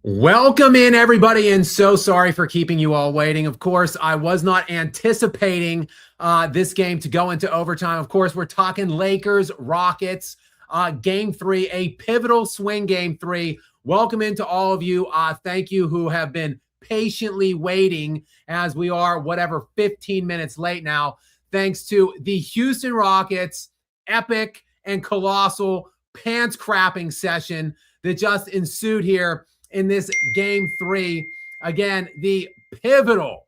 Welcome in, everybody, and so sorry for keeping you all waiting. Of course, I was not anticipating this game to go into overtime. Of course, we're talking Lakers, Rockets, Game 3, a pivotal swing Game 3. Welcome into all of you. Thank you who have been patiently waiting as we are, 15 minutes late now, thanks to the Houston Rockets' epic and colossal pants-crapping session that just ensued here in this Game 3. Again, the pivotal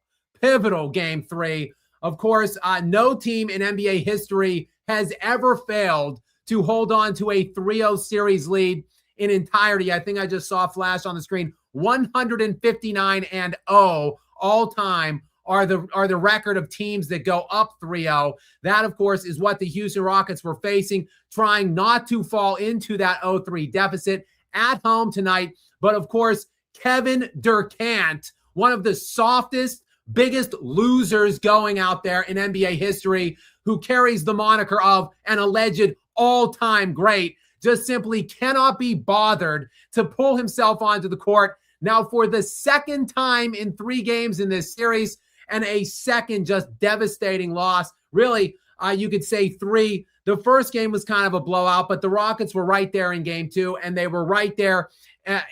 Game 3. Of course, no team in NBA history has ever failed to hold on to a 3-0 series lead in entirety. I think I just saw a flash on the screen. 159-0 all time are the record of teams that go up 3-0. That, of course, is what the Houston Rockets were facing, trying not to fall into that 0-3 deficit at home tonight. But of course, Kevin Durant, one of the softest, biggest losers going out there in NBA history, who carries the moniker of an alleged all-time great, just simply cannot be bothered to pull himself onto the court. Now, for the second time in 3 games in this series, and a second just devastating loss. Really, you could say 3. The first game was kind of a blowout, but the Rockets were right there in Game 2, and they were right there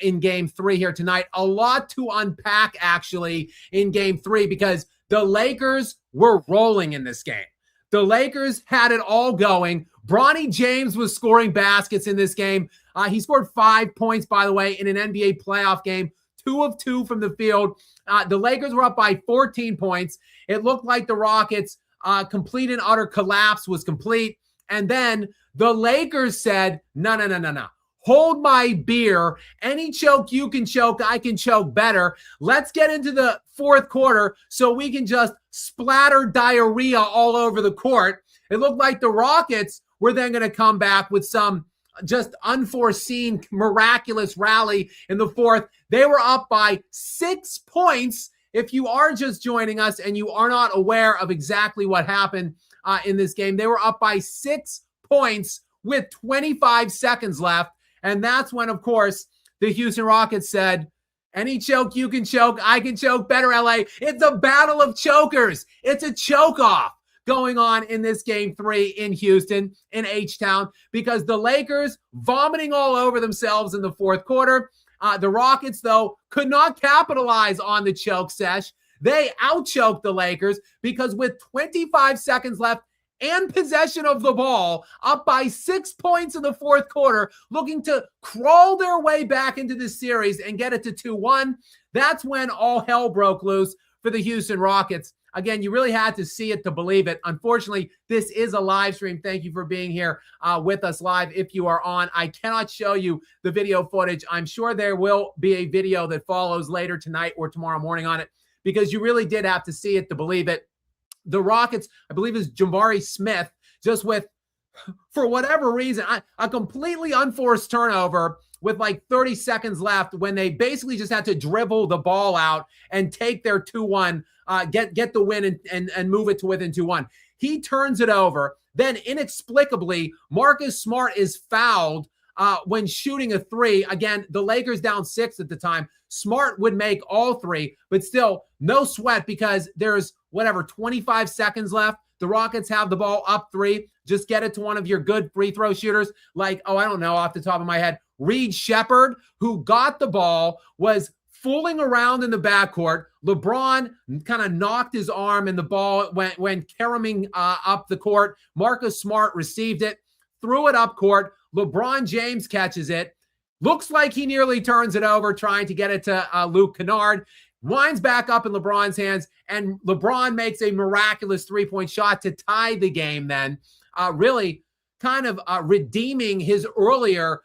in Game 3 here tonight. A lot to unpack, actually, in Game 3, because the Lakers were rolling in this game. The Lakers had it all going. Bronny James was scoring baskets in this game. He scored 5 points, by the way, in an NBA playoff game. 2 of 2 from the field. The Lakers were up by 14 points. It looked like the Rockets' complete and utter collapse was complete. And then the Lakers said, no. Hold my beer. Any choke you can choke, I can choke better. Let's get into the fourth quarter so we can just splatter diarrhea all over the court. It looked like the Rockets were then going to come back with some just unforeseen, miraculous rally in the fourth. They were up by 6 points. If you are just joining us and you are not aware of exactly what happened in this game, they were up by 6 points with 25 seconds left. And that's when, of course, the Houston Rockets said, any choke you can choke, I can choke better, LA. It's a battle of chokers. It's a choke-off going on in this Game 3 in Houston, in H-Town, because the Lakers vomiting all over themselves in the fourth quarter. The Rockets, though, could not capitalize on the choke sesh. They outchoked the Lakers because with 25 seconds left and possession of the ball, up by 6 points in the fourth quarter, looking to crawl their way back into this series and get it to 2-1. That's when all hell broke loose for the Houston Rockets. Again, you really had to see it to believe it. Unfortunately, this is a live stream. Thank you for being here with us live if you are on. I cannot show you the video footage. I'm sure there will be a video that follows later tonight or tomorrow morning on it, because you really did have to see it to believe it. The Rockets, I believe is Jabari Smith, just with, for whatever reason, a completely unforced turnover with like 30 seconds left, when they basically just had to dribble the ball out and take their 2-1, get the win and move it to within 2-1. He turns it over. Then inexplicably, Marcus Smart is fouled when shooting a 3. Again, the Lakers down 6 at the time. Smart would make all 3, but still no sweat, because there's 25 seconds left. The Rockets have the ball up 3. Just get it to one of your good free throw shooters, like, I don't know, off the top of my head, Reed Shepherd, who got the ball, was fooling around in the backcourt. LeBron kind of knocked his arm and the ball went caroming up the court. Marcus Smart received it, threw it up court. LeBron James catches it. Looks like he nearly turns it over, trying to get it to Luke Kennard. Winds back up in LeBron's hands, and LeBron makes a miraculous 3-point shot to tie the game then, really kind of redeeming his earlier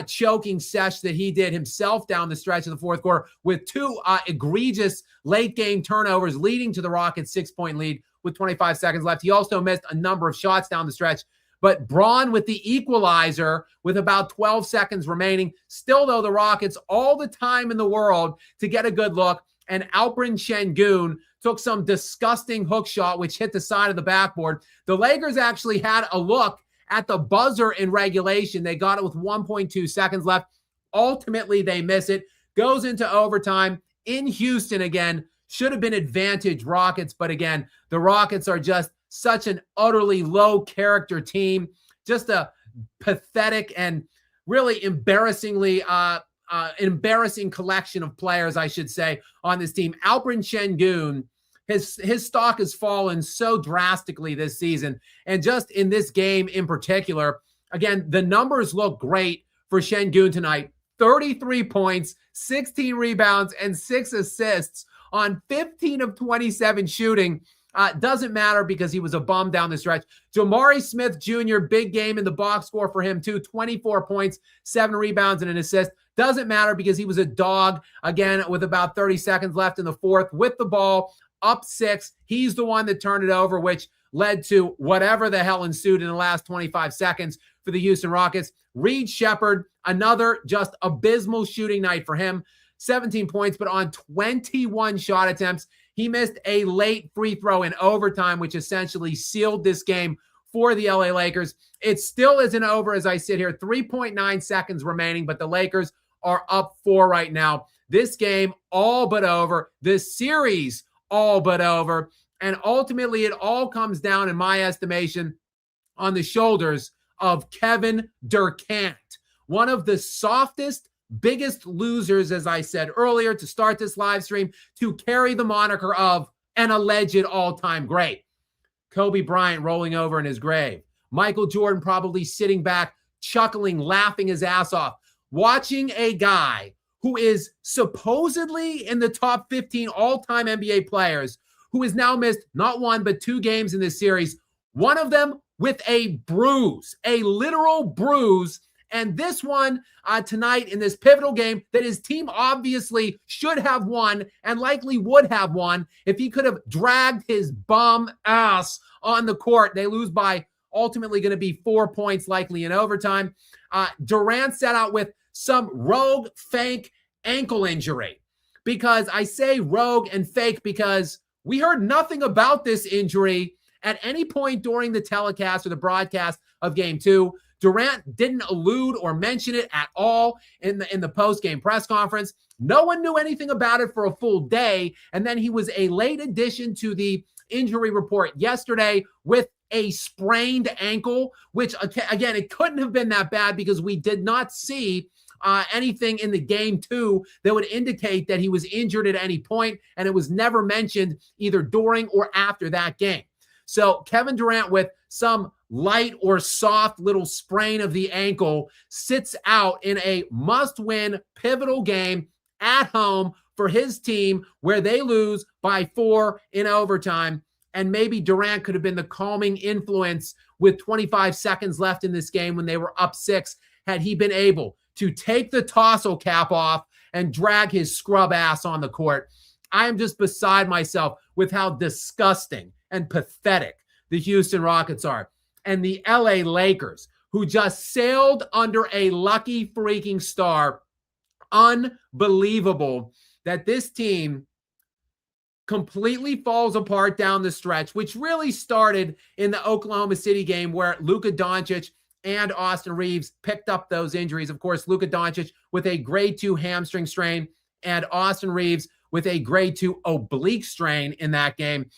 choking sesh that he did himself down the stretch of the fourth quarter, with 2 egregious late-game turnovers leading to the Rockets' 6-point lead with 25 seconds left. He also missed a number of shots down the stretch. But Braun with the equalizer with about 12 seconds remaining. Still, though, the Rockets all the time in the world to get a good look. And Alperen Şengün took some disgusting hook shot, which hit the side of the backboard. The Lakers actually had a look at the buzzer in regulation. They got it with 1.2 seconds left. Ultimately, they miss it. goes into overtime in Houston again. Should have been advantage Rockets, but again, the Rockets are just such an utterly low character team, just a pathetic and really embarrassing collection of players, I should say, on this team. Alperen Sengun, his stock has fallen so drastically this season. And just in this game in particular, again, the numbers look great for Sengun tonight. 33 points, 16 rebounds, and 6 assists on 15 of 27 shooting. Doesn't matter because he was a bum down the stretch. Jamari Smith Jr., big game in the box score for him too. 24 points, 7 rebounds, and an assist. Doesn't matter because he was a dog, again, with about 30 seconds left in the fourth with the ball, up 6. He's the one that turned it over, which led to whatever the hell ensued in the last 25 seconds for the Houston Rockets. Reed Shepherd, another just abysmal shooting night for him. 17 points, but on 21 shot attempts. He missed a late free throw in overtime, which essentially sealed this game for the LA Lakers. It still isn't over as I sit here. 3.9 seconds remaining, but the Lakers are up 4 right now. This game all but over. This series all but over. And ultimately, it all comes down, in my estimation, on the shoulders of Kevin Durant, one of the softest, biggest losers, as I said earlier, to start this live stream, to carry the moniker of an alleged all-time great. Kobe Bryant rolling over in his grave. Michael Jordan probably sitting back, chuckling, laughing his ass off, watching a guy who is supposedly in the top 15 all-time NBA players, who has now missed not 1, but 2 games in this series, one of them with a bruise, a literal bruise. And this one tonight in this pivotal game that his team obviously should have won and likely would have won if he could have dragged his bum ass on the court. They lose by ultimately going to be 4 points, likely in overtime. Durant set out with some rogue, fake ankle injury. Because I say rogue and fake because we heard nothing about this injury at any point during the telecast or the broadcast of Game 2. Durant didn't allude or mention it at all in the post-game press conference. No one knew anything about it for a full day. And then he was a late addition to the injury report yesterday with a sprained ankle, which, again, it couldn't have been that bad because we did not see anything in the Game 2 that would indicate that he was injured at any point, and it was never mentioned either during or after that game. So Kevin Durant, with some light or soft little sprain of the ankle, sits out in a must-win pivotal game at home for his team where they lose by 4 in overtime. And maybe Durant could have been the calming influence with 25 seconds left in this game when they were up 6, had he been able to take the tassel cap off and drag his scrub ass on the court. I am just beside myself with how disgusting and pathetic the Houston Rockets are. And the LA Lakers, who just sailed under a lucky freaking star. Unbelievable that this team completely falls apart down the stretch, which really started in the Oklahoma City game where Luka Doncic and Austin Reeves picked up those injuries. Of course, Luka Doncic with a grade 2 hamstring strain and Austin Reeves with a grade 2 oblique strain in that game.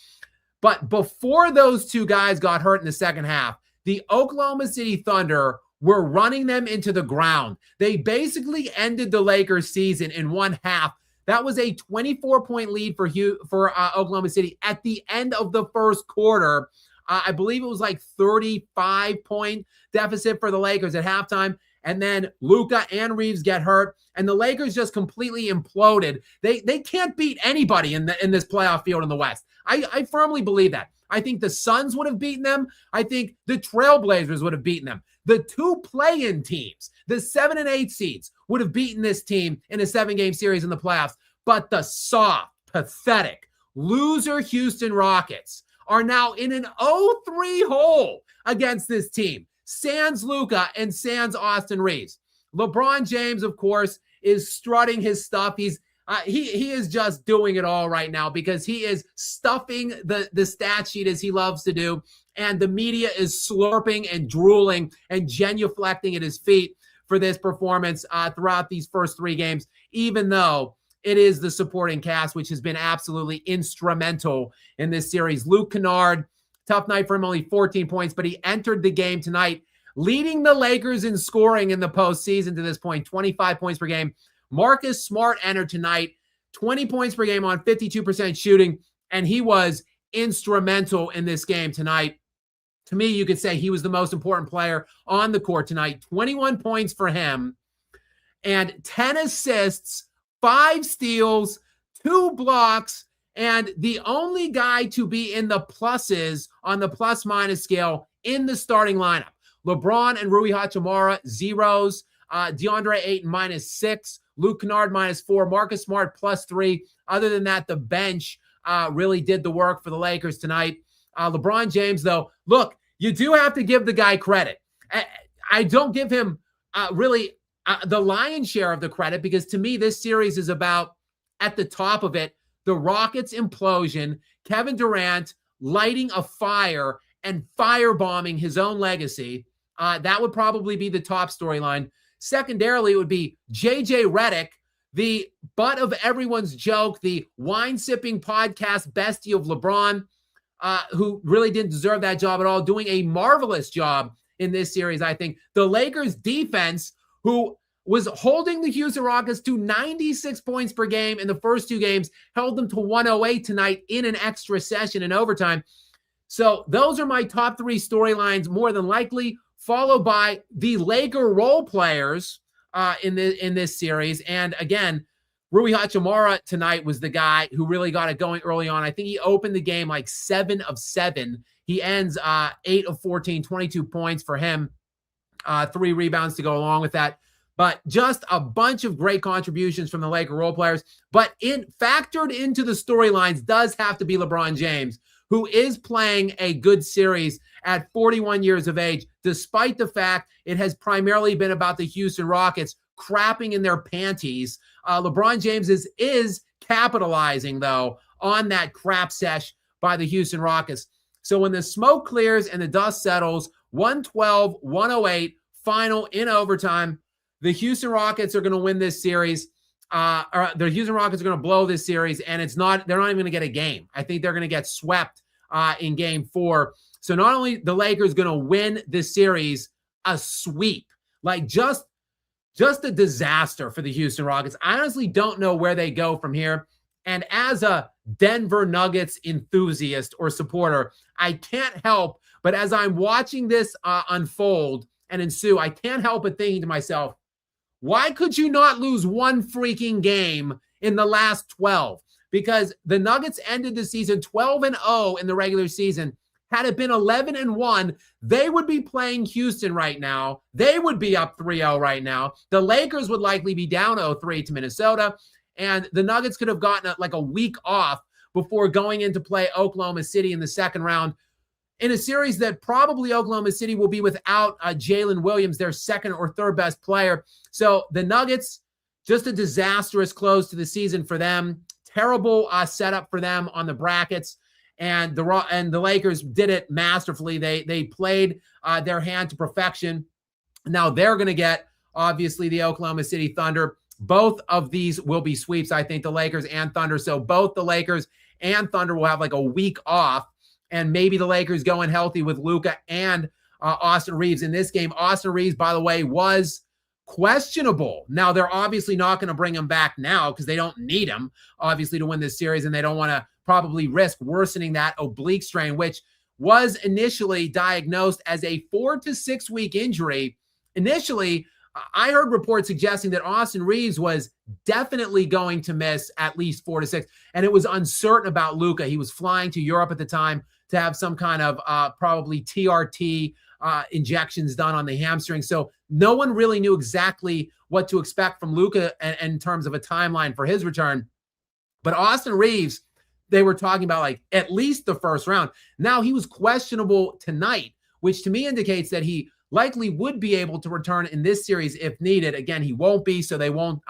But before those two guys got hurt in the second half, the Oklahoma City Thunder were running them into the ground. They basically ended the Lakers season in one half. That was a 24-point lead for Oklahoma City at the end of the first quarter. I believe it was like 35-point deficit for the Lakers at halftime. And then Luka and Reeves get hurt, and the Lakers just completely imploded. They can't beat anybody in this playoff field in the West. I firmly believe that. I think the Suns would have beaten them. I think the Trailblazers would have beaten them. The 2 play-in teams, the 7 and 8 seeds, would have beaten this team in a 7-game series in the playoffs. But the soft, pathetic, loser Houston Rockets are now in an 0-3 hole against this team. Sans Luka and sans Austin Reeves. LeBron James, of course, is strutting his stuff. He is just doing it all right now because he is stuffing the stat sheet as he loves to do. And the media is slurping and drooling and genuflecting at his feet for this performance throughout these first 3 games, even though it is the supporting cast, which has been absolutely instrumental in this series. Luke Kennard, tough night for him, only 14 points, but he entered the game tonight, leading the Lakers in scoring in the postseason to this point, 25 points per game. Marcus Smart entered tonight, 20 points per game on 52% shooting, and he was instrumental in this game tonight. To me, you could say he was the most important player on the court tonight. 21 points for him and 10 assists, 5 steals, 2 blocks, and the only guy to be in the pluses on the plus-minus scale in the starting lineup. LeBron and Rui Hachimura, zeros. DeAndre Ayton, -6. Luke Kennard, -4. Marcus Smart, +3. Other than that, the bench really did the work for the Lakers tonight. LeBron James, though, look, you do have to give the guy credit. I don't give him really the lion's share of the credit because to me, this series is about, at the top of it, the Rockets' implosion, Kevin Durant lighting a fire and firebombing his own legacy. That would probably be the top storyline. Secondarily, it would be JJ Redick, the butt of everyone's joke, the wine-sipping podcast bestie of LeBron, who really didn't deserve that job at all, doing a marvelous job in this series, I think. The Lakers defense, who was holding the Houston Rockets to 96 points per game in the first 2 games, held them to 108 tonight in an extra session in overtime. So those are my top 3 storylines, more than likely, followed by the Laker role players in this series. And again, Rui Hachimura tonight was the guy who really got it going early on. I think he opened the game like 7 of 7. He ends 8 of 14, 22 points for him, 3 rebounds to go along with that. But just a bunch of great contributions from the Laker role players. But factored into the storylines does have to be LeBron James, who is playing a good series at 41 years of age, despite the fact it has primarily been about the Houston Rockets crapping in their panties. LeBron James is capitalizing, though, on that crap sesh by the Houston Rockets. So when the smoke clears and the dust settles, 112-108, final in overtime, the Houston Rockets are going to win this series. The Houston Rockets are going to blow this series, and they're not even going to get a game. I think they're going to get swept in game 4. So not only the Lakers going to win this series, a sweep, like just a disaster for the Houston Rockets. I honestly don't know where they go from here. And as a Denver Nuggets enthusiast or supporter, I can't help but as I'm watching this unfold and ensue, I can't help but thinking to myself, why could you not lose one freaking game in the last 12? Because the Nuggets ended the season 12-0 in the regular season. Had it been 11-1, they would be playing Houston right now. They would be up 3-0 right now. The Lakers would likely be down 0-3 to Minnesota. And the Nuggets could have gotten a week off before going into play Oklahoma City in the second round in a series that probably Oklahoma City will be without Jalen Williams, their second or third best player. So the Nuggets, just a disastrous close to the season for them. Terrible setup for them on the brackets. And the Lakers did it masterfully. They played their hand to perfection. Now they're going to get, obviously, the Oklahoma City Thunder. Both of these will be sweeps, I think, the Lakers and Thunder. So both the Lakers and Thunder will have a week off. And maybe the Lakers going healthy with Luka and Austin Reeves in this game. Austin Reeves, by the way, was questionable. Now, they're obviously not going to bring him back now because they don't need him, obviously, to win this series. And they don't want to probably risk worsening that oblique strain, which was initially diagnosed as a 4 to 6 week injury. Initially, I heard reports suggesting that Austin Reeves was definitely going to miss at least 4 to 6, and it was uncertain about Luka. He was flying to Europe at the time to have some kind of probably TRT injections done on the hamstring. So no one really knew exactly what to expect from Luka in terms of a timeline for his return. But Austin Reeves, they were talking about at least the first round. Now he was questionable tonight, which to me indicates that he likely would be able to return in this series if needed. Again, he won't be, so they won't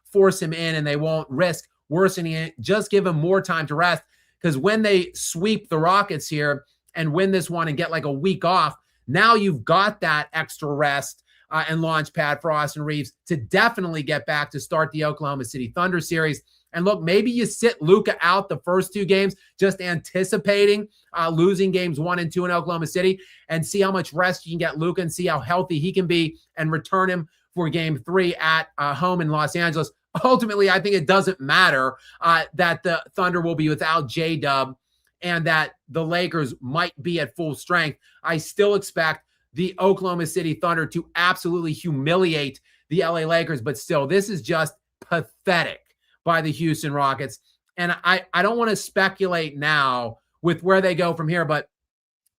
force him in and they won't risk worsening it. Just give him more time to rest, because when they sweep the Rockets here and win this one and get a week off, now you've got that extra rest and launch pad for Austin Reeves to definitely get back to start the Oklahoma City Thunder series. And look, maybe you sit Luka out the first 2 games, just anticipating losing games 1 and 2 in Oklahoma City, and see how much rest you can get Luka and see how healthy he can be, and return him for game 3 at home in Los Angeles. Ultimately, I think it doesn't matter that the Thunder will be without J-Dub and that the Lakers might be at full strength. I still expect the Oklahoma City Thunder to absolutely humiliate the LA Lakers, but still, this is just pathetic by the Houston Rockets. And I don't want to speculate now with where they go from here, but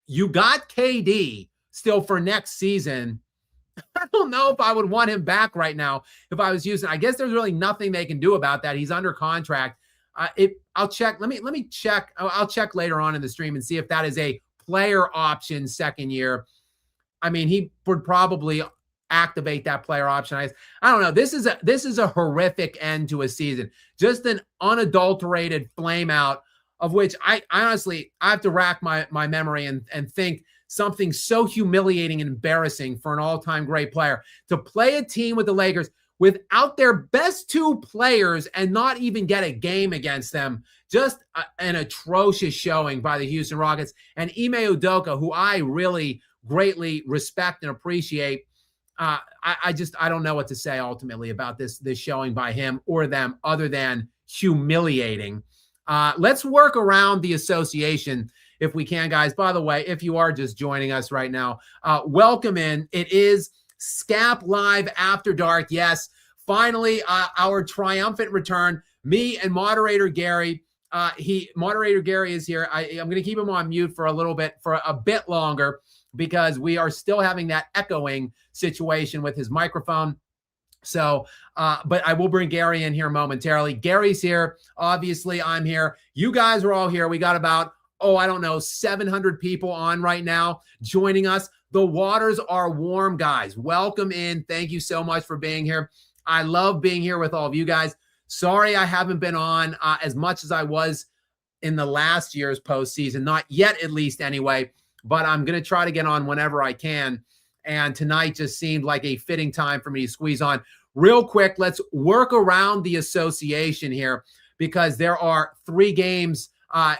you got KD still for next season. I don't know if I would want him back right now if I was Houston. I guess there's really nothing they can do about that. He's under contract. I'll check. Let me check. I'll check later on in the stream and see if that is a player option second year. I mean, he would probably activate that player option. I don't know. This is a horrific end to a season. Just an unadulterated flame out, of which I honestly have to rack my memory and think something so humiliating and embarrassing for an all-time great player to play a team with the Lakers without their best 2 players and not even get a game against them. Just an atrocious showing by the Houston Rockets. And Ime Udoka, who I really greatly respect and appreciate, I don't know what to say ultimately about this showing by him or them other than humiliating. Let's work around the association if we can, guys. By the way, if you are just joining us right now, welcome in. It is Skap Live After Dark. Yes, finally, our triumphant return. Me and moderator Gary. Moderator Gary is here. I'm going to keep him on mute for a bit longer, because we are still having that echoing situation with his microphone. So, but I will bring Gary in here momentarily. Gary's here. Obviously, I'm here. You guys are all here. We got about, 700 people on right now joining us. The waters are warm, guys. Welcome in. Thank you so much for being here. I love being here with all of you guys. Sorry I haven't been on as much as I was in the last year's postseason. Not yet, at least anyway. But I'm going to try to get on whenever I can. And tonight just seemed like a fitting time for me to squeeze on. Real quick, let's work around the association here, because there are 3 games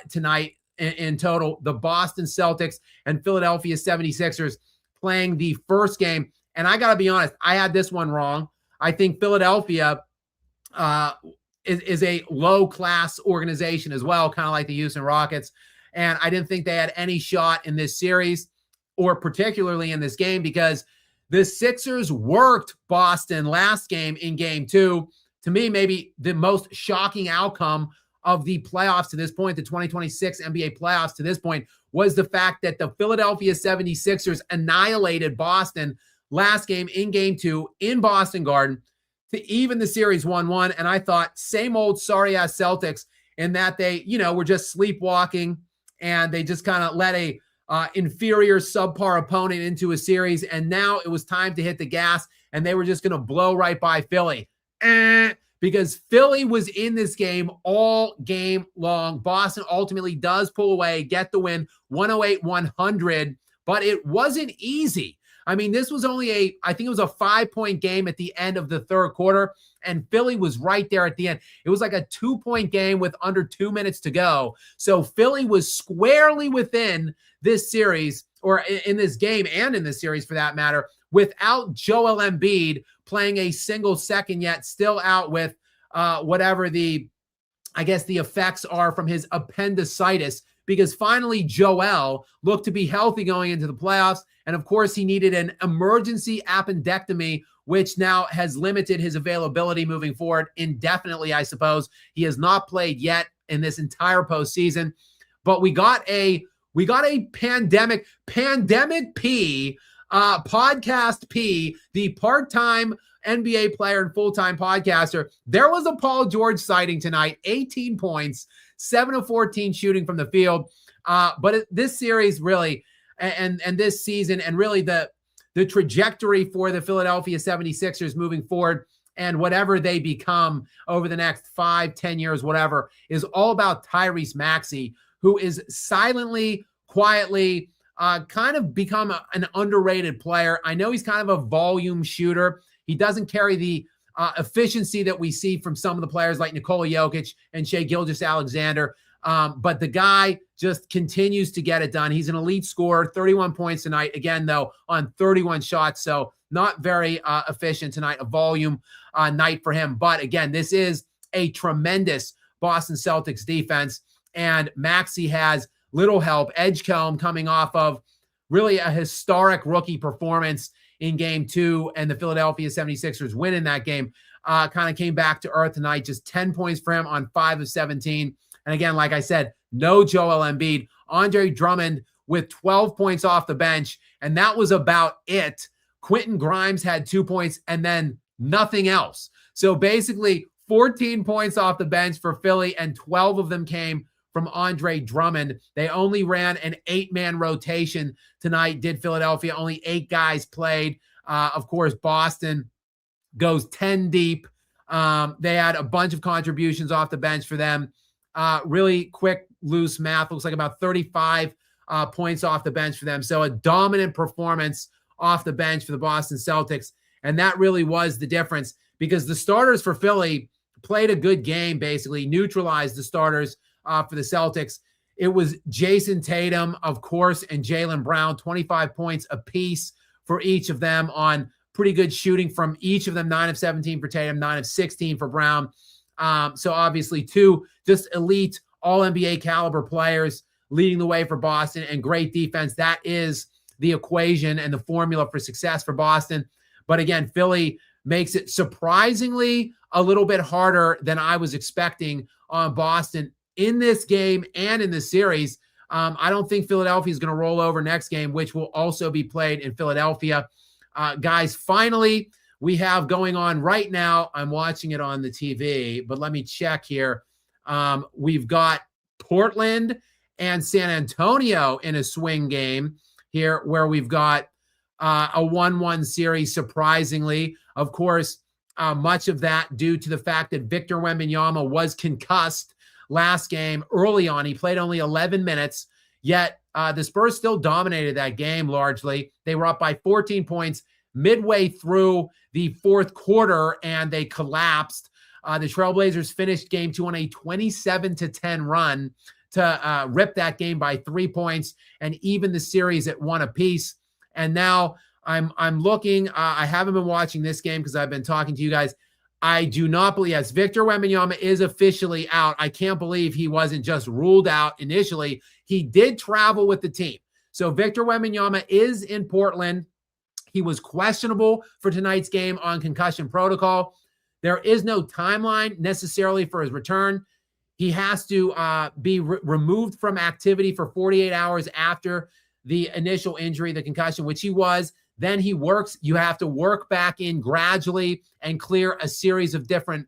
tonight in total. The Boston Celtics and Philadelphia 76ers playing the first game. And I got to be honest, I had this one wrong. I think Philadelphia is a low-class organization as well, kind of like the Houston Rockets. And I didn't think they had any shot in this series, or particularly in this game, because the Sixers worked Boston last game in game 2. To me, maybe the most shocking outcome of the playoffs to this point, the 2026 NBA playoffs to this point, was the fact that the Philadelphia 76ers annihilated Boston last game in game 2 in Boston Garden to even the series 1-1. And I thought, same old sorry-ass Celtics, in that they, were just sleepwalking, and they just kind of let a inferior subpar opponent into a series. And now it was time to hit the gas, and they were just going to blow right by Philly. Because Philly was in this game all game long. Boston ultimately does pull away, get the win, 108-100, but it wasn't easy. I mean, this was only I think it was a 5-point game at the end of the third quarter, and Philly was right there at the end. It was like a 2-point game with under 2 minutes to go. So Philly was squarely within this series, or in this game and in this series for that matter, without Joel Embiid playing a single second yet, still out with whatever the effects are from his appendicitis, because finally Joel looked to be healthy going into the playoffs. And of course, he needed an emergency appendectomy, which now has limited his availability moving forward indefinitely, I suppose. He has not played yet in this entire postseason, but we got a pandemic P, podcast P, the part-time NBA player and full-time podcaster. There was a Paul George sighting tonight, 18 points, 7 of 14 shooting from the field. But this series really, and this season, and really the trajectory for the Philadelphia 76ers moving forward, and whatever they become over the next 5-10 years, whatever, is all about Tyrese Maxey, who is silently, quietly kind of become an underrated player. I know he's kind of a volume shooter. He doesn't carry the efficiency that we see from some of the players like Nikola Jokic and Shai Gilgeous-Alexander. But the guy just continues to get it done. He's an elite scorer, 31 points tonight. Again, though, on 31 shots. So not very efficient tonight, a volume night for him. But again, this is a tremendous Boston Celtics defense. And Maxey has little help. Edgecombe coming off of really a historic rookie performance in game 2, and the Philadelphia 76ers win in that game, kind of came back to earth tonight. Just 10 points for him on 5 of 17. And again, like I said, no Joel Embiid. Andre Drummond with 12 points off the bench, and that was about it. Quentin Grimes had 2 points and then nothing else. So basically 14 points off the bench for Philly, and 12 of them came from Andre Drummond. They only ran an 8-man rotation tonight, did Philadelphia. Only 8 guys played. Of course, Boston goes 10 deep. They had a bunch of contributions off the bench for them. Really quick, loose math. Looks like about 35 points off the bench for them. So a dominant performance off the bench for the Boston Celtics. And that really was the difference, because the starters for Philly played a good game, basically neutralized the starters for the Celtics. It was Jason Tatum, of course, and Jaylen Brown, 25 points apiece for each of them on pretty good shooting from each of them. 9 of 17 for Tatum, 9 of 16 for Brown. So obviously 2 just elite all-NBA caliber players leading the way for Boston, and great defense. That is the equation and the formula for success for Boston. But again, Philly makes it surprisingly a little bit harder than I was expecting on Boston in this game and in this series. I don't think Philadelphia is going to roll over next game, which will also be played in Philadelphia. Guys, finally, we have going on right now, I'm watching it on the TV, but let me check here. We've got Portland and San Antonio in a swing game here, where we've got a 1-1 series, surprisingly. Of course, much of that due to the fact that Victor Wembanyama was concussed last game early on. He played only 11 minutes, yet the Spurs still dominated that game largely. They were up by 14 points midway through the fourth quarter, and they collapsed. The Trailblazers finished game 2 on a 27-10 run to rip that game by 3 points and even the series at 1 apiece. And now I'm looking. I haven't been watching this game because I've been talking to you guys. I do not believe, yes, Victor Wembanyama is officially out. I can't believe he wasn't just ruled out initially. He did travel with the team. So Victor Wembanyama is in Portland. He was questionable for tonight's game on concussion protocol. There is no timeline necessarily for his return. He has to be removed from activity for 48 hours after the initial injury, the concussion, which he was. Then he works. You have to work back in gradually and clear a series of different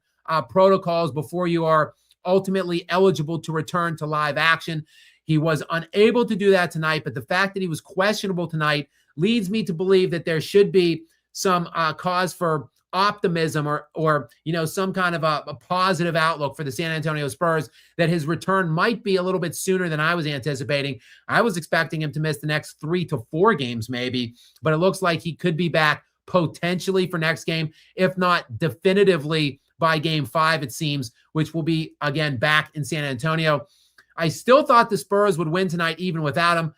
protocols before you are ultimately eligible to return to live action. He was unable to do that tonight, but the fact that he was questionable tonight leads me to believe that there should be some cause for optimism or some kind of a positive outlook for the San Antonio Spurs, that his return might be a little bit sooner than I was anticipating. I was expecting him to miss the next 3 to 4 games maybe, but it looks like he could be back potentially for next game, if not definitively by game 5, it seems, which will be again back in San Antonio. I still thought the Spurs would win tonight even without him.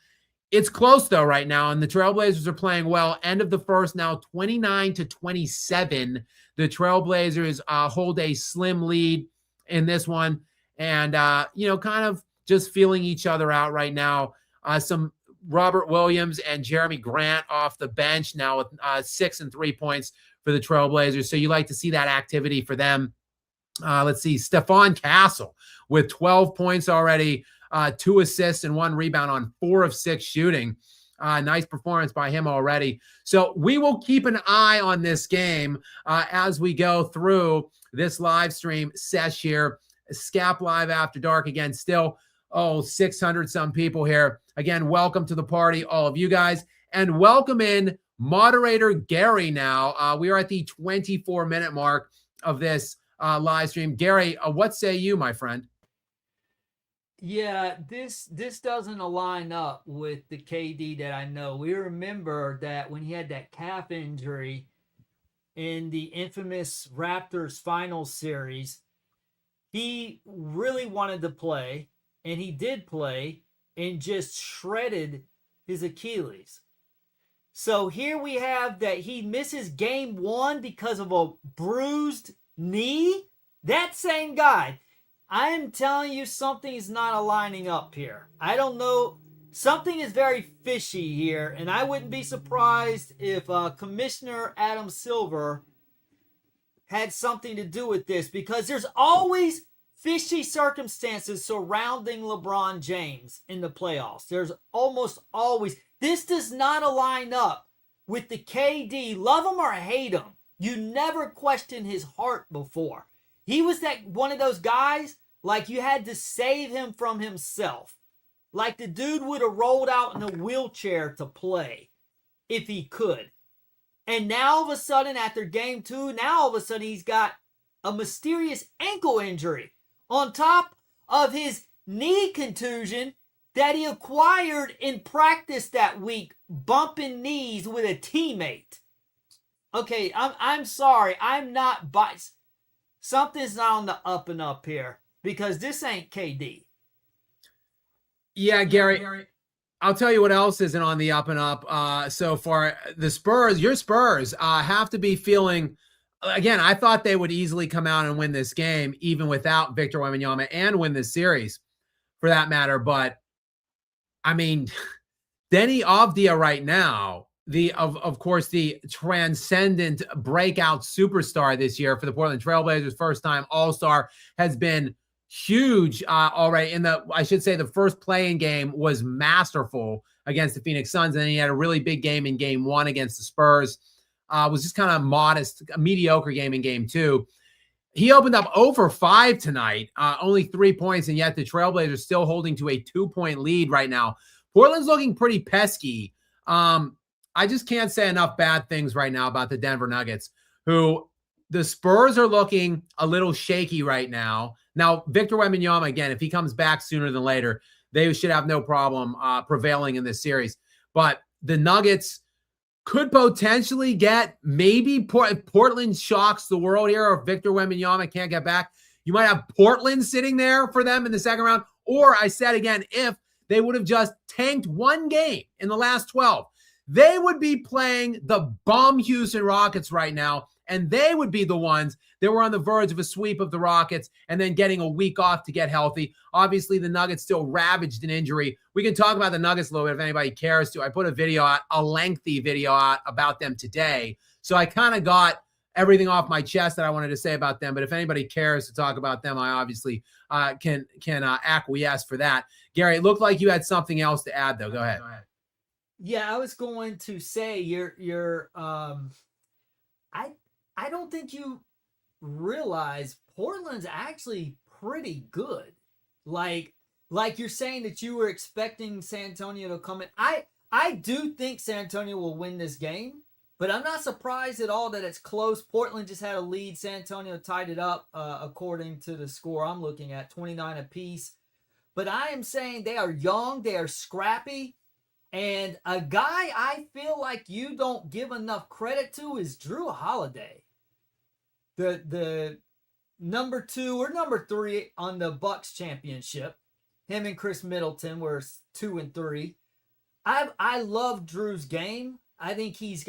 It's close, though, right now, and the Trailblazers are playing well. End of the first now, 29-27. The Trailblazers hold a slim lead in this one, and, kind of just feeling each other out right now. Some Robert Williams and Jeremy Grant off the bench now with 6 and 3 points for the Trailblazers, so you like to see that activity for them. Let's see, Stephon Castle with 12 points already, 2 assists and 1 rebound on 4 of 6 shooting. Nice performance by him already. So we will keep an eye on this game as we go through this live stream sesh here. Skap Live After Dark again, still, 600 some people here. Again, welcome to the party, all of you guys. And welcome in moderator Gary now. We are at the 24-minute mark of this live stream. Gary, what say you, my friend? Yeah, this doesn't align up with the KD that I know. We remember that when he had that calf injury in the infamous Raptors finals series, he really wanted to play, and he did play, and just shredded his Achilles. So here we have that he misses game one because of a bruised knee. That same guy. I am telling you, something is not aligning up here. I don't know. Something is very fishy here, and I wouldn't be surprised if Commissioner Adam Silver had something to do with this, because there's always fishy circumstances surrounding LeBron James in the playoffs. There's almost always. This does not align up with the KD. Love him or hate him, you never questioned his heart before. He was that one of those guys, like you had to save him from himself. Like the dude would have rolled out in a wheelchair to play if he could. And now all of a sudden, after game two, now all of a sudden he's got a mysterious ankle injury on top of his knee contusion that he acquired in practice that week, bumping knees with a teammate. Okay, I'm sorry. I'm not biased. Something's not on the up and up here, because this ain't KD. Yeah, Gary. I'll tell you what else isn't on the up and up so far. The Spurs, your Spurs, have to be feeling, again, I thought they would easily come out and win this game, even without Victor Wembanyama, and win this series for that matter. But, I mean, Denny Avdia right now, of course, the transcendent breakout superstar this year for the Portland Trailblazers, first-time All-Star, has been huge already. I should say the first play-in game was masterful against the Phoenix Suns, and then he had a really big game in game one against the Spurs. Was just kind of modest, a mediocre game in game two. He opened up 0 for 5 tonight, only 3 points, and yet the Trailblazers still holding to a 2-point lead right now. Portland's looking pretty pesky. I just can't say enough bad things right now about the Denver Nuggets, who the Spurs are looking a little shaky right now. Now, Victor Wembanyama, again, if he comes back sooner than later, they should have no problem prevailing in this series. But the Nuggets could potentially get, maybe Portland shocks the world here if Victor Wembanyama can't get back. You might have Portland sitting there for them in the second round. Or I said again, if they would have just tanked one game in the last 12, they would be playing the bum Houston Rockets right now, and they would be the ones that were on the verge of a sweep of the Rockets and then getting a week off to get healthy. Obviously, the Nuggets still ravaged in injury. We can talk about the Nuggets a little bit if anybody cares to. I put a video out, a lengthy video out about them today. So I kind of got everything off my chest that I wanted to say about them. But if anybody cares to talk about them, I obviously can acquiesce for that. Gary, it looked like you had something else to add, though. Go ahead. Yeah, I was going to say I don't think you realize Portland's actually pretty good. Like you're saying that you were expecting San Antonio to come in. I do think San Antonio will win this game, but I'm not surprised at all that it's close. Portland just had a lead. San Antonio tied it up according to the score I'm looking at, 29 apiece. But I am saying they are young, they are scrappy. And a guy I feel like you don't give enough credit to is Drew Holiday. The number 2 or number 3 on the Bucks championship. Him and Chris Middleton were 2 and 3. I love Drew's game. I think he's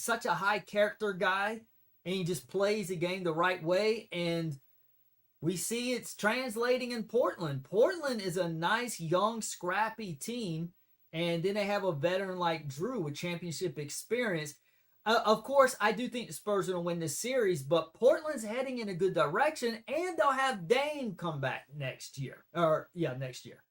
such a high character guy, and he just plays the game the right way. And we see it's translating in Portland. Portland is a nice, young, scrappy team. And then they have a veteran like Drew with championship experience. Of course, I do think the Spurs are going to win this series, but Portland's heading in a good direction, and they'll have Dame come back next year. Next year.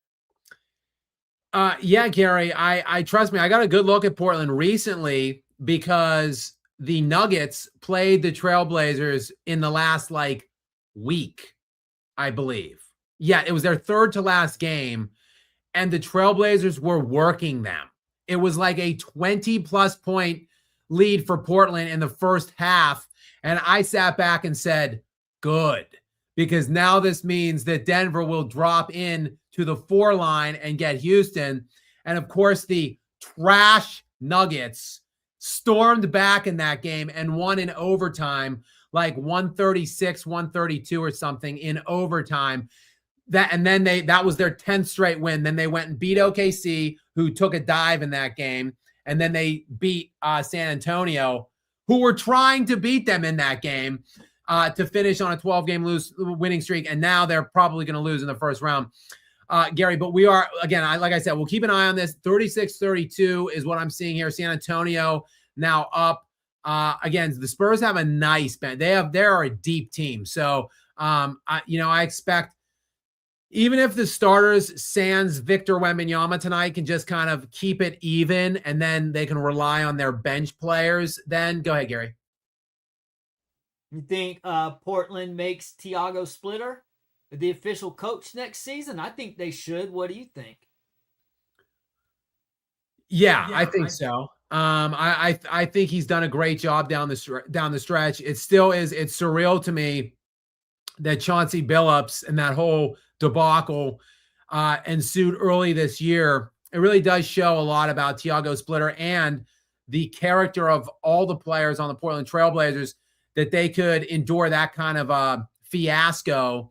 Yeah, Gary, I trust me. I got a good look at Portland recently because the Nuggets played the Trailblazers in the last week, I believe. Yeah, it was their third to last game. And the Trailblazers were working them. It was like a 20-plus point lead for Portland in the first half. And I sat back and said, good. because now this means that Denver will drop in to the 4 line and get Houston. And of course, the trash Nuggets stormed back in that game and won in overtime, like 136, 132 or something in overtime. That was their 10th straight win. Then they went and beat OKC, who took a dive in that game. And then they beat San Antonio, who were trying to beat them in that game to finish on a 12-game winning streak. And now they're probably going to lose in the first round, Gary. But we are, again, like I said, we'll keep an eye on this. 36-32 is what I'm seeing here. San Antonio now up. Again, the Spurs have a nice bench. They're a deep team. So, I expect, even if the starters sans Victor Wembanyama tonight can just kind of keep it even, and then they can rely on their bench players, then go ahead, Gary. You think Portland makes Thiago Splitter the official coach next season? I think they should. What do you think? Yeah, I think so. I think he's done a great job down the stretch. It's surreal to me that Chauncey Billups and that whole debacle ensued early this year. It really does show a lot about Thiago Splitter and the character of all the players on the Portland Trailblazers, that they could endure that kind of fiasco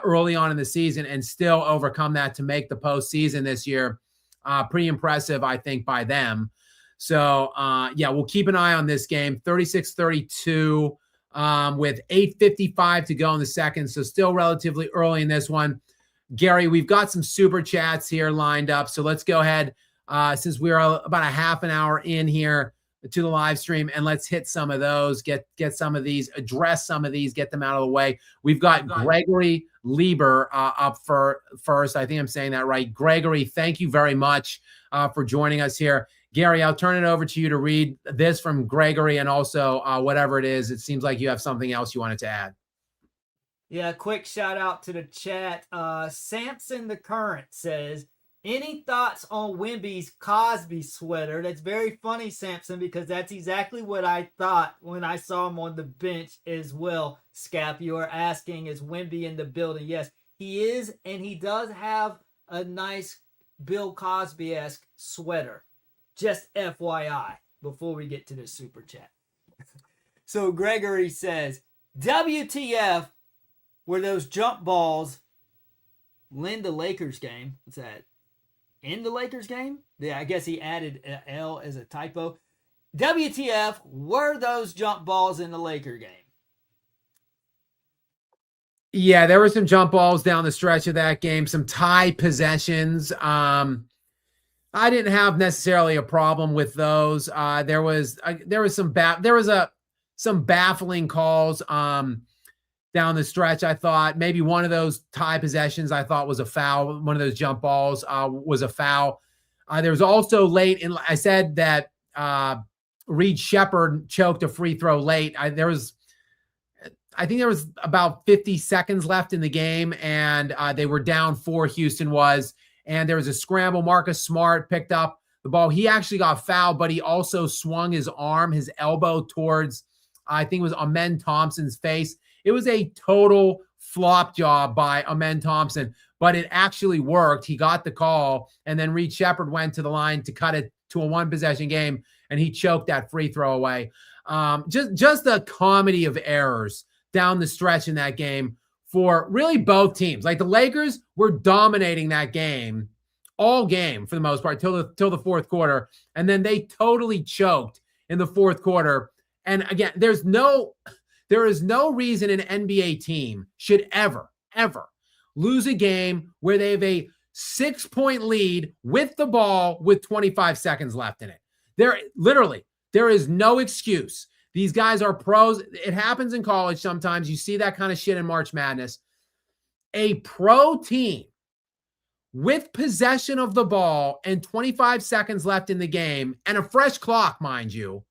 early on in the season and still overcome that to make the postseason this year. Pretty impressive, I think, by them. So, we'll keep an eye on this game. 36-32 with 8:55 to go in the second. So still relatively early in this one. Gary, we've got some super chats here lined up. So let's go ahead, since we're about a half an hour in here to the live stream, and let's hit some of those, get some of these, address some of these, get them out of the way. We've got Gregory Lieber up for first. I think I'm saying that right. Gregory, thank you very much for joining us here. Gary, I'll turn it over to you to read this from Gregory, and also whatever it is. It seems like you have something else you wanted to add. Yeah, quick shout out to the chat. Samson the Current says, any thoughts on Wemby's Cosby sweater? That's very funny, Samson, because that's exactly what I thought when I saw him on the bench as well. Skap, you are asking, is Wemby in the building? Yes, he is, and he does have a nice Bill Cosby-esque sweater. Just FYI, before we get to the super chat. So Gregory says, WTF were those jump balls in the Lakers game? What's that? In the Lakers game? Yeah, I guess he added an L as a typo. WTF were those jump balls in the Laker game? Yeah, there were some jump balls down the stretch of that game, some tie possessions. I didn't have necessarily a problem with those. There was some baffling calls down the stretch. I thought maybe one of those tie possessions I thought was a foul. One of those jump balls was a foul. There was also late in. I said that Reed Shepherd choked a free throw late. I think there was about 50 seconds left in the game, and they were down 4. Houston was. And there was a scramble. Marcus Smart picked up the ball. He actually got fouled, but he also swung his elbow towards, I think it was Amen Thompson's face. It was a total flop job by Amen Thompson, but it actually worked. He got the call, and then Reed Shepherd went to the line to cut it to a 1-possession game, and he choked that free throw away. Just a comedy of errors down the stretch in that game for really both teams. Like, the Lakers were dominating that game all game for the most part till the fourth quarter, and then they totally choked in the fourth quarter. And again, there is no reason an NBA team should ever lose a game where they have a 6-point lead with the ball with 25 seconds left in it. There is no excuse. These guys are pros. It happens in college sometimes. You see that kind of shit in March Madness. A pro team with possession of the ball and 25 seconds left in the game and a fresh clock, mind you,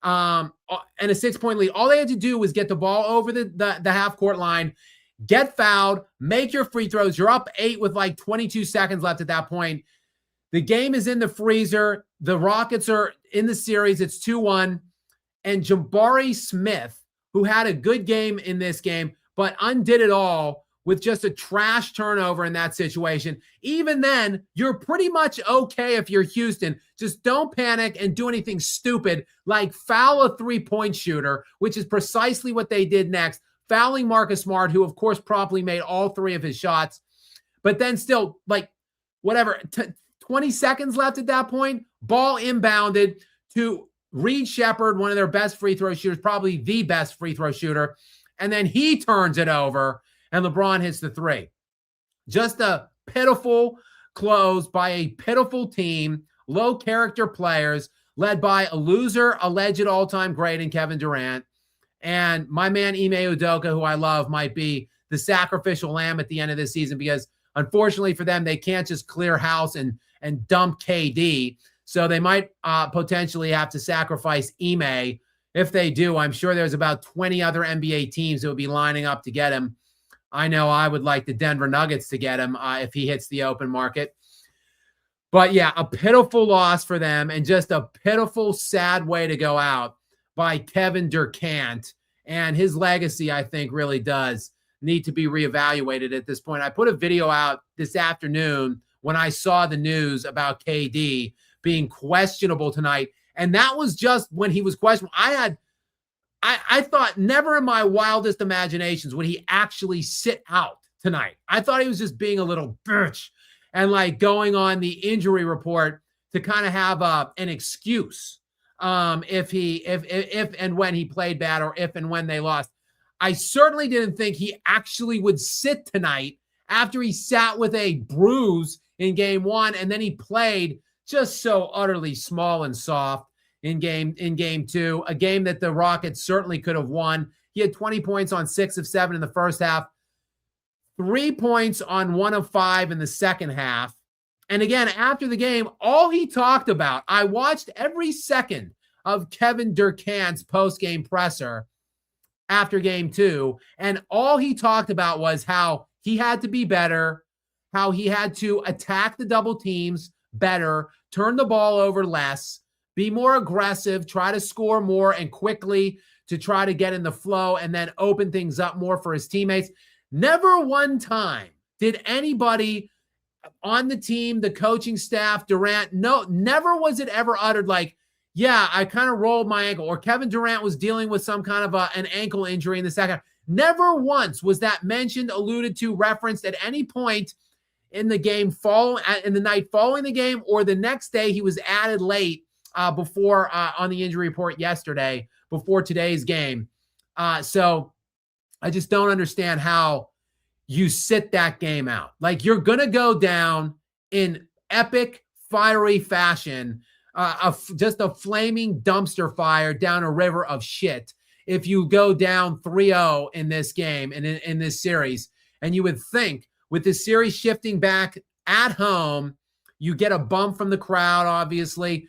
and a 6-point lead. All they had to do was get the ball over the half-court line, get fouled, make your free throws. You're up 8 with like 22 seconds left at that point. The game is in the freezer. The Rockets are in the series. It's 2-1. And Jabari Smith, who had a good game in this game, but undid it all with just a trash turnover in that situation. Even then, you're pretty much okay if you're Houston. Just don't panic and do anything stupid like foul a three-point shooter, which is precisely what they did next, fouling Marcus Smart, who, of course, promptly made all three of his shots. But then still, 20 seconds left at that point, ball inbounded to Reed Shepherd, one of their best free throw shooters, probably the best free throw shooter. And then he turns it over, and LeBron hits the three. Just a pitiful close by a pitiful team, low character players, led by a loser, alleged all-time great in Kevin Durant. And my man Ime Udoka, who I love, might be the sacrificial lamb at the end of this season because, unfortunately for them, they can't just clear house and dump KD. So they might potentially have to sacrifice Ime. If they do, I'm sure there's about 20 other NBA teams that would be lining up to get him. I know I would like the Denver Nuggets to get him if he hits the open market. But yeah, a pitiful loss for them and just a pitiful, sad way to go out by Kevin Durant. And his legacy, I think, really does need to be reevaluated at this point. I put a video out this afternoon when I saw the news about KD being questionable tonight. And that was just when he was questionable. I thought never in my wildest imaginations would he actually sit out tonight. I thought he was just being a little bitch and going on the injury report to kind of have an excuse if and when he played bad or if and when they lost. I certainly didn't think he actually would sit tonight after he sat with a bruise in game one, and then he played just so utterly small and soft in game two, a game that the Rockets certainly could have won. He had 20 points on 6 of 7 in the first half, 3 points on 1 of 5 in the second half. And again, after the game, all he talked about, I watched every second of Kevin Durant's post-game presser after game two, and all he talked about was how he had to be better, how he had to attack the double teams better, turn the ball over less, be more aggressive, try to score more and quickly to try to get in the flow and then open things up more for his teammates. Never one time did anybody on the team, the coaching staff, Durant, never was it ever uttered yeah, I kind of rolled my ankle, or Kevin Durant was dealing with some kind of an ankle injury in the second. Never once was that mentioned, alluded to, referenced at any point in the game in the night following the game or the next day. He was added late before on the injury report yesterday before today's game. So I just don't understand how you sit that game out. You're going to go down in epic, fiery fashion, just a flaming dumpster fire down a river of shit if you go down 3-0 in this game and in this series. And you would think with the series shifting back at home, you get a bump from the crowd, obviously.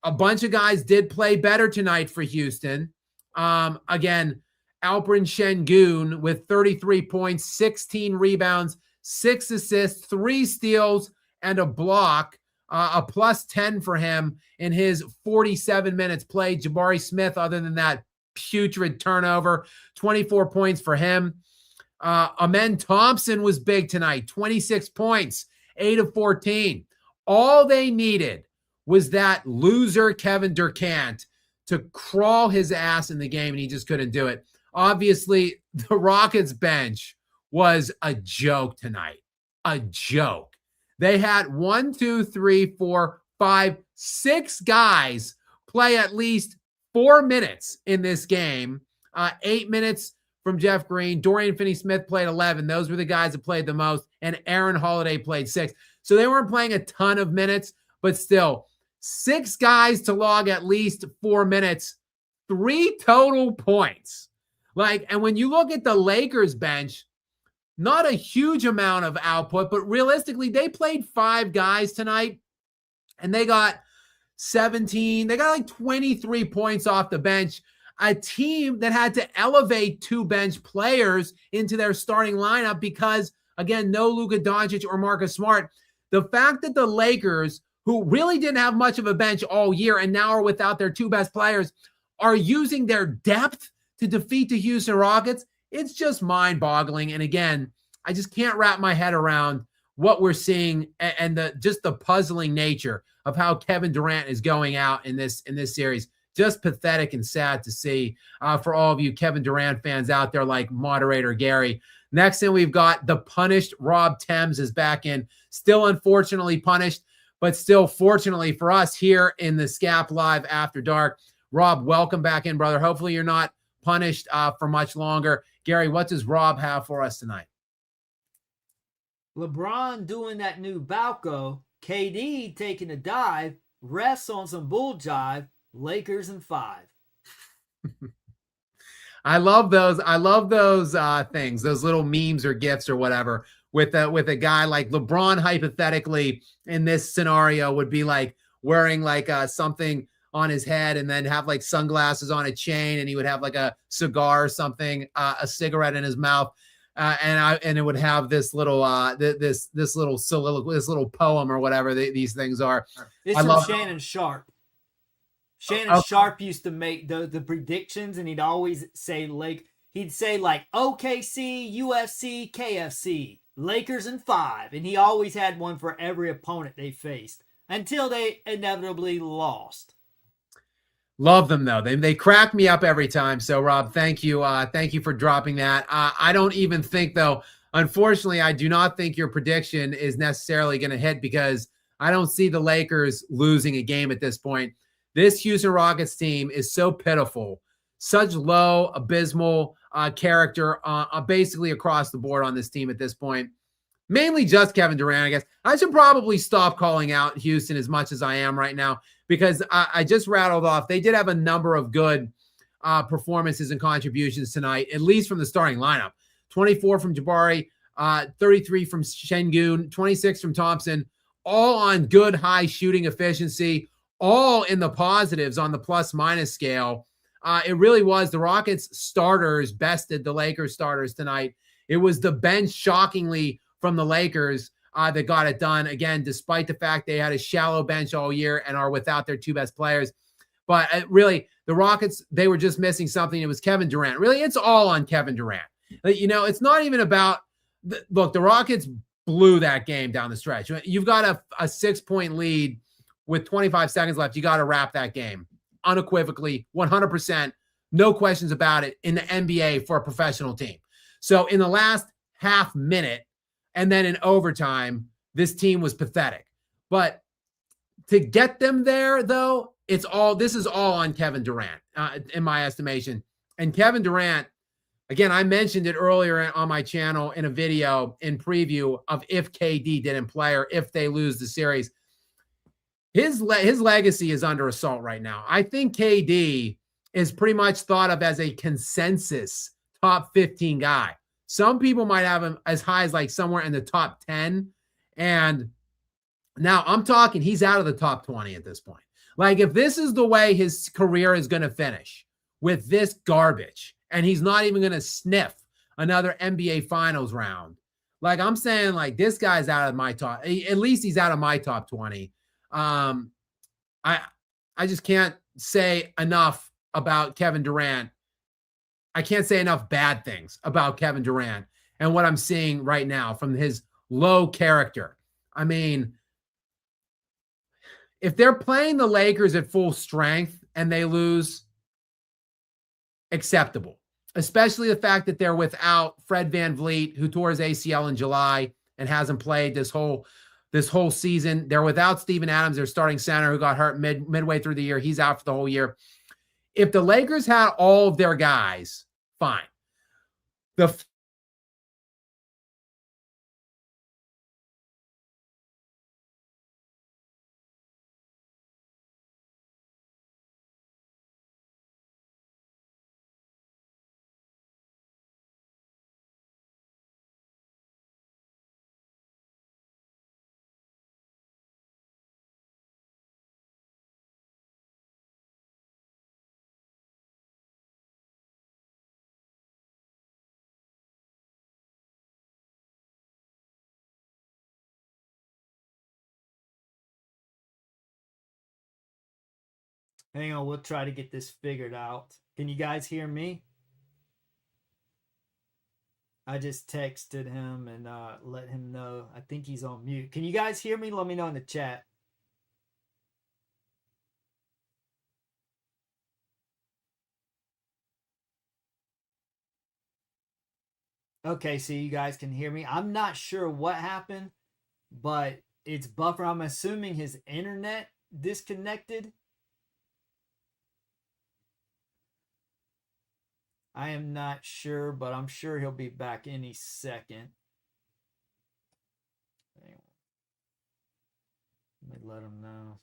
A bunch of guys did play better tonight for Houston. Again, Alperen Şengün with 33 points, 16 rebounds, 6 assists, 3 steals, and a block. A plus 10 for him in his 47 minutes played. Jabari Smith, other than that putrid turnover, 24 points for him. Amen Thompson was big tonight, 26 points, 8 of 14. All they needed was that loser Kevin Durant to crawl his ass in the game, and he just couldn't do it. Obviously, the Rockets bench was a joke tonight. A joke. They had 6 guys play at least 4 minutes in this game. 8 minutes from Jeff Green. Dorian Finney-Smith played 11. Those were the guys that played the most. And Aaron Holiday played 6. So they weren't playing a ton of minutes, but still, 6 guys to log at least 4 minutes, 3 total points. And when you look at the Lakers bench, not a huge amount of output, but realistically, they played 5 guys tonight, and they got 17. They got 23 points off the bench. A team that had to elevate 2 bench players into their starting lineup because, again, no Luka Doncic or Marcus Smart. The fact that the Lakers, who really didn't have much of a bench all year and now are without their 2 best players, are using their depth to defeat the Houston Rockets It's just mind-boggling. And again, I just can't wrap my head around what we're seeing and the puzzling nature of how Kevin Durant is going out in this series. Just pathetic and sad to see for all of you Kevin Durant fans out there like moderator Gary. Next thing we've got the punished Rob Thames is back in. Still unfortunately punished, but still fortunately for us here in the Skap Live After Dark. Rob, welcome back in, brother. Hopefully you're not punished for much longer. Gary, what does Rob have for us tonight? LeBron doing that new Balco, KD taking a dive, refs on some bull jive, Lakers in 5. I love those things, those little memes or gifs or whatever with a guy like LeBron hypothetically in this scenario would be like wearing like something on his head and then have like sunglasses on a chain, and he would have like a cigar or something, a cigarette in his mouth. And it would have this little this little soliloquy, this little poem or whatever these things are. It's from Shannon Sharp. Shannon Sharp used to make the predictions, and he'd always say he'd say like OKC, UFC, KFC, Lakers in 5, and he always had one for every opponent they faced until they inevitably lost. Love them though. They crack me up every time. So Rob, thank you for dropping that. I don't even think though, unfortunately, I do not think your prediction is necessarily going to hit because I don't see the Lakers losing a game at this point. This Houston Rockets team is so pitiful, such low, abysmal character basically across the board on this team at this point. Mainly just Kevin Durant, I guess. I should probably stop calling out Houston as much as I am right now because I just rattled off. They did have a number of good performances and contributions tonight, at least from the starting lineup. 24 from Jabari, 33 from Şengün, 26 from Thompson, all on good high shooting efficiency, all in the positives on the plus-minus scale. It really was the Rockets starters bested the Lakers starters tonight. It was the bench, shockingly, from the Lakers that got it done. Again, despite the fact they had a shallow bench all year and are without their two best players. But really, the Rockets, they were just missing something. It was Kevin Durant. Really, it's all on Kevin Durant. You know, it's not even about – look, the Rockets blew that game down the stretch. You've got a 6-point lead with 25 seconds left. You got to wrap that game unequivocally, 100%, no questions about it in the NBA for a professional team. So in the last half minute, and then in overtime, this team was pathetic. But to get them there, though, this is all on Kevin Durant, in my estimation. And Kevin Durant, again, I mentioned it earlier on my channel in a video in preview of if KD didn't play or if they lose the series. His legacy is under assault right now. I think KD is pretty much thought of as a consensus top 15 guy. Some people might have him as high as like somewhere in the top 10. And now I'm talking, he's out of the top 20 at this point. Like if this is the way his career is going to finish with this garbage, and he's not even going to sniff another NBA finals round. Like I'm saying, like this guy's out of my top, at least he's out of my top 20. I just can't say enough about Kevin Durant. I can't say enough bad things about Kevin Durant and what I'm seeing right now from his low character. I mean, if they're playing the Lakers at full strength and they lose, acceptable, especially the fact that they're without Fred VanVleet, who tore his ACL in July and hasn't played this whole season. They're without Steven Adams, their starting center, who got hurt midway through the year. He's out for the whole year. If the Lakers had all of their guys, fine. Hang on, we'll try to get this figured out. Can you guys hear me? I just texted him and let him know. I think he's on mute. Can you guys hear me? Let me know in the chat. Okay, so you guys can hear me. I'm not sure what happened, but it's buffer. I'm assuming his internet disconnected. I am not sure, but I'm sure he'll be back any second. Let me let him know.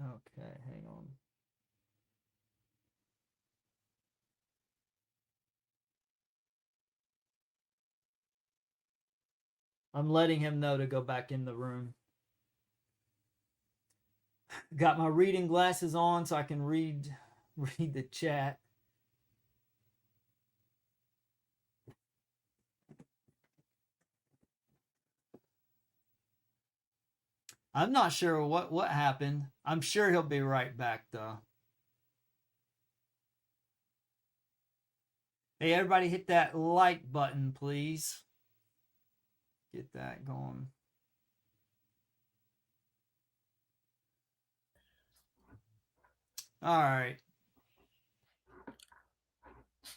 Okay, hang on. I'm letting him know to go back in the room. Got my reading glasses on so I can read the chat. I'm not sure what happened. I'm sure he'll be right back though. Hey, everybody hit that like button, please. Get that going. All right.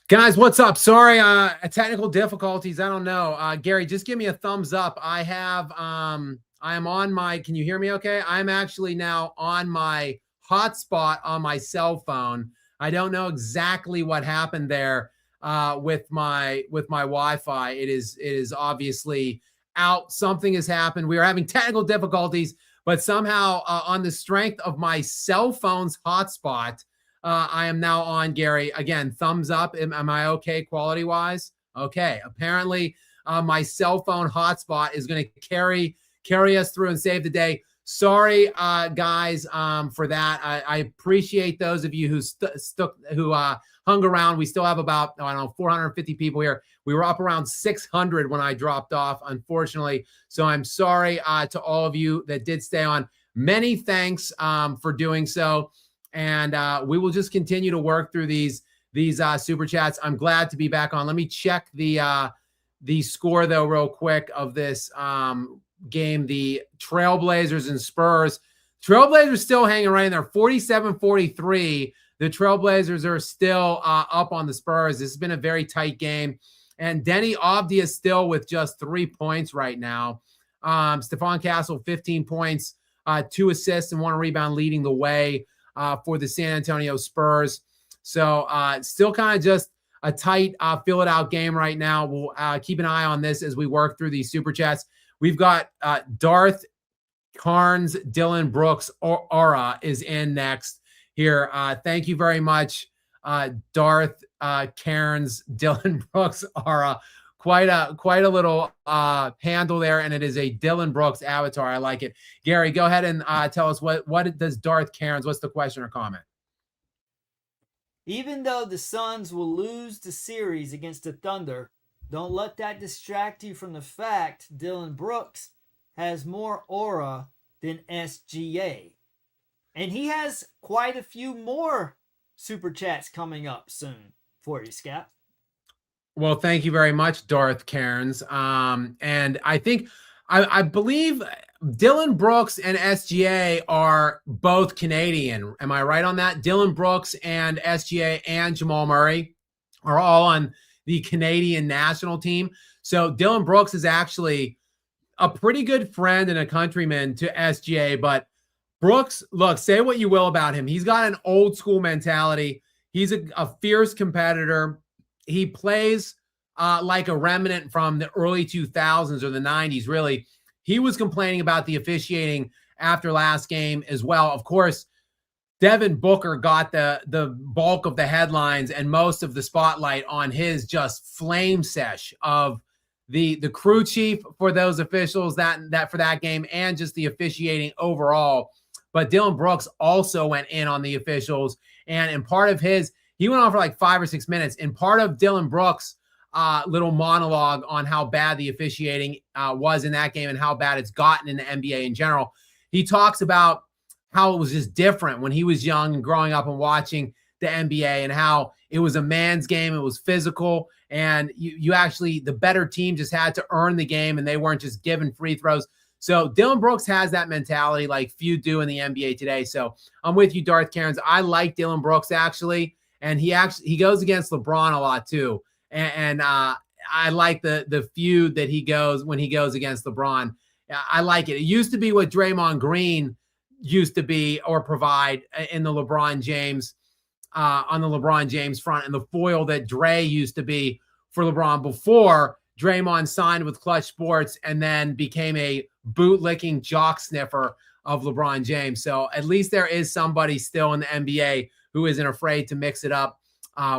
Guys, what's up? Sorry, technical difficulties. I don't know. Gary, just give me a thumbs up. I am on my, can you hear me okay? I'm actually now on my hotspot on my cell phone. I don't know exactly what happened there with my Wi-Fi. It is obviously out. Something has happened. We are having technical difficulties, but somehow on the strength of my cell phone's hotspot, I am now on, Gary. Again, thumbs up. Am I okay quality-wise? Okay. Apparently, my cell phone hotspot is going to carry us through and save the day. Sorry, guys, for that. I appreciate those of you who hung around. We still have about, I don't know, 450 people here. We were up around 600 when I dropped off, unfortunately. So I'm sorry to all of you that did stay on. Many thanks for doing so. And we will just continue to work through these super chats. I'm glad to be back on. Let me check the score though real quick of this game. The Trailblazers and Spurs. Trailblazers still hanging right in there, 47-43. The Trailblazers are still up on the Spurs. This has been a very tight game. And Denny Avdia is still with just 3 points right now. Stephon Castle, 15 points, 2 assists and 1 rebound, leading the way for the San Antonio Spurs. So still kind of just a tight, fill it out game right now. We'll keep an eye on this as we work through these super chats. We've got Darth Carnes, Dylan Brooks, Aura is in next here. Thank you very much, Darth Cairns, Dylan Brooks, Aura. Quite a little handle there, and it is a Dylan Brooks avatar. I like it. Gary, go ahead and tell us what does Darth Cairns, what's the question or comment? Even though the Suns will lose the series against the Thunder, don't let that distract you from the fact Dylan Brooks has more aura than SGA. And he has quite a few more super chats coming up soon for you, Skap. Well, thank you very much, Darth Cairns. And I believe Dylan Brooks and SGA are both Canadian. Am I right on that? Dylan Brooks and SGA and Jamal Murray are all on the Canadian national team. So Dylan Brooks is actually a pretty good friend and a countryman to SGA. But Brooks, look, say what you will about him. He's got an old school mentality. He's a fierce competitor. He plays like a remnant from the early 2000s or the 90s, really. He was complaining about the officiating after last game as well. Of course, Devin Booker got the bulk of the headlines and most of the spotlight on his just flame sesh of the crew chief for those officials that for that game and just the officiating overall. But Dylan Brooks also went in on the officials, and in part of his, he went on for like 5 or 6 minutes. And part of Dylan Brooks' little monologue on how bad the officiating was in that game and how bad it's gotten in the NBA in general. He talks about how it was just different when he was young and growing up and watching the NBA, and how it was a man's game. It was physical, and you actually, the better team just had to earn the game, and they weren't just given free throws. So Dillon Brooks has that mentality like few do in the NBA today. So I'm with you, Darth Cairns. I like Dillon Brooks actually, and he goes against LeBron a lot too. And I like the feud that he goes when he goes against LeBron. I like it. It used to be what Draymond Green used to be or provide in the LeBron James on the LeBron James front, and the foil that Dre used to be for LeBron before Draymond signed with Clutch Sports and then became a bootlicking jock sniffer of LeBron James. So at least there is somebody still in the NBA who isn't afraid to mix it up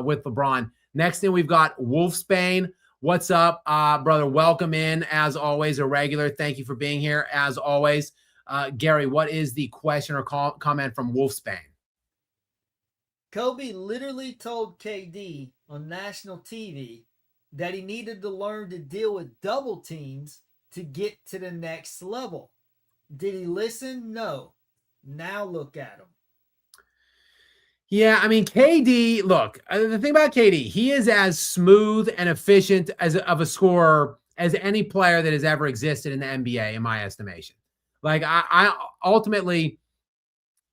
with LeBron. Next thing, we've got Wolfsbane. What's up, brother? Welcome in, as always, a regular. Thank you for being here, as always. Gary, what is the question or comment from Wolfsbane? Kobe literally told KD on national TV that he needed to learn to deal with double teams to get to the next level. Did he listen? No. Now look at him. Yeah, I mean, KD, look, the thing about KD, he is as smooth and efficient of a scorer as any player that has ever existed in the NBA, in my estimation. Like, I ultimately,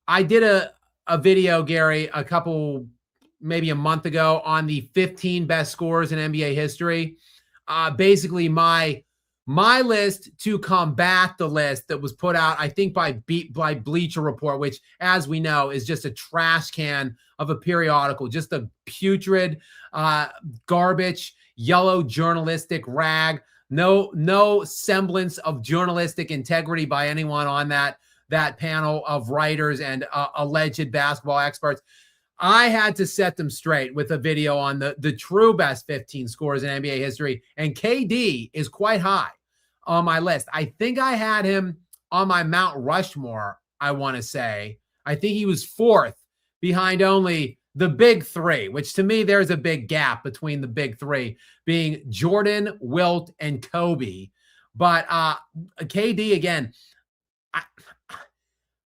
I did a video, Gary, maybe a month ago on the 15 best scorers in NBA history. Basically, my list to combat the list that was put out, I think, by Bleacher Report, which, as we know, is just a trash can of a periodical, just a putrid, garbage, yellow journalistic rag. No semblance of journalistic integrity by anyone on that panel of writers and alleged basketball experts. I had to set them straight with a video on the true best 15 scorers in NBA history, and KD is quite high on my list. I think I had him on my Mount Rushmore, I want to say. I think he was fourth behind only the big three, which to me, there's a big gap between the big three being Jordan, Wilt, and Kobe. But KD, again,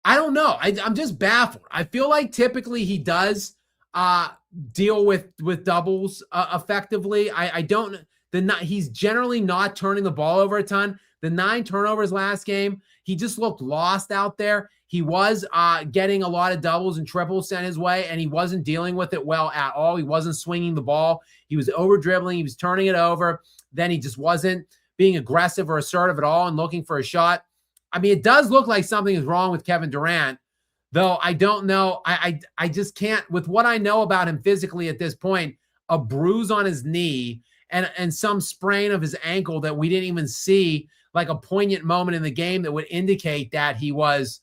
I don't know. I'm just baffled. I feel like typically he does deal with doubles effectively. He's generally not turning the ball over a ton. The 9 turnovers last game, he just looked lost out there. He was getting a lot of doubles and triples sent his way, and he wasn't dealing with it well at all. He wasn't swinging the ball. He was over dribbling. He was turning it over. Then he just wasn't being aggressive or assertive at all and looking for a shot. I mean, it does look like something is wrong with Kevin Durant, though I don't know. I just can't, with what I know about him physically at this point, a bruise on his knee and some sprain of his ankle that we didn't even see, like a poignant moment in the game that would indicate that he was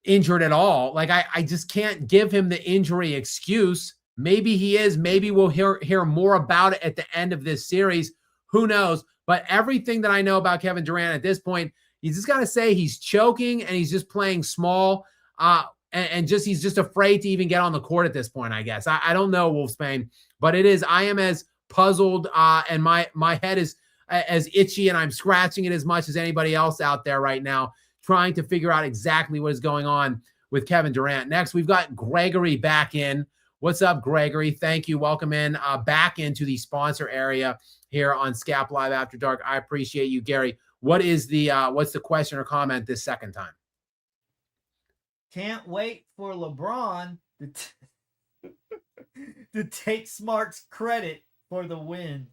injured at all. Like, I just can't give him the injury excuse. Maybe he is. Maybe we'll hear more about it at the end of this series. Who knows? But everything that I know about Kevin Durant at this point, you just got to say he's choking and he's just playing small and he's just afraid to even get on the court at this point, I guess. I don't know, Wolfsbane, but I am as puzzled and my head is as itchy and I'm scratching it as much as anybody else out there right now, trying to figure out exactly what is going on with Kevin Durant. Next, we've got Gregory back in. What's up, Gregory? Thank you. Welcome in back into the sponsor area here on Skap Live After Dark. I appreciate you, Gary. What's the question or comment this second time? Can't wait for LeBron to take Smart's credit for the win.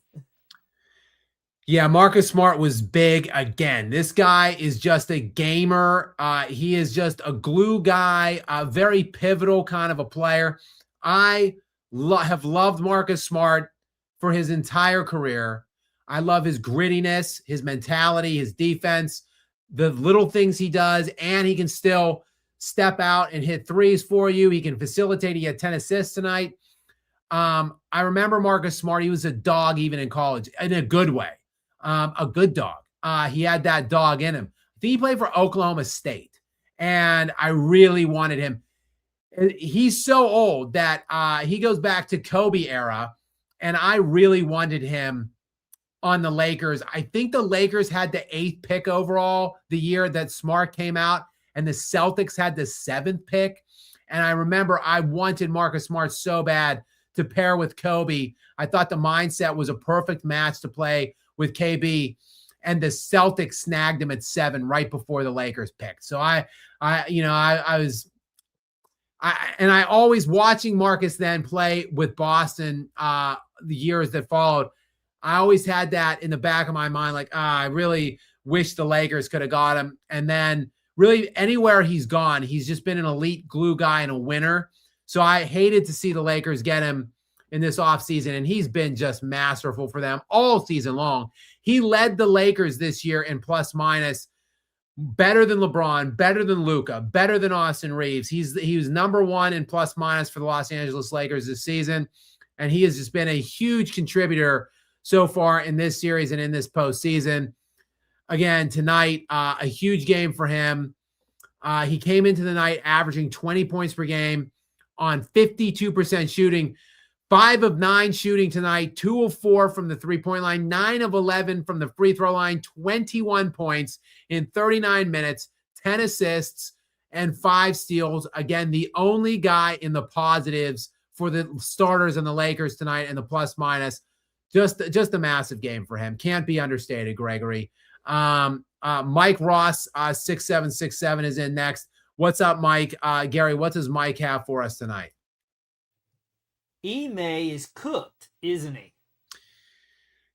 Yeah, Marcus Smart was big again. This guy is just a gamer. He is just a glue guy, a very pivotal kind of a player. I have loved Marcus Smart for his entire career. I love his grittiness, his mentality, his defense, the little things he does, and he can still step out and hit threes for you. He can facilitate. He had 10 assists tonight. I remember Marcus Smart. He was a dog even in college, in a good way, a good dog. He had that dog in him. I think he played for Oklahoma State, and I really wanted him. He's so old that he goes back to Kobe era. And I really wanted him on the Lakers. I think the Lakers had the 8th pick overall the year that Smart came out, and the Celtics had the 7th pick. And I remember I wanted Marcus Smart so bad to pair with Kobe. I thought the mindset was a perfect match to play with KB, and the Celtics snagged him at 7 right before the Lakers picked. So I always watching Marcus then play with Boston the years that followed. I always had that in the back of my mind, like, I really wish the Lakers could have got him. And then really anywhere he's gone, he's just been an elite glue guy and a winner. So I hated to see the Lakers get him in this offseason, and he's been just masterful for them all season long. He led the Lakers this year in plus minus, better than LeBron, better than Luka, better than Austin Reeves. He was number 1 in plus minus for the Los Angeles Lakers this season, and he has just been a huge contributor so far in this series and in this postseason. Again, tonight, a huge game for him. He came into the night averaging 20 points per game on 52% shooting, 5 of 9 shooting tonight, 2 of 4 from the three-point line, 9 of 11 from the free throw line, 21 points in 39 minutes, 10 assists, and 5 steals. Again, the only guy in the positives for the starters and the Lakers tonight and the plus minus. Just a massive game for him. Can't be understated, Gregory. Mike Ross, 6767 is in next. What's up, Mike? Gary, what does Mike have for us tonight? Ime is cooked, isn't he?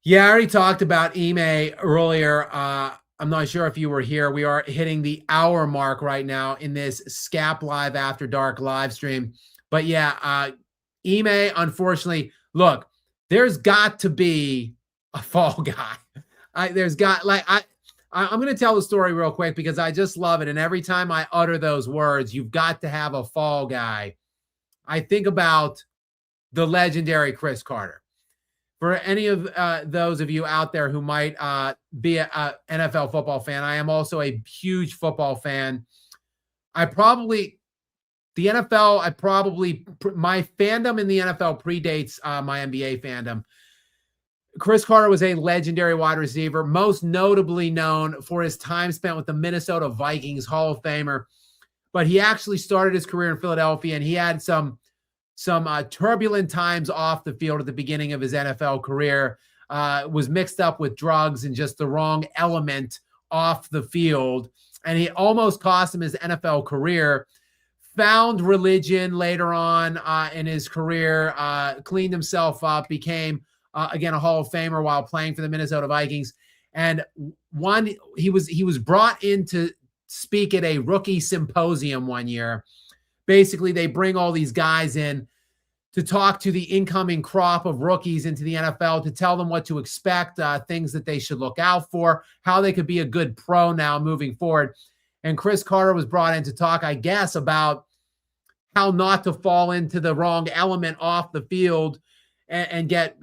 Yeah, I already talked about Ime earlier. I'm not sure if you were here. We are hitting the hour mark right now in this Skap Live After Dark live stream. But yeah, Ime, unfortunately, look, there's got to be a fall guy. I'm going to tell the story real quick because I just love it. And every time I utter those words, you've got to have a fall guy. I think about the legendary Chris Carter. For any of those of you out there who might be an NFL football fan, I am also a huge football fan. My fandom in the NFL predates my NBA fandom. Chris Carter was a legendary wide receiver, most notably known for his time spent with the Minnesota Vikings, Hall of Famer. But he actually started his career in Philadelphia, and he had some turbulent times off the field at the beginning of his NFL career. Was mixed up with drugs and just the wrong element off the field, and he almost cost him his NFL career. Found religion later on in his career, cleaned himself up, became again a Hall of Famer while playing for the Minnesota Vikings. And he was brought in to speak at a rookie symposium one year. Basically, they bring all these guys in to talk to the incoming crop of rookies into the NFL, to tell them what to expect, things that they should look out for, how they could be a good pro now moving forward. And Chris Carter was brought in to talk, I guess, about how not to fall into the wrong element off the field and get,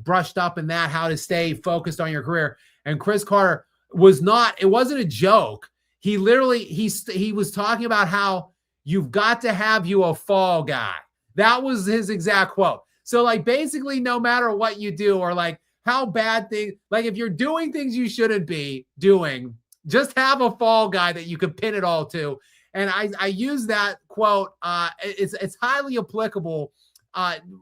brushed up in that, how to stay focused on your career. And Chris Carter it wasn't a joke. He literally, he was talking about how you've got to have you a fall guy. That was his exact quote. So basically no matter what you do, or how bad things, if you're doing things you shouldn't be doing, just have a fall guy that you could pin it all to. And I use that quote. It's highly applicable,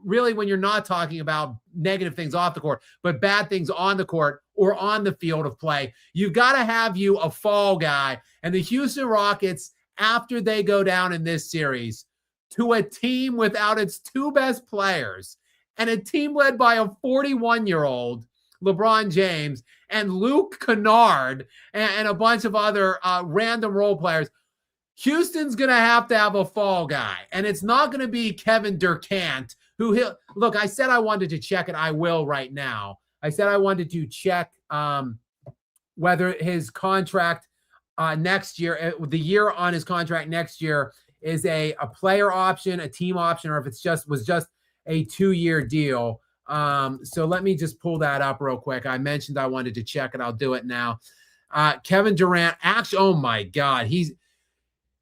really, when you're not talking about negative things off the court, but bad things on the court or on the field of play. You've got to have you a fall guy. And the Houston Rockets, after they go down in this series to a team without its 2 best players and a team led by a 41-year-old LeBron James and Luke Kennard and a bunch of other random role players, Houston's going to have a fall guy. And it's not going to be Kevin Durant, look, I said I wanted to check it. I will right now. I said I wanted to check whether his contract next year, the year on his contract next year, is a player option, a team option, or if it's was just a 2-year deal. So let me just pull that up real quick. I mentioned I wanted to check it. I'll do it now. Kevin Durant, actually, oh my God,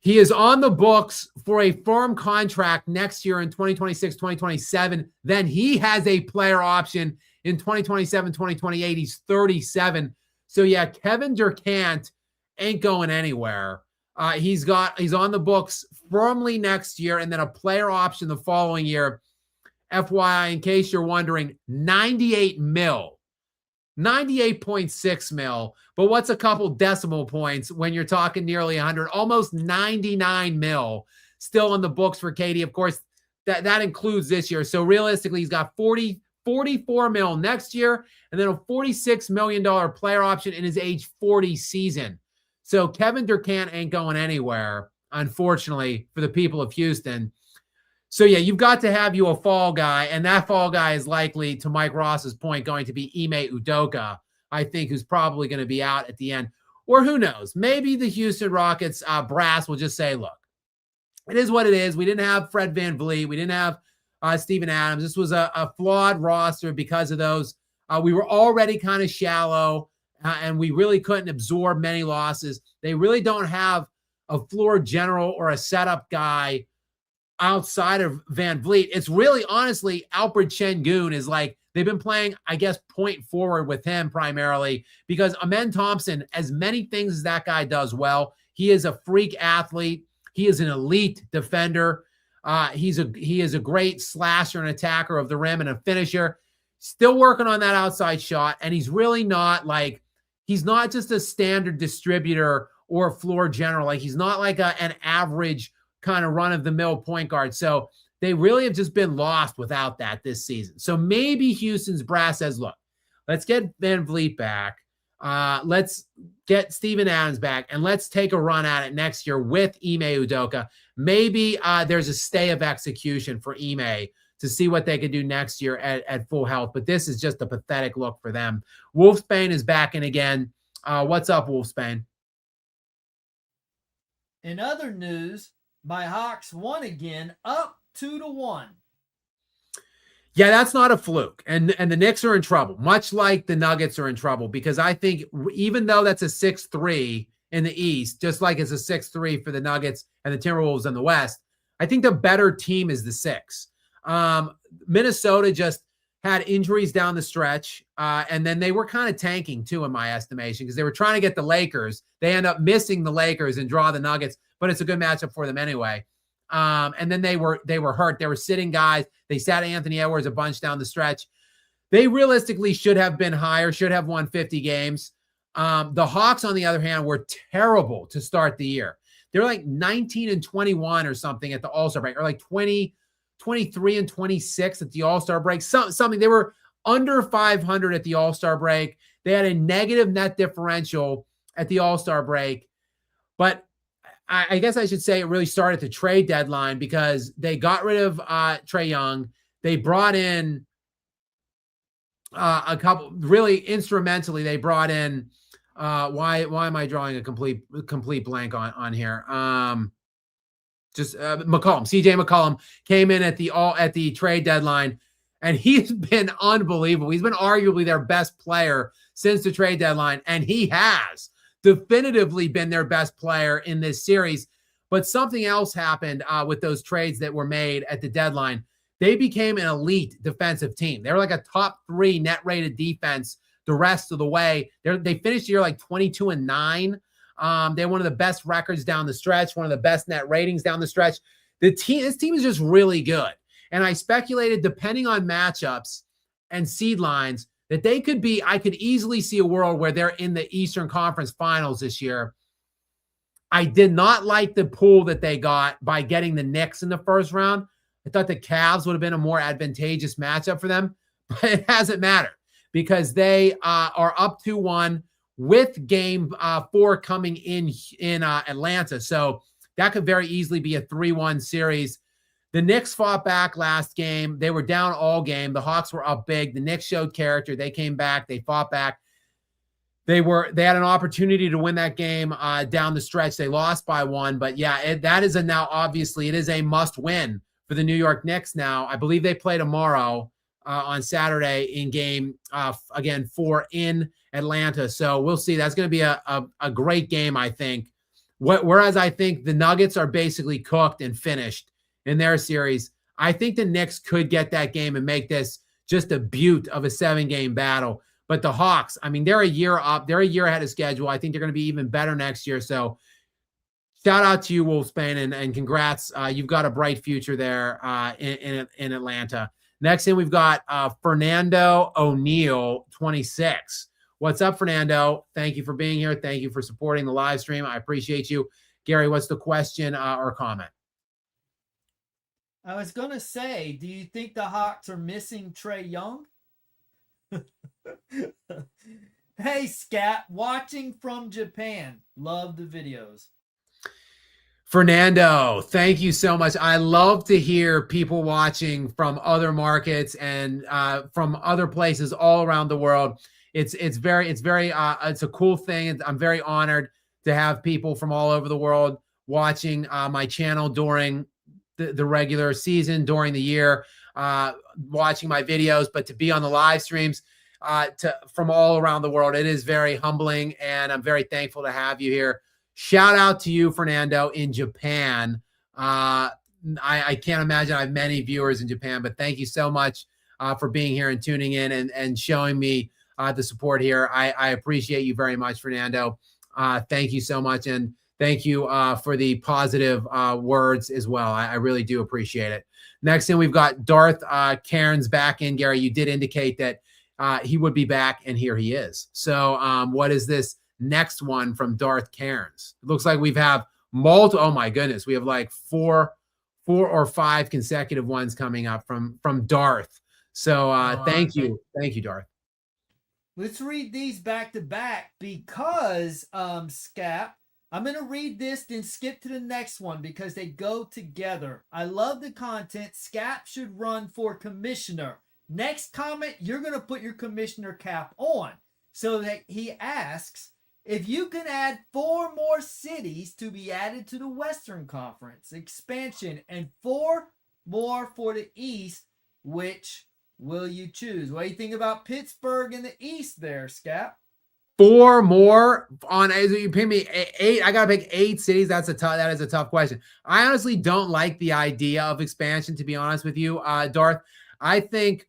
He is on the books for a firm contract next year in 2026, 2027. Then he has a player option in 2027, 2028. He's 37. So yeah, Kevin Durant ain't going anywhere. He's on the books firmly next year and then a player option the following year. FYI, in case you're wondering, 98 mil. 98.6 mil, but what's a couple decimal points when you're talking nearly 100, almost 99 mil still in the books for KD. Of course, that includes this year. So realistically, he's got 44 mil next year and then a $46 million player option in his age 40 season. So Kevin Durant ain't going anywhere, unfortunately, for the people of Houston. So, yeah, you've got to have you a fall guy, and that fall guy is likely, to Mike Ross's point, going to be Ime Udoka, I think, who's probably going to be out at the end. Or who knows? Maybe the Houston Rockets brass will just say, look, it is what it is. We didn't have Fred VanVleet. We didn't have Steven Adams. This was a flawed roster because of those. We were already kind of shallow, and we really couldn't absorb many losses. They really don't have a floor general or a setup guy outside of VanVleet. It's really, honestly, Alfred Şengün is like, they've been playing, I guess, point forward with him primarily because Amen Thompson, as many things as that guy does well, he is a freak athlete. He is an elite defender. He is a great slasher and attacker of the rim and a finisher. Still working on that outside shot, and he's really not like, he's not just a standard distributor or a floor general. Like, he's not like an average kind of run-of-the-mill point guard. So they really have just been lost without that this season. So maybe Houston's brass says, look, let's get VanVleet back. Let's get Steven Adams back, and let's take a run at it next year with Ime Udoka. Maybe there's a stay of execution for Ime to see what they could do next year at full health. But this is just a pathetic look for them. Wolfsbane is back in again. What's up, Wolfsbane? In other news, my Hawks won again, up 2-1. Yeah, that's not a fluke. And the Knicks are in trouble, much like the Nuggets are in trouble, because I think even though that's a 6-3 in the East, just like it's a 6-3 for the Nuggets and the Timberwolves in the West, I think the better team is the 6. Minnesota just had injuries down the stretch, and then they were kind of tanking too, in my estimation, because they were trying to get the Lakers. They end up missing the Lakers and draw the Nuggets, but it's a good matchup for them anyway. And then they were hurt. They were sitting guys. They sat Anthony Edwards a bunch down the stretch. They realistically should have been higher, should have won 50 games. The Hawks, on the other hand, were terrible to start the year. They're like 19-21 or something at the All-Star break, or like 23-26 at the All-Star break. Something. They were under 500 at the All-Star break. They had a negative net differential at the All-Star break. But I guess I should say it really started at the trade deadline because they got rid of Trae Young. They brought in a couple, really instrumentally, they brought in why am I drawing a complete blank on here? McCollum, CJ McCollum came in at the trade deadline, and he's been unbelievable. He's been arguably their best player since the trade deadline, and he has definitively been their best player in this series. But something else happened with those trades that were made at the deadline. They became an elite defensive team. They were like a top 3 net rated defense the rest of the way. They finished the year like 22-9. They had one of the best records down the stretch, one of the best net ratings down the stretch. This team is just really good. And I speculated, depending on matchups and seed lines, that they could be, I could easily see a world where they're in the Eastern Conference Finals this year. I did not like the pool that they got by getting the Knicks in the first round. I thought the Cavs would have been a more advantageous matchup for them, but it hasn't mattered because they are up 2-1 with game 4 coming in Atlanta. So that could very easily be a 3-1 series. The Knicks fought back last game. They were down all game. The Hawks were up big. The Knicks showed character. They came back. They fought back. They had an opportunity to win that game down the stretch. They lost by 1. But yeah, that is now obviously it is a must win for the New York Knicks now. I believe they play tomorrow on Saturday in game, again, 4 in Atlanta. So we'll see. That's going to be a great game, I think, Whereas I think the Nuggets are basically cooked and finished in their series. I think the Knicks could get that game and make this just a beaut of a 7-game battle. But the Hawks, I mean, they're a year up. They're a year ahead of schedule. I think they're going to be even better next year. So shout out to you, Wolfsbane, and congrats. You've got a bright future there in Atlanta. Next in, we've got Fernando O'Neill, 26. What's up, Fernando? Thank you for being here. Thank you for supporting the live stream. I appreciate you. Gary, what's the question or comment? I was going to say, do you think the Hawks are missing Trae Young? Hey, Skap, watching from Japan. Love the videos. Fernando, thank you so much. I love to hear people watching from other markets and from other places all around the world. It's a cool thing. I'm very honored to have people from all over the world watching my channel during the regular season, during the year, watching my videos, but to be on the live streams from all around the world. It is very humbling, and I'm very thankful to have you here. Shout out to you, Fernando, in Japan. I can't imagine I have many viewers in Japan, but thank you so much for being here and tuning in and showing me the support here. I appreciate you very much, Fernando. Thank you so much. And thank you for the positive words as well. I really do appreciate it. Next in, we've got Darth Cairns back in. Gary, you did indicate that he would be back, and here he is. So what is this next one from Darth Cairns? It looks like we have multiple. Oh my goodness, we have like four or five consecutive ones coming up from Darth. So thank you, Darth. Let's read these back to back because Skap, I'm going to read this, then skip to the next one because they go together. I love the content. Skap should run for commissioner. Next comment, you're going to put your commissioner cap on. So that he asks, if you can add 4 more cities to be added to the Western Conference expansion and 4 more for the East, which will you choose? What do you think about Pittsburgh in the East there, Skap? 4 more on, you pay me 8. I got to pick 8 cities. That is a tough question. I honestly don't like the idea of expansion, to be honest with you, Darth. I think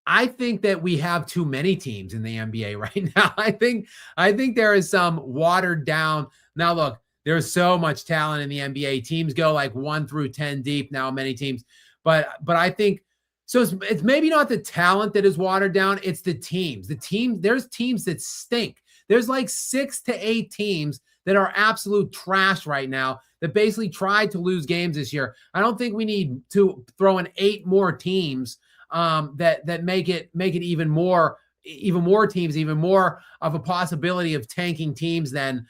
that we have too many teams in the NBA right now. I think there is some watered down. Now, look, there's so much talent in the NBA. Teams go like 1 through 10 deep now, many teams. But I think so. It's maybe not the talent that is watered down. It's the teams. There's teams that stink. There's like 6 to 8 teams that are absolute trash right now that basically tried to lose games this year. I don't think we need to throw in 8 more teams that make it even more teams, even more of a possibility of tanking teams than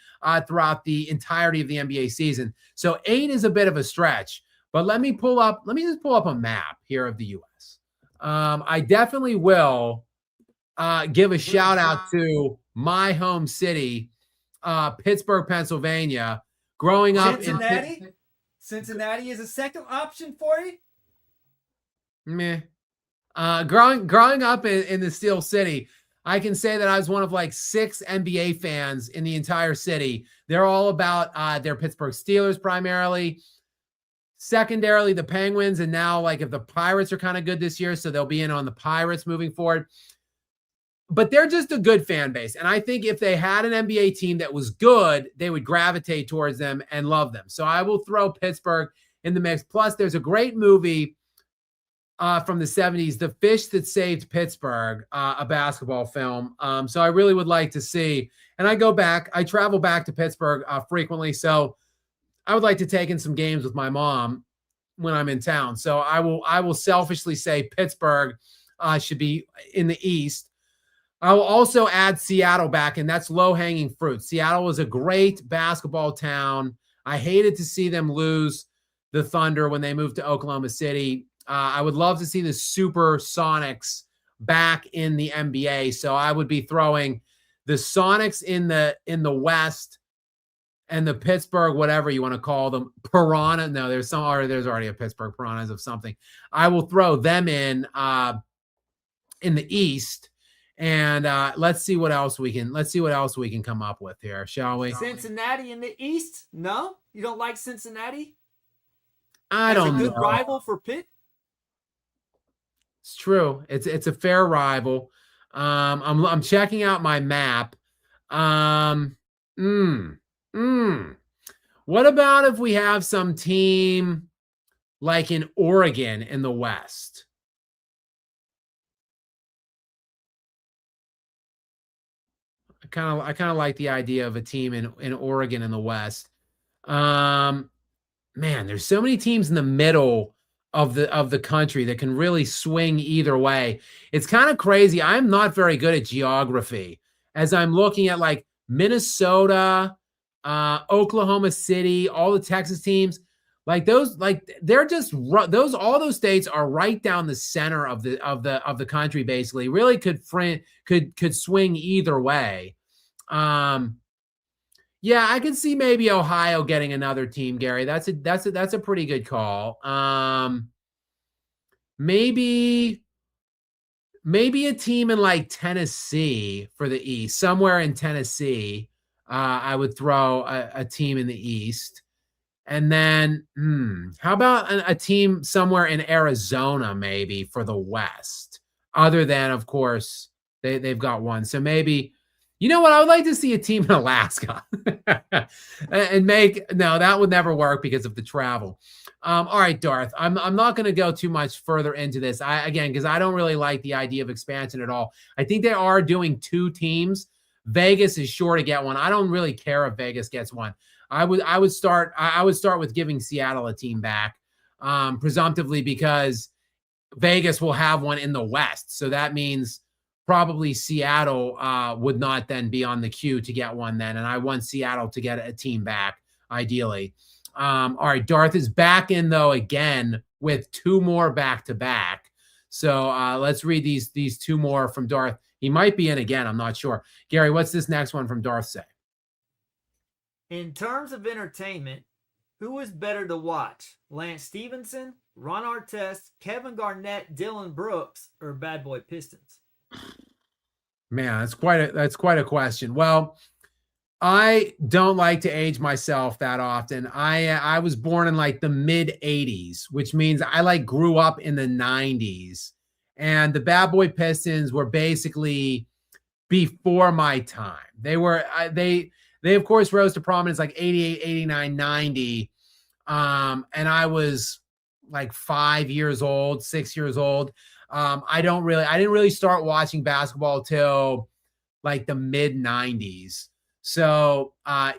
throughout the entirety of the NBA season. So 8 is a bit of a stretch, but let me just pull up a map here of the US. I definitely will give a shout out to my home city, Pittsburgh, Pennsylvania. Growing up Cincinnati is a second option for you? Meh. Growing up in the Steel City, I can say that I was one of like 6 NBA fans in the entire city. They're all about their Pittsburgh Steelers primarily, secondarily the Penguins, and now like if the Pirates are kind of good this year, so they'll be in on the Pirates moving forward. But they're just a good fan base, and I think if they had an NBA team that was good, they would gravitate towards them and love them. So I will throw Pittsburgh in the mix. Plus, there's a great movie from the 70s, The Fish That Saved Pittsburgh, a basketball film. So I really would like to see, and I travel back to Pittsburgh frequently. So I would like to take in some games with my mom when I'm in town. So I will selfishly say Pittsburgh should be in the East. I will also add Seattle back, and that's low-hanging fruit. Seattle was a great basketball town. I hated to see them lose the Thunder when they moved to Oklahoma City. I would love to see the Supersonics back in the NBA. So I would be throwing the Sonics in the West and the Pittsburgh, whatever you want to call them, Piranha. No, there's already a Pittsburgh Piranhas of something. I will throw them in the East. And let's see what else we can come up with here, shall we? Cincinnati in the East? No, you don't like Cincinnati? I don't know. Good rival for Pitt. It's true. It's a fair rival. I'm checking out my map. What about if we have some team like in Oregon in the West? I kind of like the idea of a team in Oregon in the West. Man, there's so many teams in the middle of the country that can really swing either way. It's kind of crazy. I'm not very good at geography as I'm looking at like Minnesota, Oklahoma City, all the Texas teams. Like those, like they're just those. All those states are right down the center of the country. Basically, really could swing either way. Yeah, I can see maybe Ohio getting another team, Gary. That's a pretty good call. Maybe a team in like Tennessee for the East, somewhere in Tennessee. I would throw a team in the East. And then, how about a team somewhere in Arizona, maybe for the West? Other than, of course, they've got one. So maybe, you know what? I would like to see a team in Alaska, and that would never work because of the travel. All right, Darth. I'm not going to go too much further into this. Because I don't really like the idea of expansion at all. I think they are doing 2 teams. Vegas is sure to get one. I don't really care if Vegas gets one. I would start with giving Seattle a team back, presumptively because Vegas will have one in the West. So that means probably Seattle would not then be on the queue to get one then. And I want Seattle to get a team back, ideally. All right, Darth is back in, though, again with 2 more back-to-back. So let's read these 2 more from Darth. He might be in again. I'm not sure. Gary, what's this next one from Darth say? In terms of entertainment, who is better to watch? Lance Stevenson, Ron Artest, Kevin Garnett, Dylan Brooks, or Bad Boy Pistons? Man, that's quite a question. Well, I don't like to age myself that often. I was born in like the mid 80s, which means I like grew up in the 90s. And the Bad Boy Pistons were basically before my time. They of course rose to prominence like 88, 89, 90. And I was like 5 years old, 6 years old. I didn't really start watching basketball till like the mid 90s. So I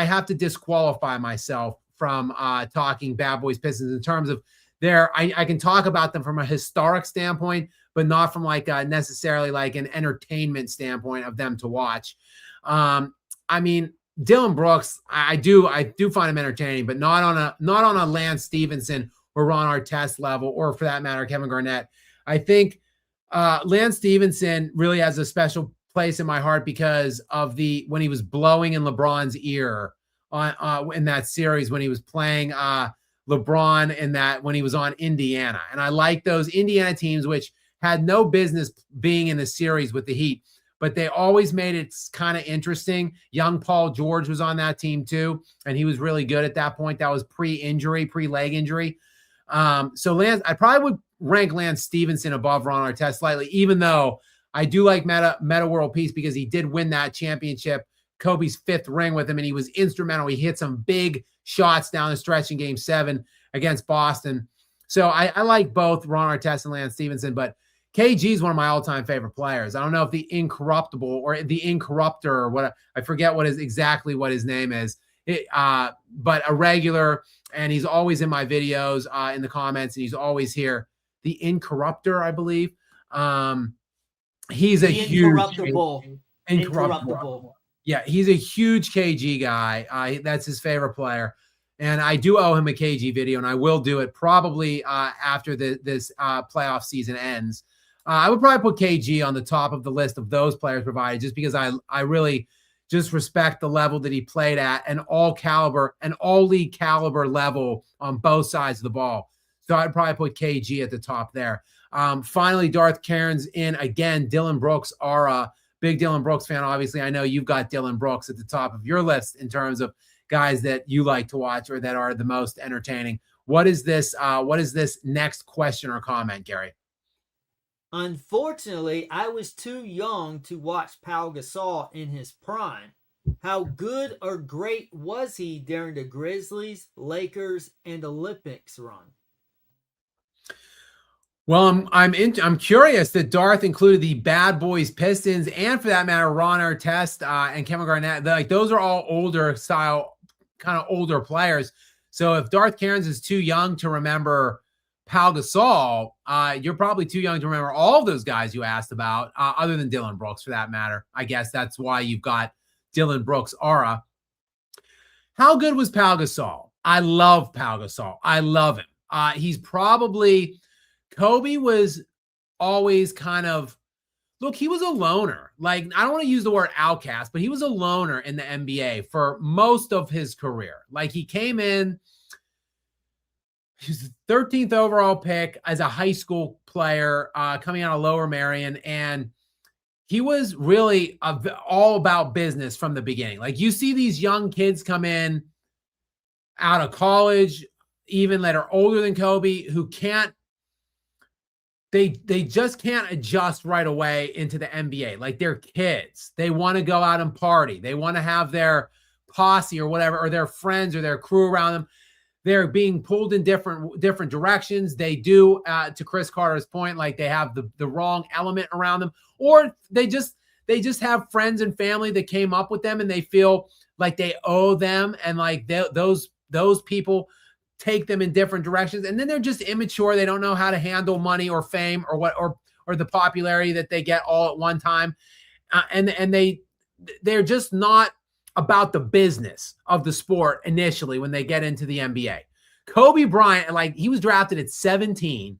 have to disqualify myself from talking Bad Boys Pistons in terms of I can talk about them from a historic standpoint, but not from like necessarily like an entertainment standpoint of them to watch. I mean, Dylan Brooks, I do find him entertaining, but not on a Lance Stevenson or Ron Artest level, or for that matter, Kevin Garnett. I think Lance Stevenson really has a special place in my heart because of when he was blowing in LeBron's ear in that series when he was playing LeBron when he was on Indiana. And I like those Indiana teams, which had no business being in the series with the Heat, but they always made it kind of interesting. Young Paul George was on that team too, and he was really good at that point. That was pre-leg injury. So Lance, I probably would rank Lance Stevenson above Ron Artest slightly, even though I do like Meta World Peace because he did win that championship, Kobe's 5th ring with him, and he was instrumental. He hit some big shots down the stretch in Game 7 against Boston. So I like both Ron Artest and Lance Stevenson, but KG is one of my all-time favorite players. I don't know if the Incorruptible or the Incorruptor or what, I forget what his name is, but a regular, and he's always in my videos in the comments, and he's always here. The Incorruptor, I believe. He's a huge Incorruptible. Yeah, he's a huge KG guy. That's his favorite player. And I do owe him a KG video, and I will do it probably after this playoff season ends. I would probably put KG on the top of the list of those players provided just because I really just respect the level that he played at, an all league caliber level on both sides of the ball. So I'd probably put KG at the top there. Finally, Darth Cairns in again. Dylan Brooks are a big Dylan Brooks fan. Obviously, I know you've got Dylan Brooks at the top of your list in terms of guys that you like to watch or that are the most entertaining. What is this? What is this next question or comment, Gary? Unfortunately, I was too young to watch Pau Gasol in his prime. How good or great was he during the Grizzlies, Lakers, and Olympics run? Well, I'm curious that Darth included the Bad Boys Pistons, and for that matter, Ron Artest and Kevin Garnett. Like those are all older style, kind of older players. So if Darth Cairns is too young to remember Pau Gasol, you're probably too young to remember all those guys you asked about, other than Dylan Brooks for that matter. I guess that's why you've got Dylan Brooks aura. How good was Pau Gasol? I love Pau Gasol. I love him. He's probably Kobe was always kind of, look, he was a loner. Like, I don't want to use the word outcast, but he was a loner in the NBA for most of his career. Like, he came in, he was the 13th overall pick as a high school player coming out of Lower Merion, and he was really all about business from the beginning. Like, you see these young kids come in out of college, even that are older than Kobe, who can't, they just can't adjust right away into the NBA. Like, they're kids. They want to go out and party. They want to have their posse or whatever, or their friends or their crew around them. They're being pulled in different directions. They do, to Chris Carter's point, like they have the wrong element around them, or they just have friends and family that came up with them and they feel like they owe them, and like those people take them in different directions, and then they're just immature. They don't know how to handle money or fame or the popularity that they get all at one time, and they're just not about the business of the sport initially when they get into the NBA. Kobe Bryant, like, he was drafted at 17.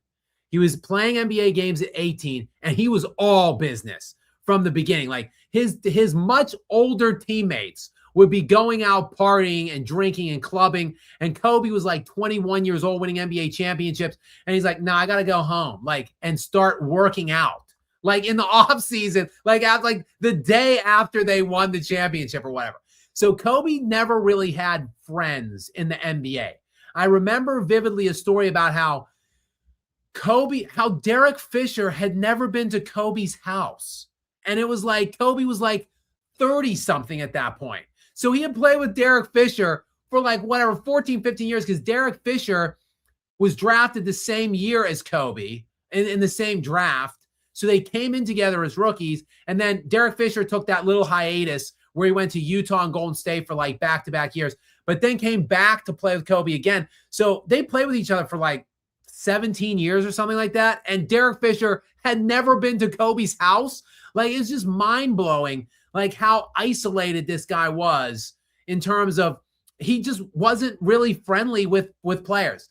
He was playing NBA games at 18, and he was all business from the beginning. Like, his much older teammates would be going out partying and drinking and clubbing, and Kobe was like 21 years old winning NBA championships, and he's like, I got to go home, like, and start working out. Like, in the off season, like the day after they won the championship or whatever. So Kobe never really had friends in the NBA. I remember vividly a story about how Derek Fisher had never been to Kobe's house. And it was like, Kobe was like 30 something at that point. So he had played with Derek Fisher for like 14, 15 years, because Derek Fisher was drafted the same year as Kobe in the same draft. So they came in together as rookies. And then Derek Fisher took that little hiatus where he went to Utah and Golden State for like back-to-back years, but then came back to play with Kobe again. So they played with each other for like 17 years or something like that. And Derek Fisher had never been to Kobe's house. Like, it's just mind-blowing, like, how isolated this guy was in terms of he just wasn't really friendly with players.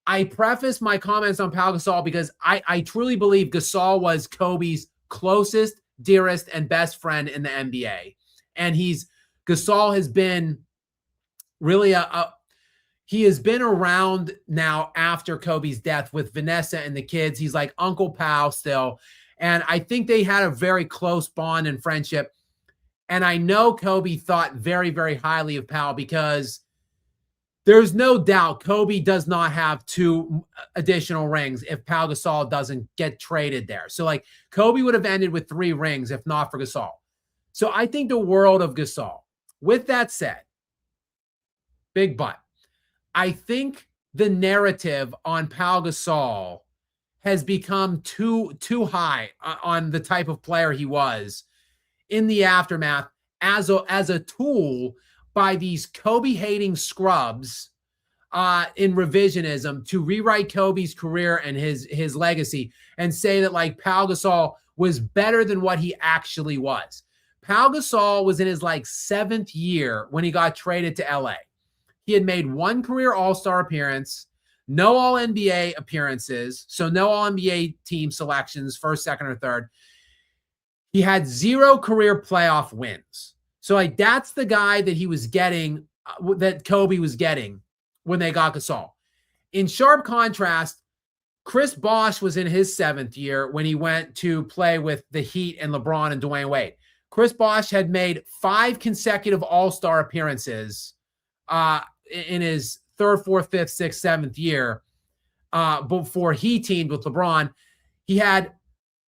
I preface my comments on Pau Gasol because I truly believe Gasol was Kobe's closest, dearest, and best friend in the NBA. And Gasol has been really he has been around now after Kobe's death with Vanessa and the kids. He's like Uncle Pau still. And I think they had a very close bond and friendship. And I know Kobe thought very, very highly of Pau, because there's no doubt Kobe does not have 2 additional rings if Pau Gasol doesn't get traded there. So, like, Kobe would have ended with 3 rings if not for Gasol. So I think the world of Gasol. With that said, big but, I think the narrative on Pau Gasol has become too high on the type of player he was in the aftermath as a tool by these Kobe-hating scrubs in revisionism to rewrite Kobe's career and his legacy and say that, like, Pau Gasol was better than what he actually was. Pau Gasol was in his like 7th year when he got traded to LA. He had made 1 career All-Star appearance, no All-NBA appearances, so no All-NBA team selections, first, second, or third. He had 0 career playoff wins. So, like, that's the guy that he was getting, that Kobe was getting when they got Gasol. In sharp contrast, Chris Bosh was in his 7th year when he went to play with the Heat and LeBron and Dwayne Wade. Chris Bosh had made 5 consecutive All-Star appearances in his 3rd, 4th, 5th, 6th, 7th year before he teamed with LeBron. He had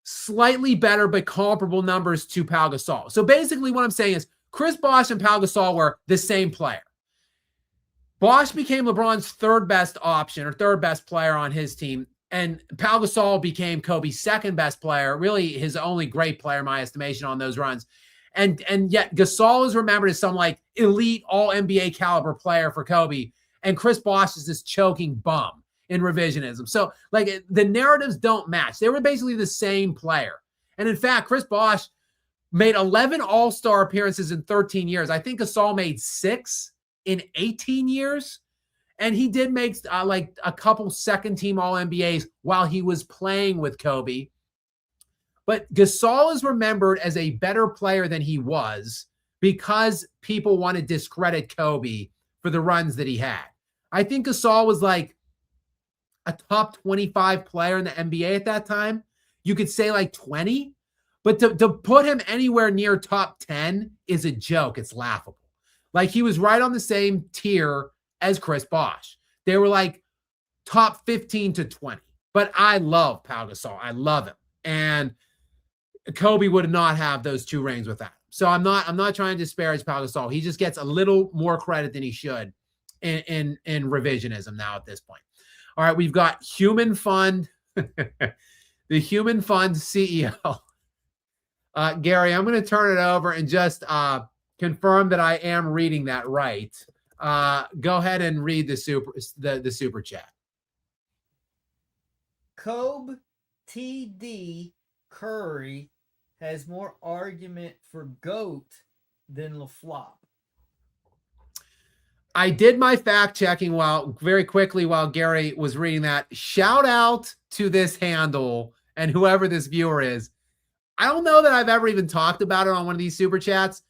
slightly better but comparable numbers to Pau Gasol. So basically what I'm saying is Chris Bosh and Pau Gasol were the same player. Bosh became LeBron's 3rd best option or 3rd best player on his team. And Pau Gasol became Kobe's 2nd best player, really his only great player, in my estimation, on those runs. And yet Gasol is remembered as some like elite all-NBA caliber player for Kobe. And Chris Bosh is this choking bum in revisionism. So like the narratives don't match. They were basically the same player. And in fact, Chris Bosh made 11 All-Star appearances in 13 years. I think Gasol made 6 in 18 years. And he did make like a couple 2nd-team All-NBAs while he was playing with Kobe. But Gasol is remembered as a better player than he was because people want to discredit Kobe for the runs that he had. I think Gasol was like a top 25 player in the NBA at that time. You could say like 20. But to put him anywhere near top 10 is a joke. It's laughable. Like he was right on the same tier as Chris Bosh. They were like top 15 to 20. But I love Pau Gasol. I love him. And Kobe would not have those 2 rings without him. So I'm not trying to disparage Pau Gasol. He just gets a little more credit than he should in revisionism now at this point. All right, we've got Human Fund, the Human Fund CEO. Gary, I'm going to turn it over and just confirm that I am reading that right. Go ahead and read the super chat. Kobe TD Curry has more argument for GOAT than LaFlop. I did my fact checking very quickly while Gary was reading that. Shout out to this handle and whoever this viewer is. I don't know that I've ever even talked about it on one of these super chats.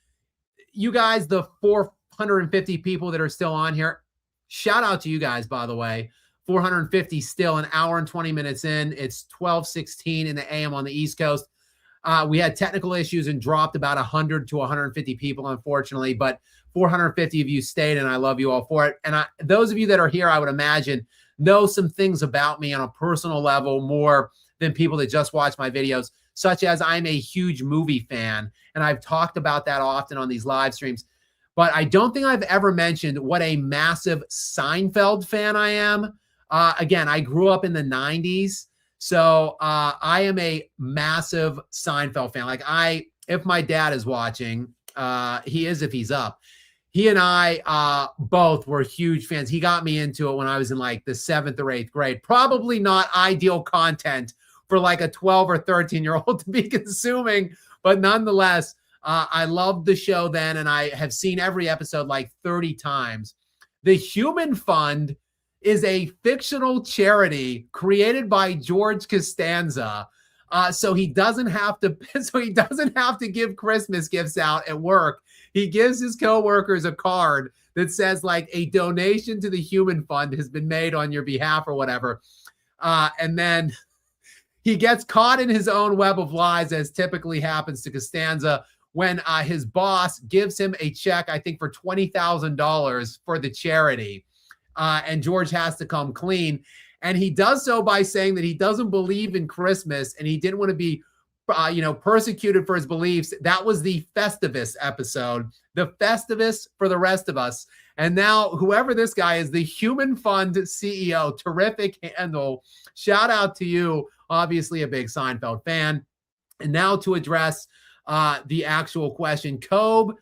You guys, the 450 people that are still on here, shout out to you guys, by the way. 450 still, an hour and 20 minutes in. It's 12:16 in the AM on the East Coast. We had technical issues and dropped about 100 to 150 people, unfortunately, but 450 of you stayed, and I love you all for it. And those of you that are here, I would imagine, know some things about me on a personal level more than people that just watch my videos, such as I'm a huge movie fan, and I've talked about that often on these live streams. But I don't think I've ever mentioned what a massive Seinfeld fan I am. Again, I grew up in the 90s, so I am a massive Seinfeld fan. Like if my dad is watching, he is if he's up. He and I both were huge fans. He got me into it when I was in like the 7th or 8th grade. Probably not ideal content for like a 12 or 13-year-old to be consuming, but nonetheless, I loved the show then, and I have seen every episode like 30 times. The Human Fund is a fictional charity created by George Costanza, so he doesn't have to give Christmas gifts out at work. He gives his coworkers a card that says like a donation to the Human Fund has been made on your behalf or whatever, and then he gets caught in his own web of lies, as typically happens to Costanza, when his boss gives him a check, I think for $20,000 for the charity. And George has to come clean. And he does so by saying that he doesn't believe in Christmas and he didn't want to be, persecuted for his beliefs. That was the Festivus episode, the Festivus for the rest of us. And now whoever this guy is, the Human Fund CEO, terrific handle. Shout out to you. Obviously a big Seinfeld fan. And now to address the actual question. Kobe,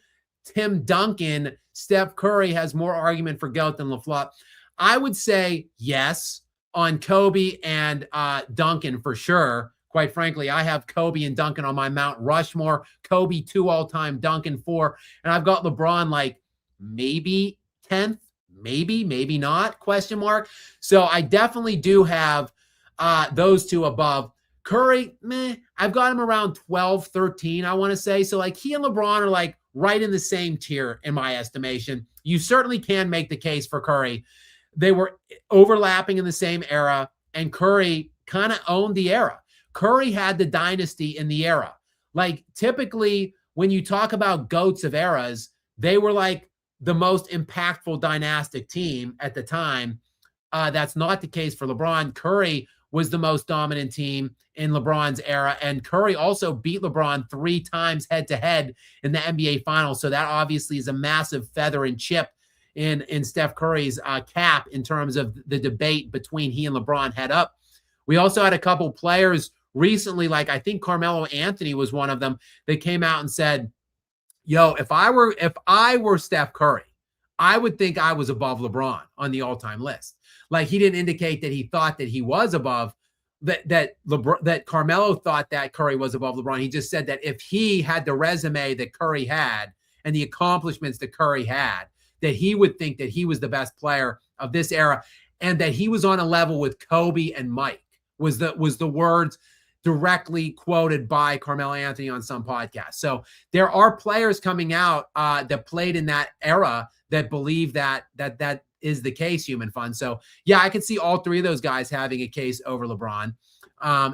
Tim Duncan, Steph Curry has more argument for GOAT than LaFleur. I would say yes on Kobe and Duncan for sure. Quite frankly, I have Kobe and Duncan on my Mount Rushmore. Kobe 2 all-time, Duncan 4. And I've got LeBron like maybe 10th, maybe not, question mark. So I definitely do have those 2 above. Curry, I've got him around 12, 13, I want to say. So like he and LeBron are like right in the same tier in my estimation. You certainly can make the case for Curry. They were overlapping in the same era, and Curry kind of owned the era. Curry had the dynasty in the era. Like typically when you talk about GOATs of eras, they were like the most impactful dynastic team at the time. That's not the case for LeBron. Curry was the most dominant team in LeBron's era. And Curry also beat LeBron 3 times head-to-head in the NBA Finals. So that obviously is a massive feather and chip in Steph Curry's cap in terms of the debate between he and LeBron head up. We also had a couple players recently, like I think Carmelo Anthony was one of them, that came out and said, yo, if I were Steph Curry, I would think I was above LeBron on the all-time list. Like he didn't indicate that he thought that he was above, that Carmelo thought that Curry was above LeBron. He just said that if he had the resume that Curry had and the accomplishments that Curry had, that he would think that he was the best player of this era and that he was on a level with Kobe and Mike was the words directly quoted by Carmelo Anthony on some podcast. So there are players coming out that played in that era that believe that is the case, Human Fun. So yeah, I can see all 3 of those guys having a case over LeBron.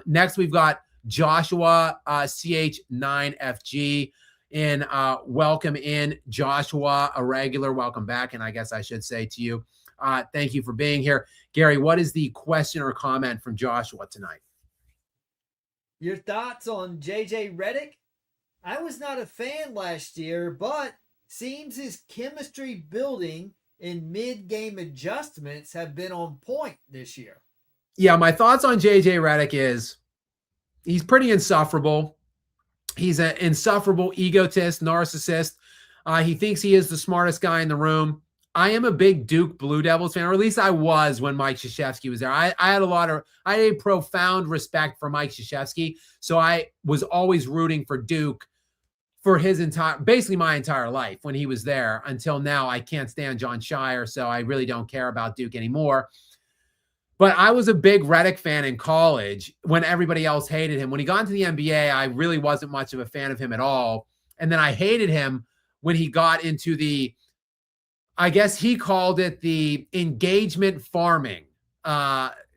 Next, we've got Joshua CH9FG in welcome in Joshua, a regular. Welcome back. And I guess I should say to you, thank you for being here. Gary, what is the question or comment from Joshua tonight? Your thoughts on JJ Redick? I was not a fan last year, but seems his chemistry building and mid-game adjustments have been on point this year. Yeah, my thoughts on JJ Redick is he's pretty insufferable. He's an insufferable egotist, narcissist. He thinks he is the smartest guy in the room. I am a big Duke Blue Devils fan, or at least I was when Mike Krzyzewski was there. I had a profound respect for Mike Krzyzewski, so I was always rooting for Duke for basically my entire life when he was there until now. I can't stand John Shire, so I really don't care about Duke anymore. But I was a big Redick fan in college when everybody else hated him. When he got into the NBA, I really wasn't much of a fan of him at all. And then I hated him when he got into I guess he called it the engagement farming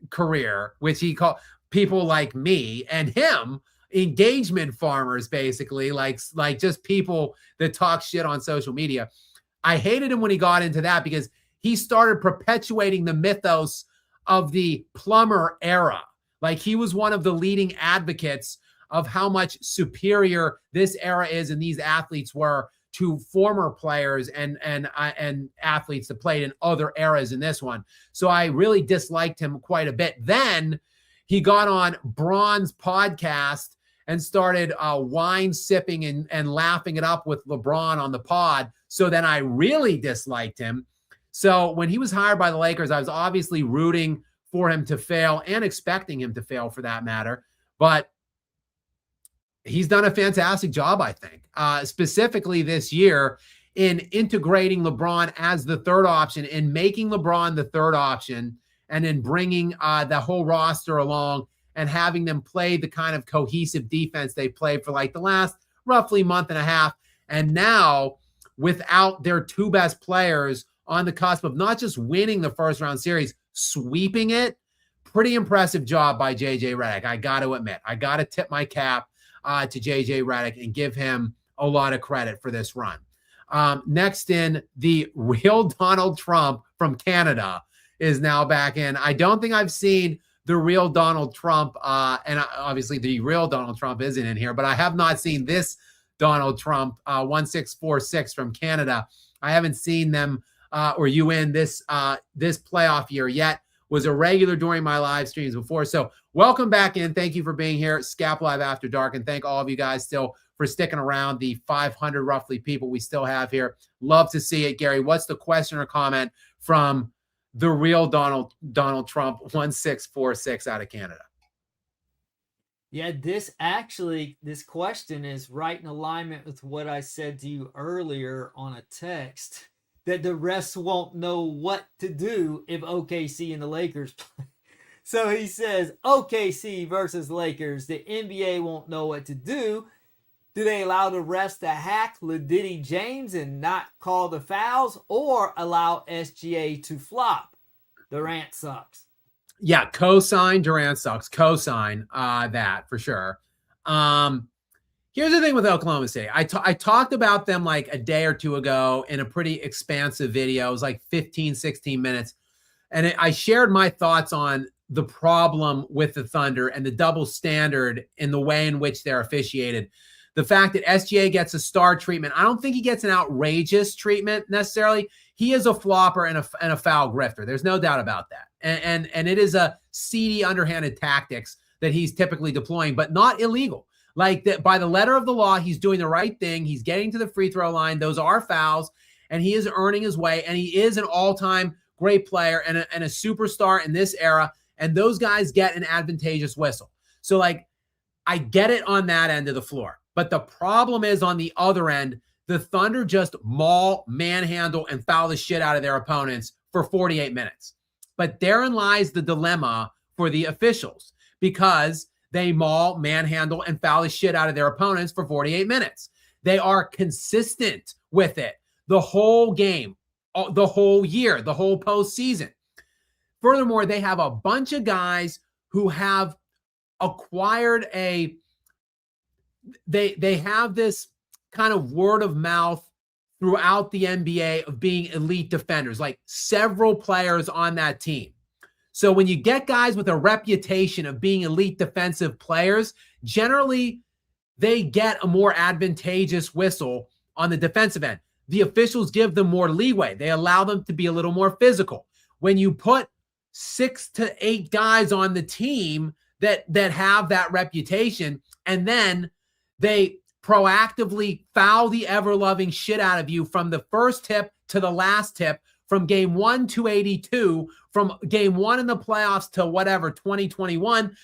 career, which he called people like me and him engagement farmers, basically, like just people that talk shit on social media. I hated him when he got into that because he started perpetuating the mythos of the plumber era. Like he was one of the leading advocates of how much superior this era is and these athletes were to former players and athletes that played in other eras in this one. So I really disliked him quite a bit. Then he got on Braun's podcast and started wine sipping and laughing it up with LeBron on the pod. So then I really disliked him. So when he was hired by the Lakers, I was obviously rooting for him to fail and expecting him to fail for that matter. But he's done a fantastic job, I think, specifically this year in integrating LeBron as the third option, in making LeBron the third option, and in bringing the whole roster along and having them play the kind of cohesive defense they played for like the last roughly month and a half. And now, without their 2 best players on the cusp of not just winning the first round series, sweeping it, pretty impressive job by JJ Redick. I got to admit, I got to tip my cap to JJ Redick and give him a lot of credit for this run. Next in, the real Donald Trump from Canada is now back in. I don't think I've seen the real Donald Trump, and obviously the real Donald Trump isn't in here, but I have not seen this Donald Trump 1646 from Canada. I haven't seen them or you in this playoff year yet. Was a regular during my live streams before. So welcome back in. Thank you for being here. Skap Live After Dark. And thank all of you guys still for sticking around, the 500 roughly people we still have here. Love to see it. Gary, what's the question or comment from the real Donald Trump 1646 out of Canada? Yeah, this question is right in alignment with what I said to you earlier on a text, that the refs won't know what to do if OKC and the Lakers play. So he says, OKC versus Lakers, the NBA won't know what to do. Do they allow the refs to hack Ladiddy James and not call the fouls, or allow SGA to flop? Durant sucks. Yeah, cosign Durant sucks. Cosign that for sure. Here's the thing with Oklahoma City. I talked about them like a day or two ago in a pretty expansive video. It was like 15, 16 minutes. And I shared my thoughts on the problem with the Thunder and the double standard in the way in which they're officiated. The fact that SGA gets a star treatment, I don't think he gets an outrageous treatment necessarily. He is a flopper and a foul grifter. There's no doubt about that. And it is a seedy, underhanded tactics that he's typically deploying, but not illegal. Like that, by the letter of the law, he's doing the right thing. He's getting to the free throw line. Those are fouls, and he is earning his way. And he is an all-time great player and a superstar in this era. And those guys get an advantageous whistle. So, like, I get it on that end of the floor. But the problem is on the other end, the Thunder just maul, manhandle, and foul the shit out of their opponents for 48 minutes. But therein lies the dilemma for the officials, because they maul, manhandle, and foul the shit out of their opponents for 48 minutes. They are consistent with it the whole game, the whole year, the whole postseason. Furthermore, they have a bunch of guys who have acquired they have this kind of word of mouth throughout the NBA of being elite defenders, like several players on that team. So when you get guys with a reputation of being elite defensive players, generally they get a more advantageous whistle on the defensive end. The officials give them more leeway. They allow them to be a little more physical. When you put 6 to 8 guys on the team that have that reputation, and then they proactively foul the ever-loving shit out of you from the first tip to the last tip, from game 1 to 82, from game 1 in the playoffs to whatever, 2021,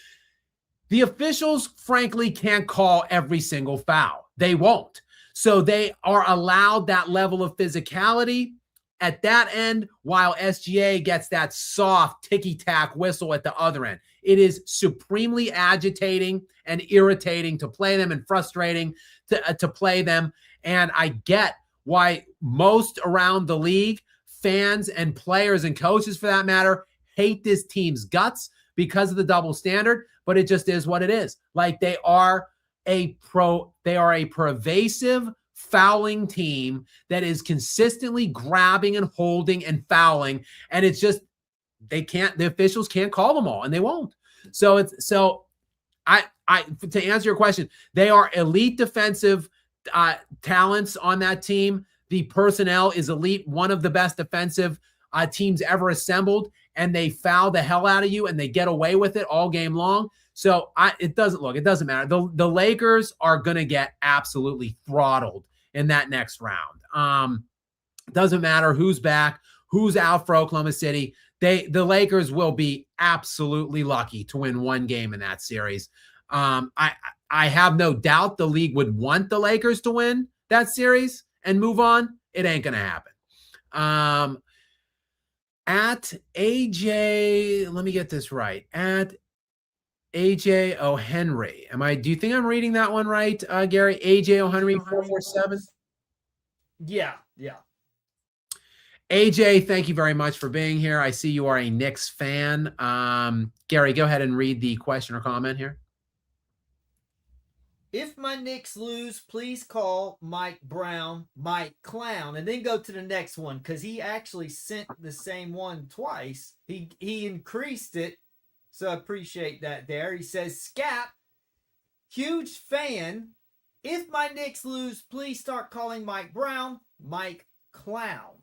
the officials, frankly, can't call every single foul. They won't. So they are allowed that level of physicality at that end, while SGA gets that soft ticky-tack whistle at the other end. It is supremely agitating and irritating to play them, and frustrating to play them. And I get why most around the league, fans and players and coaches for that matter, hate this team's guts because of the double standard, but it just is what it is. Like, they are a pervasive fouling team that is consistently grabbing and holding and fouling, and it's just the officials can't call them all, and they won't. So to answer your question, they are elite defensive talents on that team. The personnel is elite, one of the best defensive teams ever assembled, and they foul the hell out of you, and they get away with it all game long. So it doesn't matter. The Lakers are going to get absolutely throttled in that next round. Doesn't matter who's back, who's out for Oklahoma City. The Lakers will be absolutely lucky to win one game in that series. I have no doubt the league would want the Lakers to win that series and move on. It ain't going to happen. At AJ, let me get this right. At AJ O'Henry. Do you think I'm reading that one right, Gary? AJ O'Henry 447? Yeah. AJ, thank you very much for being here. I see you are a Knicks fan. Gary, go ahead and read the question or comment here. If my Knicks lose, please call Mike Brown Mike Clown, and then go to the next one, because he actually sent the same one twice. He increased it, so I appreciate that there. He says, Skap, huge fan. If my Knicks lose, please start calling Mike Brown Mike Clown.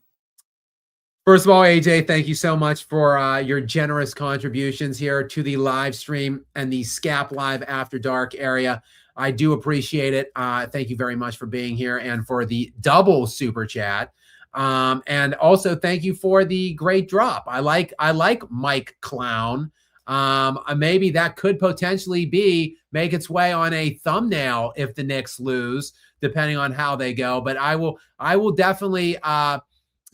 First of all, AJ, thank you so much for your generous contributions here to the live stream and the Skap Live After Dark area. I do appreciate it. Thank you very much for being here and for the double super chat. And also thank you for the great drop. I like Mike Clown. Maybe that could potentially make its way on a thumbnail if the Knicks lose, depending on how they go. But I will definitely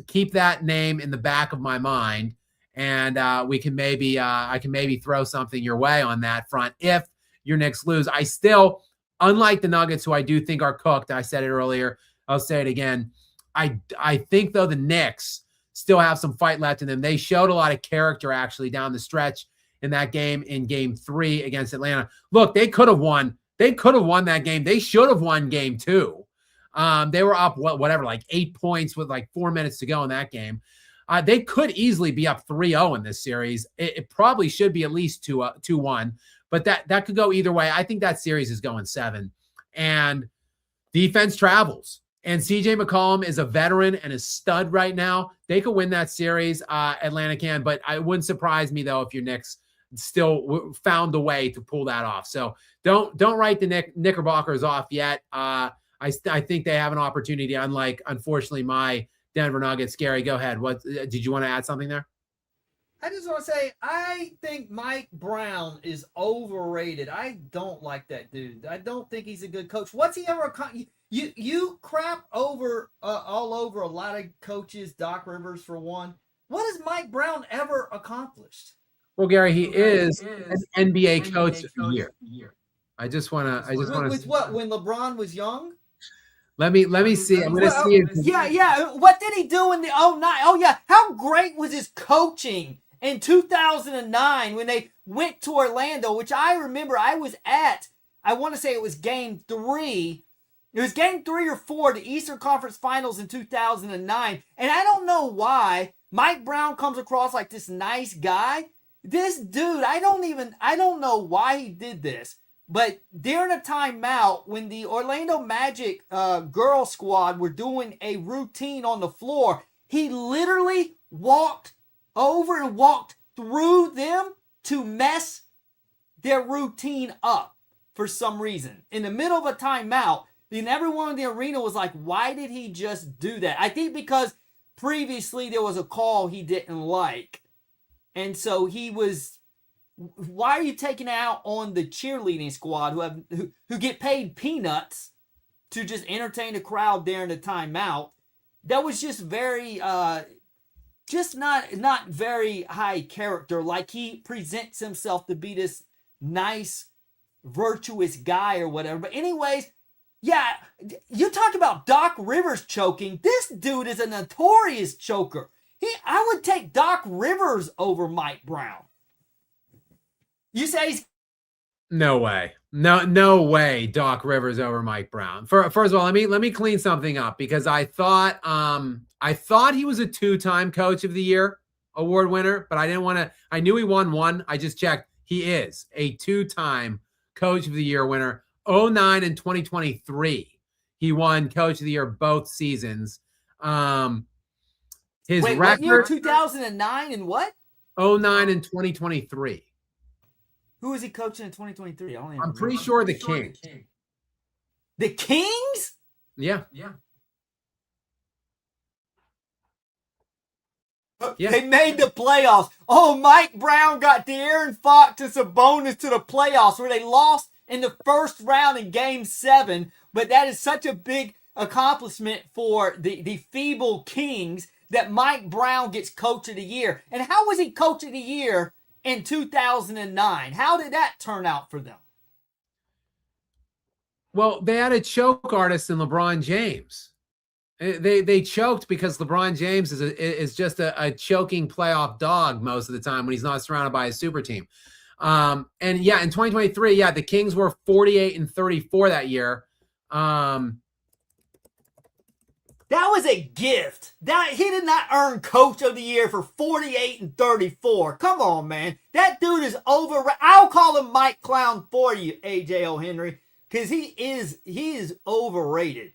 keep that name in the back of my mind, and I can maybe throw something your way on that front if your Knicks lose. I still, unlike the Nuggets, who I do think are cooked, I said it earlier, I'll say it again, I think, though, the Knicks still have some fight left in them. They showed a lot of character, actually, down the stretch in that game in game 3 against Atlanta. Look, they could have won. They could have won that game. They should have won game 2. They were up, whatever, like 8 points with like 4 minutes to go in that game. They could easily be up 3-0 in this series. It probably should be at least 2-1, but that could go either way. I think that series is going 7. And defense travels. And CJ McCollum is a veteran and a stud right now. They could win that series. Atlanta can, but it wouldn't surprise me though if your Knicks still found a way to pull that off. So don't write the Knickerbockers off yet. I think they have an opportunity. Unlike, unfortunately, my Denver Nuggets. Gary, go ahead. What did you want to add something there? I just want to say, I think Mike Brown is overrated. I don't like that dude. I don't think he's a good coach. What's he ever? You crap over all over a lot of coaches. Doc Rivers for one. What has Mike Brown ever accomplished? Well, Gary, he is an NBA coach of the year. I just want to. With what? When LeBron was young. Let me see. I'm going to see. Yeah. What did he do in the 09? Oh, yeah. How great was his coaching in 2009 when they went to Orlando, which I remember I was at. I want to say it was game 3. It was game 3 or 4, the Eastern Conference Finals in 2009. And I don't know why Mike Brown comes across like this nice guy. This dude, I don't know why he did this. But during a timeout, when the Orlando Magic girl squad were doing a routine on the floor, he literally walked over and walked through them to mess their routine up for some reason. In the middle of a timeout, then everyone in the arena was like, why did he just do that? I think because previously there was a call he didn't like. And so he was... Why are you taking out on the cheerleading squad who get paid peanuts to just entertain the crowd during the timeout? That was just very, just not very high character. Like he presents himself to be this nice, virtuous guy or whatever. But anyways, yeah, you talk about Doc Rivers choking. This dude is a notorious choker. I would take Doc Rivers over Mike Brown. You say he's... No way. No way Doc Rivers over Mike Brown. First of all, let me clean something up because I thought he was a 2-time coach of the year award winner, but I didn't want to. I knew he won one. I just checked. He is a 2-time coach of the year winner. 2009 and 2023. He won coach of the year both seasons. His record, what year? 2009 and what? 2009 and 2023. Who was he coaching in 2023? I'm pretty sure the Kings. The Kings? Yeah. They made the playoffs. Oh, Mike Brown got De'Aaron Fox and Sabonis to the playoffs where they lost in the first round in Game 7. But that is such a big accomplishment for the feeble Kings that Mike Brown gets Coach of the Year. And how was he Coach of the Year in 2009? How did that turn out for them? Well, they had a choke artist in LeBron James. They choked because LeBron James is just a choking playoff dog most of the time when he's not surrounded by a super team. And yeah, in 2023, yeah, the Kings were 48 and 34 that year. That was a gift. He did not earn Coach of the Year for 48 and 34. Come on, man. That dude is over. I'll call him Mike Clown for you, AJ O'Henry, because he is overrated.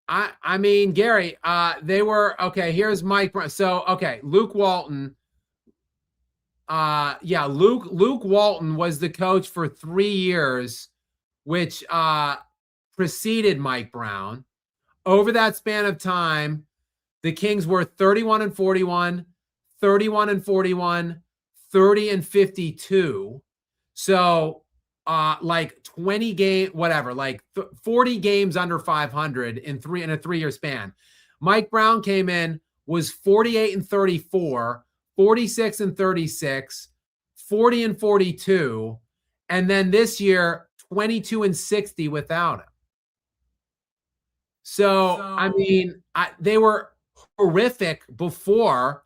I mean, Gary, they were okay. Here's Mike. So okay, Luke Walton. Luke Walton was the coach for 3 years, which preceded Mike Brown. Over that span of time, the Kings were 31 and 41, 31 and 41, 30 and 52. So like 20 game, whatever, like 40 games under 500 in a 3-year span. Mike Brown came in, was 48 and 34, 46 and 36, 40 and 42, and then this year 22 and 60 without him. So I mean, they were horrific before.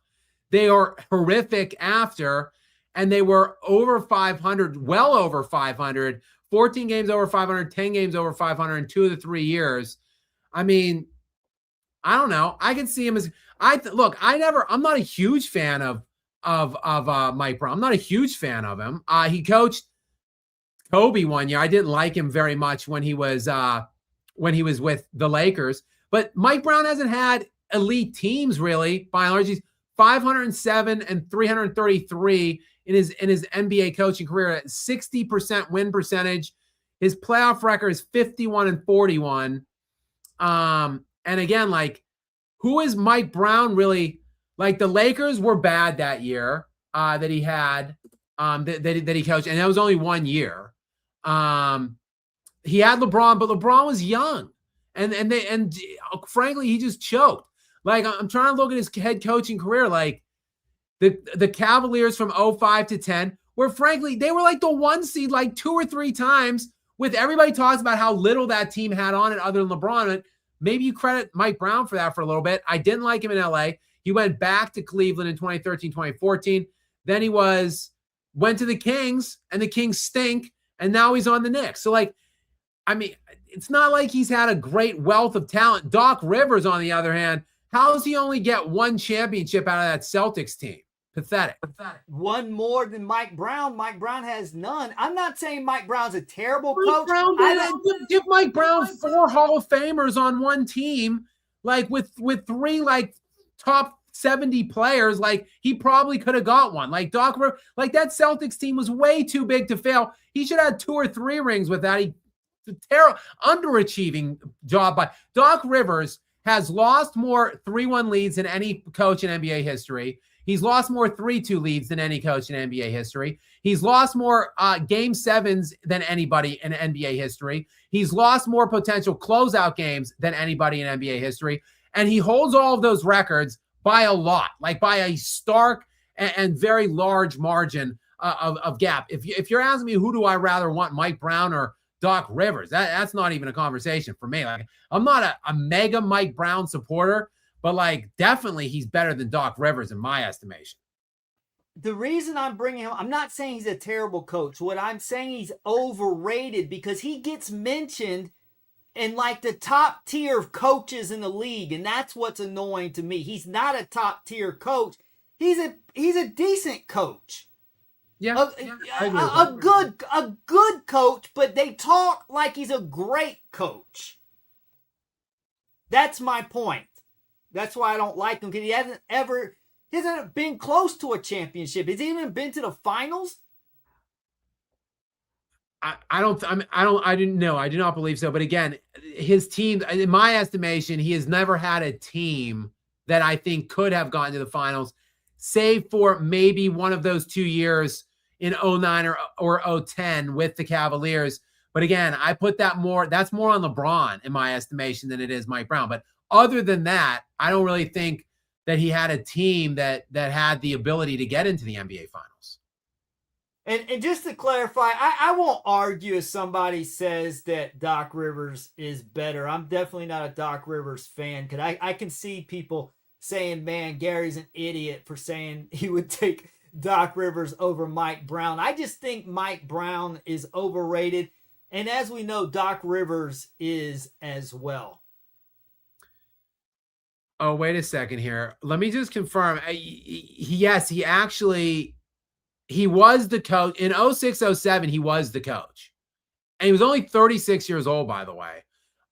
They are horrific after, and they were over 500, well over 500, 14 games over 500, 10 games over 500 in 2 of the 3 years. I mean, I don't know. I can see him as look. I'm not a huge fan of Mike Brown. I'm not a huge fan of him. He coached Kobe one year. I didn't like him very much when he was with the Lakers. But Mike Brown hasn't had elite teams really. By and large, he's 507 and 333 in his NBA coaching career at 60% win percentage. His playoff record is 51 and 41. And again, like, who is Mike Brown really? Like, the Lakers were bad that year that he had, that he coached, and that was only 1 year. He had LeBron, but LeBron was young, and frankly, he just choked. Like, I'm trying to look at his head coaching career, like the Cavaliers from 05 to 10, where frankly they were like the 1 seed like 2 or 3 times. With everybody talks about how little that team had on it other than LeBron. Maybe you credit Mike Brown for that for a little bit. I didn't like him in LA. He went back to Cleveland in 2013, 2014. Then he went to the Kings, and the Kings stink, and now he's on the Knicks. So, like, I mean, it's not like he's had a great wealth of talent. Doc Rivers, on the other hand, how does he only get 1 championship out of that Celtics team? Pathetic. One more than Mike Brown. Mike Brown has none. I'm not saying Mike Brown's a terrible coach. Give Mike Brown 4 Hall of Famers on one team, like with 3 like top 70 players. Like, he probably could have got one. Like, like that Celtics team was way too big to fail. He should have had 2 or 3 rings with that. Terrible, underachieving job by Doc Rivers. Has lost more 3-1 leads than any coach in NBA history. He's lost more 3-2 leads than any coach in NBA history. He's lost more game 7s than anybody in NBA history. He's lost more potential closeout games than anybody in NBA history. And he holds all of those records by a lot, like by a stark and very large margin of gap. If you're asking me, who do I rather want, Mike Brown or Doc Rivers, that's not even a conversation for me. Like, I'm not a mega Mike Brown supporter, but like, definitely he's better than Doc Rivers in my estimation. The reason I'm bringing him, I'm not saying he's a terrible coach. What I'm saying, he's overrated because he gets mentioned in like the top tier of coaches in the league, and that's what's annoying to me. He's not a top tier coach. He's a decent coach. Yeah, a good coach, but they talk like he's a great coach. That's my point. That's why I don't like him, because he hasn't been close to a championship. Has he even been to the finals? I do not believe so. But again, his team, in my estimation, he has never had a team that I think could have gotten to the finals, save for maybe one of those 2 years in 09 or 010 with the Cavaliers. But again, I put that's more on LeBron in my estimation than it is Mike Brown. But other than that, I don't really think that he had a team that had the ability to get into the NBA Finals. And just to clarify, I won't argue if somebody says that Doc Rivers is better. I'm definitely not a Doc Rivers fan, because I can see people saying, man, Gary's an idiot for saying he would take Doc Rivers over Mike Brown. I just think Mike Brown is overrated. And as we know, Doc Rivers is as well. Oh, wait a second here. Let me just confirm. Yes, he was the coach. In 06-07, he was the coach. And he was only 36 years old, by the way,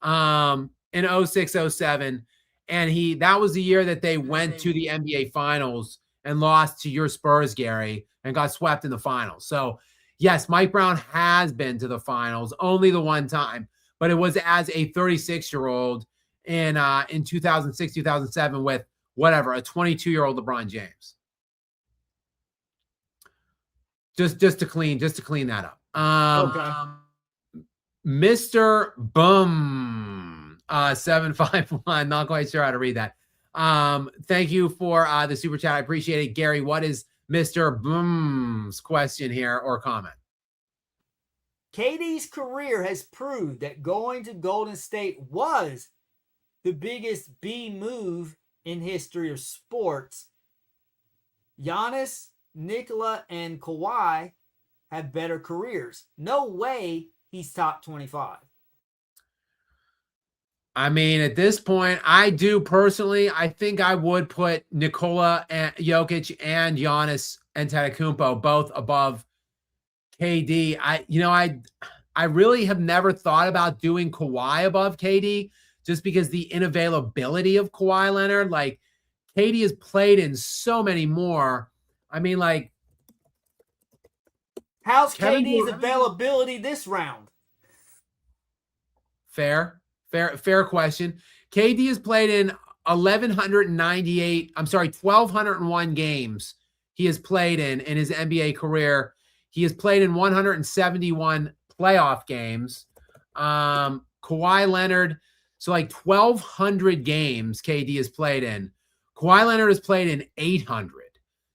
in 06-07. And that was the year that they went to the NBA Finals and lost to your Spurs, Gary, and got swept in the finals. So, yes, Mike Brown has been to the finals only the one time, but it was as a 36-year-old in 2006, 2007 with whatever, a 22-year-old LeBron James. Just to clean that up. Okay. Mr. Boom 751. Not quite sure how to read that. Thank you for the super chat. I appreciate it. Gary, what is Mr. Boom's question here or comment? KD's career has proved that going to Golden State was the biggest B move in history of sports. Giannis, Nikola, and Kawhi have better careers. No way he's top 25. I mean, at this point, I do personally, I think I would put Nikola and Jokic and Giannis Antetokounmpo both above KD. I really have never thought about doing Kawhi above KD just because the inavailability of Kawhi Leonard. Like, KD has played in so many more. I mean, like, how's KD's availability this round? Fair question. KD has played in 1,201 games he has played in his NBA career. He has played in 171 playoff games. Kawhi Leonard, so like 1,200 games KD has played in. Kawhi Leonard has played in 800.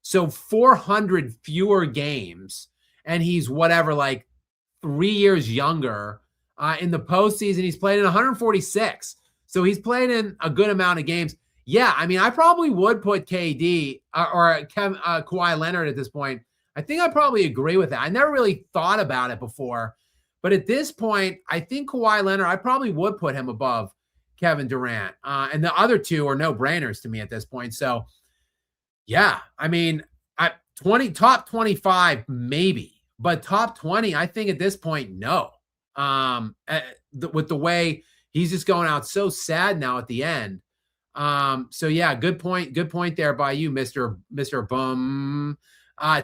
So 400 fewer games. And he's like 3 years younger. In the postseason, he's played in 146. So he's played in a good amount of games. Yeah, I mean, I probably would put KD or Kawhi Leonard at this point. I think I probably agree with that. I never really thought about it before. But at this point, I think Kawhi Leonard, I probably would put him above Kevin Durant. And the other two are no-brainers to me at this point. So, yeah, I mean, top 25, maybe. But top 20, I think at this point, no. With the way he's just going out so sad now at the end. So yeah, good point there by you, Mr. Bum.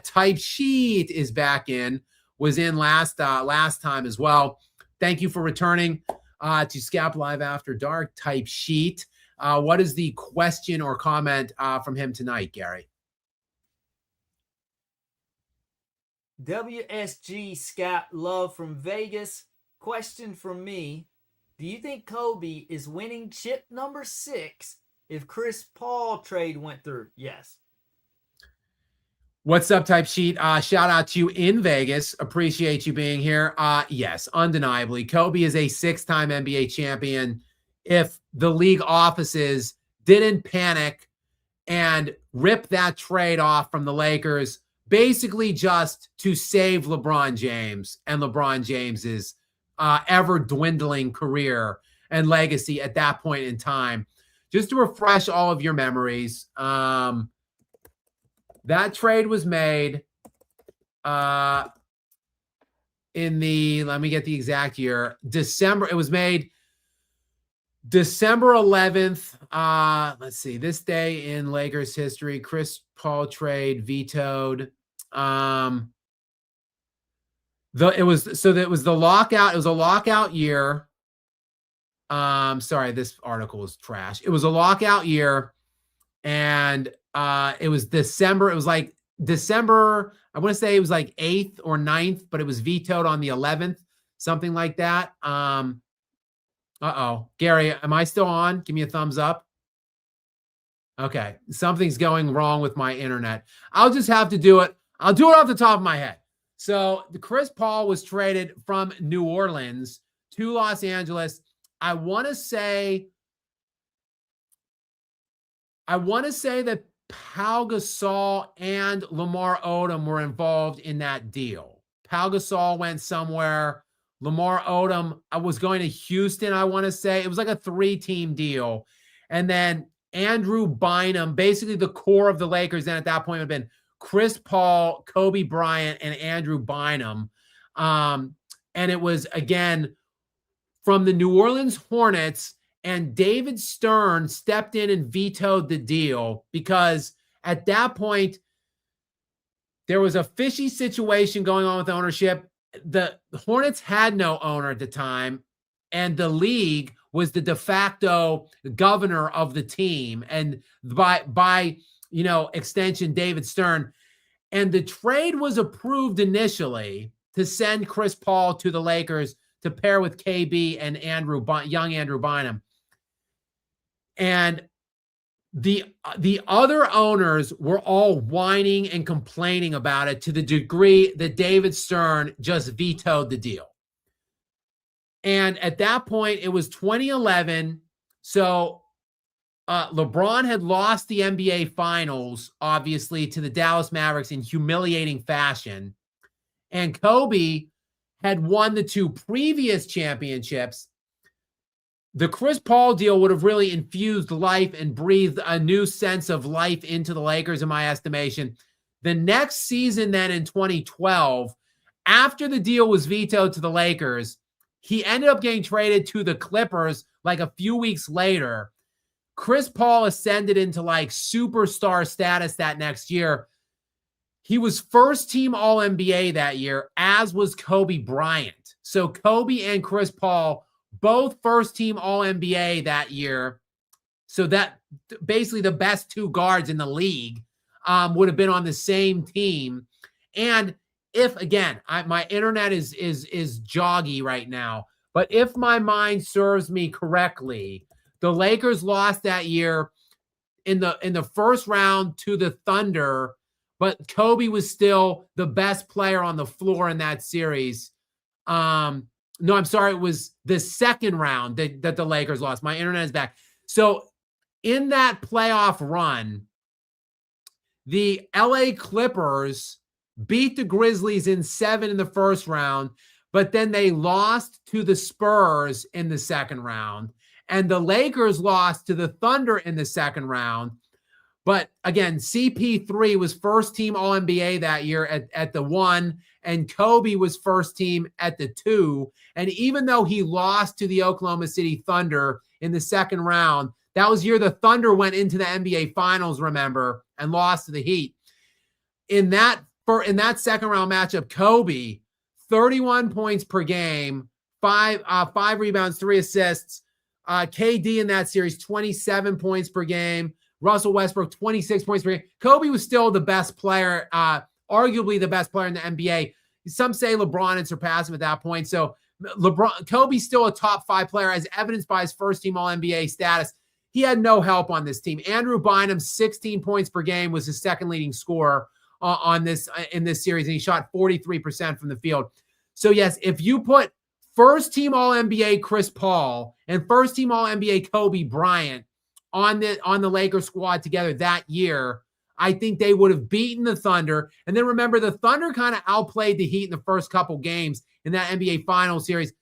Type Sheet is back in, was in last time as well. Thank you for returning to Skap Live After Dark. Type Sheet. What is the question or comment from him tonight, Gary? WSG Scott Love from Vegas. Question from me. Do you think Kobe is winning chip number 6 if Chris Paul trade went through? Yes. What's up, Type Sheet? Shout out to you in Vegas. Appreciate you being here. Yes, undeniably. Kobe is a 6-time NBA champion. If the league offices didn't panic and rip that trade off from the Lakers, basically just to save LeBron James and LeBron James's ever dwindling career and legacy at that point in time. Just to refresh all of your memories, that trade was made in the, let me get the exact year, December. It was made December 11th. Let's see, this day in Lakers history, Chris Paul trade vetoed. It was the lockout. It was a lockout year. Sorry, this article is trash. It was a lockout year, and it was December. It was like December. I want to say it was like 8th or 9th, but it was vetoed on the 11th, something like that. Gary, am I still on? Give me a thumbs up. Okay, something's going wrong with my internet. I'll just have to do it. I'll do it off the top of my head. So the Chris Paul was traded from New Orleans to Los Angeles. I want to say that Pau Gasol and Lamar Odom were involved in that deal. Pau Gasol went somewhere. Lamar Odom was going to Houston, I want to say. It was like a 3-team deal. And then Andrew Bynum, basically the core of the Lakers then at that point would have been Chris Paul, Kobe Bryant, and Andrew Bynum. And it was, again, from the New Orleans Hornets, and David Stern stepped in and vetoed the deal because at that point, there was a fishy situation going on with ownership. The Hornets had no owner at the time, and the league was the de facto governor of the team, and by extension, David Stern. And the trade was approved initially to send Chris Paul to the Lakers to pair with KB and young Andrew Bynum. And the other owners were all whining and complaining about it to the degree that David Stern just vetoed the deal. And at that point, it was 2011. So LeBron had lost the NBA Finals, obviously, to the Dallas Mavericks in humiliating fashion. And Kobe had won the 2 previous championships. The Chris Paul deal would have really infused life and breathed a new sense of life into the Lakers, in my estimation. The next season, then in 2012, after the deal was vetoed to the Lakers, he ended up getting traded to the Clippers like a few weeks later. Chris Paul ascended into like superstar status that next year. He was first team All-NBA that year, as was Kobe Bryant. So Kobe and Chris Paul, both first team All-NBA that year. So that basically the best 2 guards in the league would have been on the same team. And if, again, my internet is joggy right now, but if my mind serves me correctly, the Lakers lost that year in the first round to the Thunder, but Kobe was still the best player on the floor in that series. No, I'm sorry. It was the second round that the Lakers lost. My internet is back. So in that playoff run, the LA Clippers beat the Grizzlies in 7 in the first round, but then they lost to the Spurs in the second round. And the Lakers lost to the Thunder in the second round. But again, CP3 was first team All-NBA that year at the 1, and Kobe was first team at the 2. And even though he lost to the Oklahoma City Thunder in the second round, that was the year the Thunder went into the NBA Finals, remember, and lost to the Heat. In that second round matchup, Kobe, 31 points per game, 5 rebounds, 3 assists. KD in that series, 27 points per game. Russell Westbrook, 26 points per game. Kobe was still the best player, arguably the best player in the NBA. Some say LeBron had surpassed him at that point. So Kobe's still a top 5 player, as evidenced by his first team All-NBA status. He had no help on this team. Andrew Bynum, 16 points per game, was his second leading scorer in this series, and he shot 43% from the field. So yes, if you put first team All-NBA Chris Paul and first team All-NBA Kobe Bryant on the Lakers squad together that year, I think they would have beaten the Thunder. And then remember, the Thunder kind of outplayed the Heat in the first couple games in that NBA Finals series.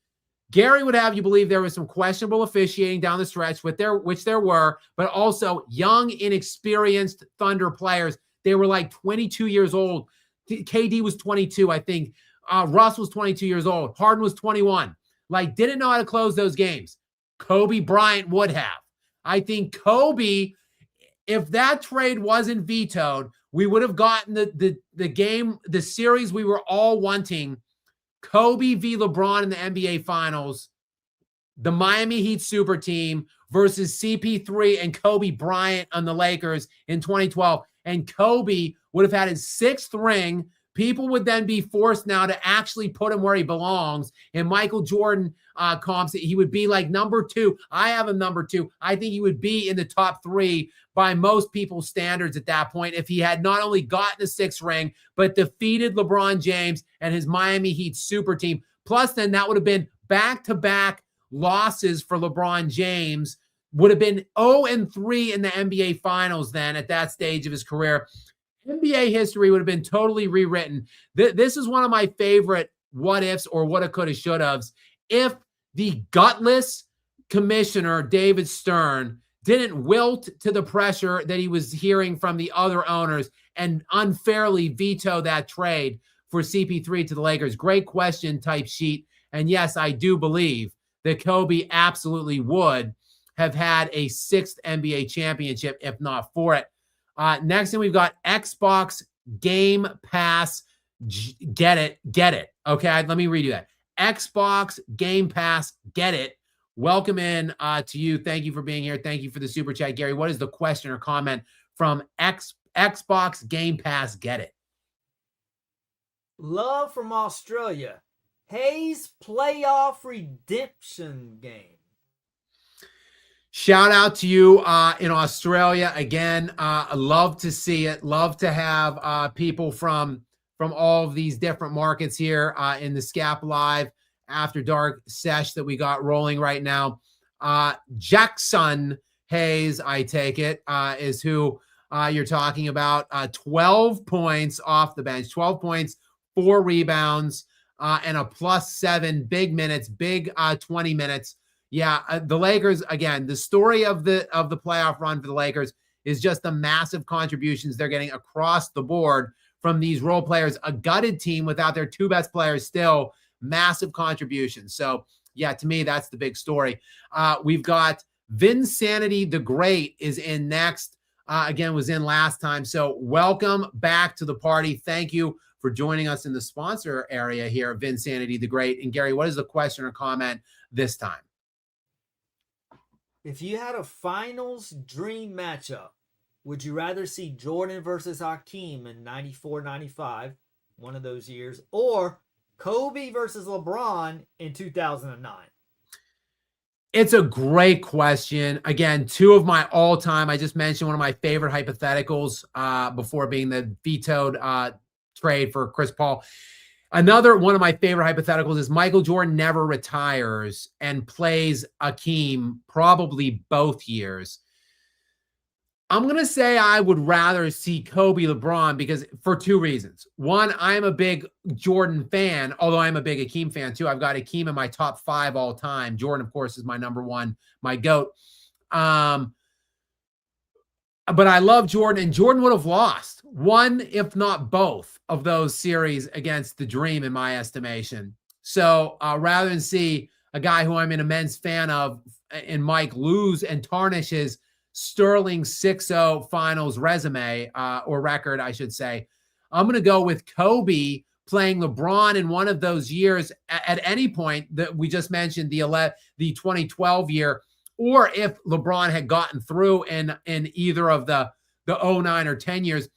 Gary would have you believe there was some questionable officiating down the stretch, which there were, but also young, inexperienced Thunder players. They were like 22 years old. KD was 22, I think. Russ was 22 years old. Harden was 21. Like, didn't know how to close those games. Kobe Bryant would have. I think Kobe, if that trade wasn't vetoed, we would have gotten the game, the series we were all wanting. Kobe v. LeBron in the NBA Finals, the Miami Heat super team versus CP3 and Kobe Bryant on the Lakers in 2012. And Kobe would have had his 6th ring. People would then be forced now to actually put him where he belongs. In Michael Jordan comps, he would be like number 2. I have him number 2. I think he would be in the top 3 by most people's standards at that point if he had not only gotten a 6th ring, but defeated LeBron James and his Miami Heat super team. Plus, then that would have been back-to-back losses for LeBron James. Would have been 0-3 in the NBA Finals then at that stage of his career. NBA history would have been totally rewritten. This is one of my favorite what-ifs or woulda, coulda, shoulda-haves. If the gutless commissioner, David Stern, didn't wilt to the pressure that he was hearing from the other owners and unfairly veto that trade for CP3 to the Lakers. Great question type sheet. And yes, I do believe that Kobe absolutely would have had a 6th NBA championship, if not for it. Next thing, we've got Xbox Game Pass. Get it. Okay, let me redo that. Xbox Game Pass, get it. Welcome in to you. Thank you for being here. Thank you for the super chat, Gary. What is the question or comment from Xbox Game Pass, get it? Love from Australia. Hayes playoff redemption game. Shout out to you in Australia. Again, I love to see it. Love to have people from all of these different markets here in the Skap Live After Dark sesh that we got rolling right now. Jackson Hayes, I take it, is who you're talking about. 12 points off the bench, 12 points, 4 rebounds, and a +7, big minutes, big 20 minutes. Yeah, the Lakers, again, the story of the playoff run for the Lakers is just the massive contributions they're getting across the board from these role players. A gutted team without their 2 best players, still massive contributions. So yeah, to me, that's the big story. We've got Vinsanity the Great is in next. Again, was in last time. So welcome back to the party. Thank you for joining us in the sponsor area here, Vinsanity the Great. And Gary, what is the question or comment this time? If you had a finals dream matchup, would you rather see Jordan versus Hakeem in 94-95, one of those years, or Kobe versus LeBron in 2009? It's a great question. Again, 2 of my all-time, I just mentioned one of my favorite hypotheticals before being the vetoed trade for Chris Paul. Another one of my favorite hypotheticals is Michael Jordan never retires and plays Hakeem probably both years. I'm going to say I would rather see Kobe LeBron because for 2 reasons. One, I'm a big Jordan fan, although I'm a big Hakeem fan too. I've got Hakeem in my top 5 all time. Jordan, of course, is my number 1, my GOAT. But I love Jordan, and Jordan would have lost 1, if not both, of those series against the Dream, in my estimation. So rather than see a guy who I'm an immense fan of in Mike lose and tarnish his sterling 6-0 finals resume, or record, I should say, I'm going to go with Kobe playing LeBron in one of those years at any point that we just mentioned, the 2012 year, or if LeBron had gotten through in either of the 09 or 10 years,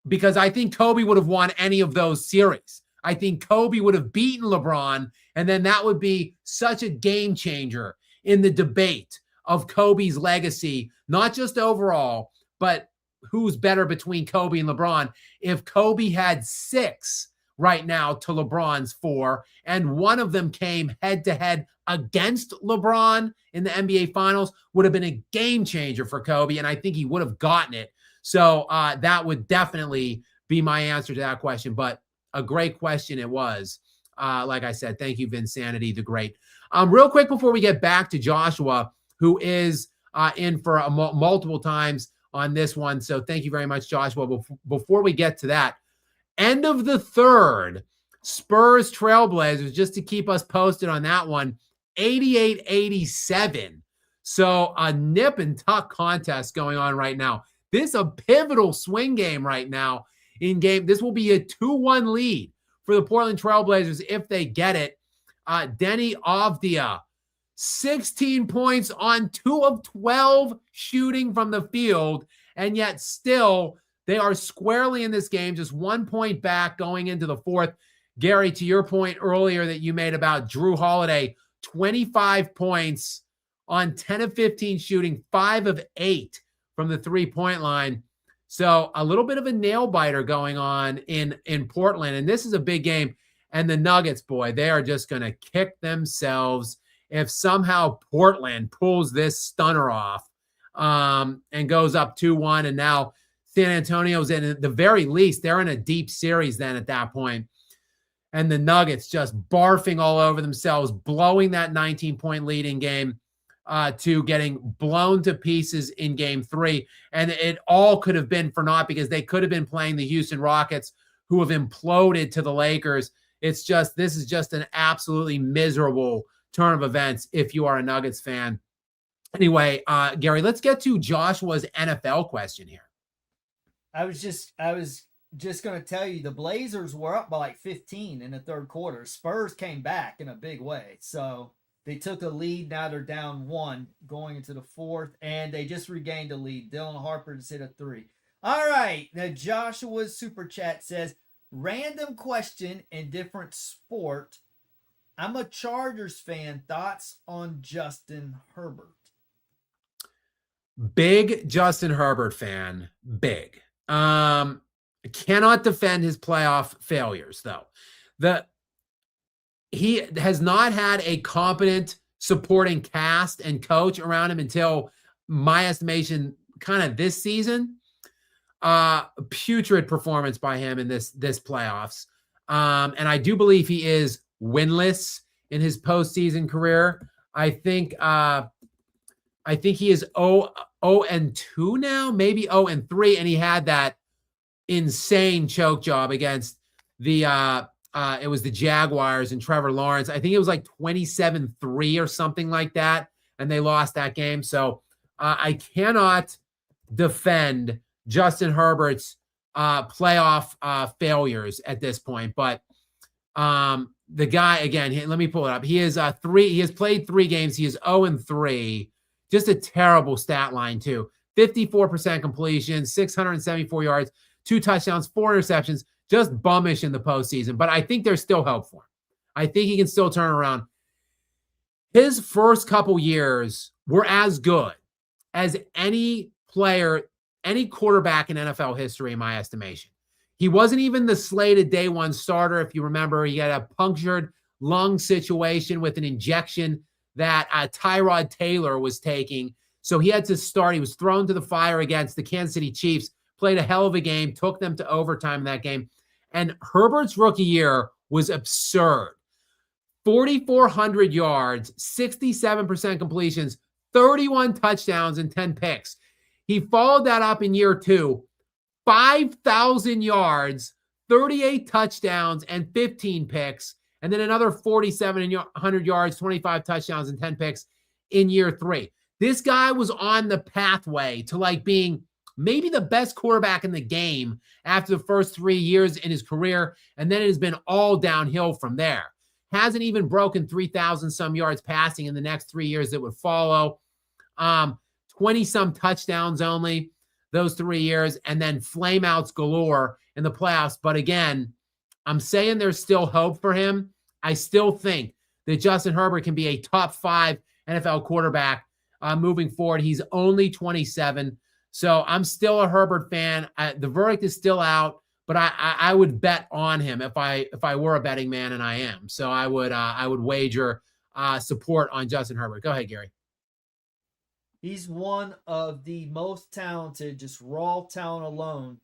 because I think Kobe would have won any of those series. I think Kobe would have beaten LeBron, and then that would be such a game changer in the debate of Kobe's legacy, not just overall, but who's better between Kobe and LeBron. If Kobe had 6 right now to LeBron's 4, and one of them came head-to-head against LeBron in the NBA Finals, would have been a game changer for Kobe, and I think he would have gotten it. So that would definitely be my answer to that question, but a great question it was. Like I said, thank you, Vinsanity the Great. Real quick before we get back to Joshua, who is in for multiple times on this one. So thank you very much, Joshua. Before we get to that, end of the 3rd, Spurs Trailblazers, just to keep us posted on that one, 88-87. So a nip and tuck contest going on right now. This is a pivotal swing game right now in game. This will be a 2-1 lead for the Portland Trailblazers if they get it. Denny Avdia, 16 points on 2 of 12 shooting from the field, and yet still they are squarely in this game, just 1 point back going into the 4th. Gary, to your point earlier that you made about Drew Holiday, 25 points on 10 of 15 shooting, 5 of 8 from the 3-point line. So a little bit of a nail biter going on in Portland, and this is a big game. And the Nuggets, boy, they are just going to kick themselves if somehow Portland pulls this stunner off and goes up 2-1. And now San Antonio's in, at the very least, they're in a deep series then at that point. And the Nuggets just barfing all over themselves, blowing that 19-point lead in game to getting blown to pieces in game 3. And it all could have been for naught because they could have been playing the Houston Rockets, who have imploded to the Lakers. It's just, this is just an absolutely miserable turn of events if you are a Nuggets fan. Anyway, Gary, let's get to Joshua's NFL question here. I was just going to tell you, the Blazers were up by like 15 in the 3rd quarter. Spurs came back in a big way. So they took a lead. Now they're down 1 going into the 4th, and they just regained a lead. Dylan Harper just hit a 3. All right. Now Joshua's super chat says, random question in different sport. I'm a Chargers fan. Thoughts on Justin Herbert? Big Justin Herbert fan. Big. Cannot defend his playoff failures, though. He has not had a competent supporting cast and coach around him until my estimation, kind of this season, putrid performance by him in this playoffs. And I do believe he is winless in his postseason career. I think he is 0-2 now, maybe 0-3, and he had that insane choke job against the it was the Jaguars and Trevor Lawrence. I think it was like 27-3 or something like that, and they lost that game. So I cannot defend Justin Herbert's playoff failures at this point. But the guy, again, let me pull it up. He has played 3 games. He is 0-3. Just a terrible stat line too. 54% completion, 674 yards, 2 touchdowns, 4 interceptions. Just bummish in the postseason. But I think there's still hope for him. I think he can still turn around. His first couple years were as good as any player, any quarterback in NFL history, in my estimation. He wasn't even the slated day one starter. If you remember, he had a punctured lung situation with an injection that Tyrod Taylor was taking. So he had to start. He was thrown to the fire against the Kansas City Chiefs, played a hell of a game, took them to overtime in that game. And Herbert's rookie year was absurd. 4,400 yards, 67% completions, 31 touchdowns, and 10 picks. He followed that up in year 2, 5,000 yards, 38 touchdowns, and 15 picks. And then another 4,700 yards, 25 touchdowns, and 10 picks in year 3. This guy was on the pathway to like being maybe the best quarterback in the game after the first 3 years in his career. And then it has been all downhill from there. Hasn't even broken 3,000 some yards passing in the next 3 years that would follow. 20 some touchdowns only those 3 years, and then flameouts galore in the playoffs. But again, I'm saying there's still hope for him. I still think that Justin Herbert can be a top 5 NFL quarterback moving forward. He's only 27. So I'm still a Herbert fan. The verdict is still out, but I would bet on him if I were a betting man, and I am. So I would wager support on Justin Herbert. Go ahead, Gary. He's one of the most talented, just raw talent alone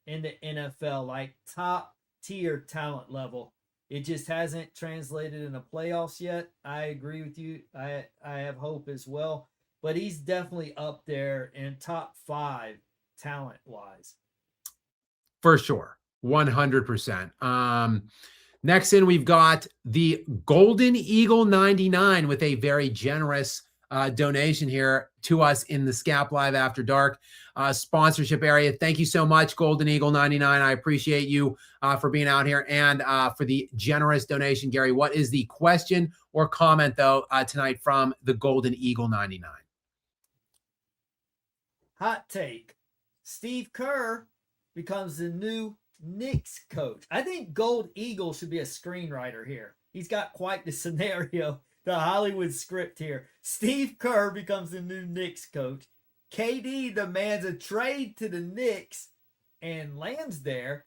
in the NFL, like top tier talent level. It just hasn't translated in the playoffs yet. I agree with you. I have hope as well. But he's definitely up there in top 5 talent-wise. For sure. 100%. Next in, we've got the Golden Eagle 99 with a very generous donation here to us in the Skap Live After Dark sponsorship area. Thank you so much, Golden Eagle 99. I appreciate you for being out here and for the generous donation. Gary, what is the question or comment, though, tonight from the Golden Eagle 99? Hot take. Steve Kerr becomes the new Knicks coach. I think Gold Eagle should be a screenwriter here. He's got quite the scenario, the Hollywood script here. Steve Kerr becomes the new Knicks coach. KD demands a trade to the Knicks and lands there.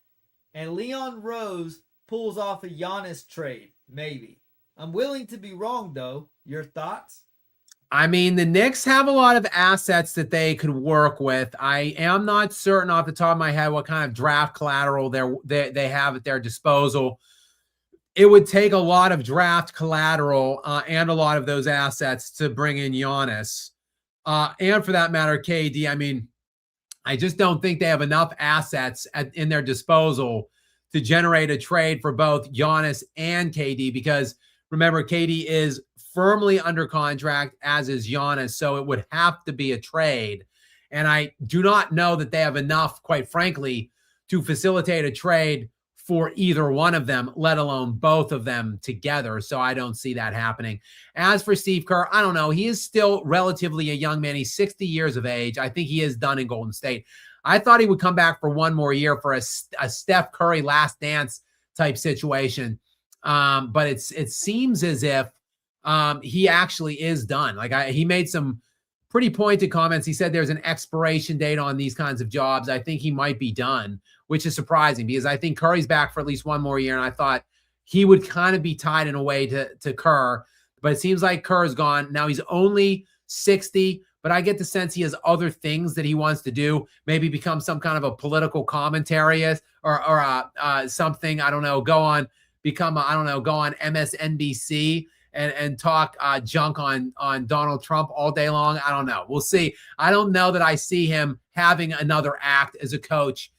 And Leon Rose pulls off a Giannis trade, maybe. I'm willing to be wrong, though. Your thoughts? I mean, the Knicks have a lot of assets that they could work with. I am not certain off the top of my head what kind of draft collateral they have at their disposal. It would take a lot of draft collateral and a lot of those assets to bring in Giannis. And for that matter, KD. I mean, I just don't think they have enough assets in their disposal to generate a trade for both Giannis and KD, because remember, KD is firmly under contract, as is Giannis, so it would have to be a trade. And I do not know that they have enough, quite frankly, to facilitate a trade for either one of them, let alone both of them together. So I don't see that happening. As for Steve Kerr, I don't know. He is still relatively a young man. He's 60 years of age. I think he is done in Golden State. I thought he would come back for one more year for a Steph Curry last dance type situation. But it seems as if he actually is done. He made some pretty pointed comments. He said there's an expiration date on these kinds of jobs. I think he might be done, which is surprising because I think Curry's back for at least one more year. And I thought he would kind of be tied in a way to Kerr, but it seems like Kerr is gone. Now he's only 60, but I get the sense he has other things that he wants to do. Maybe become some kind of a political commentarist or something. I don't know. Go on MSNBC and talk junk on Donald Trump all day long. I don't know. We'll see. I don't know that I see him having another act as a coach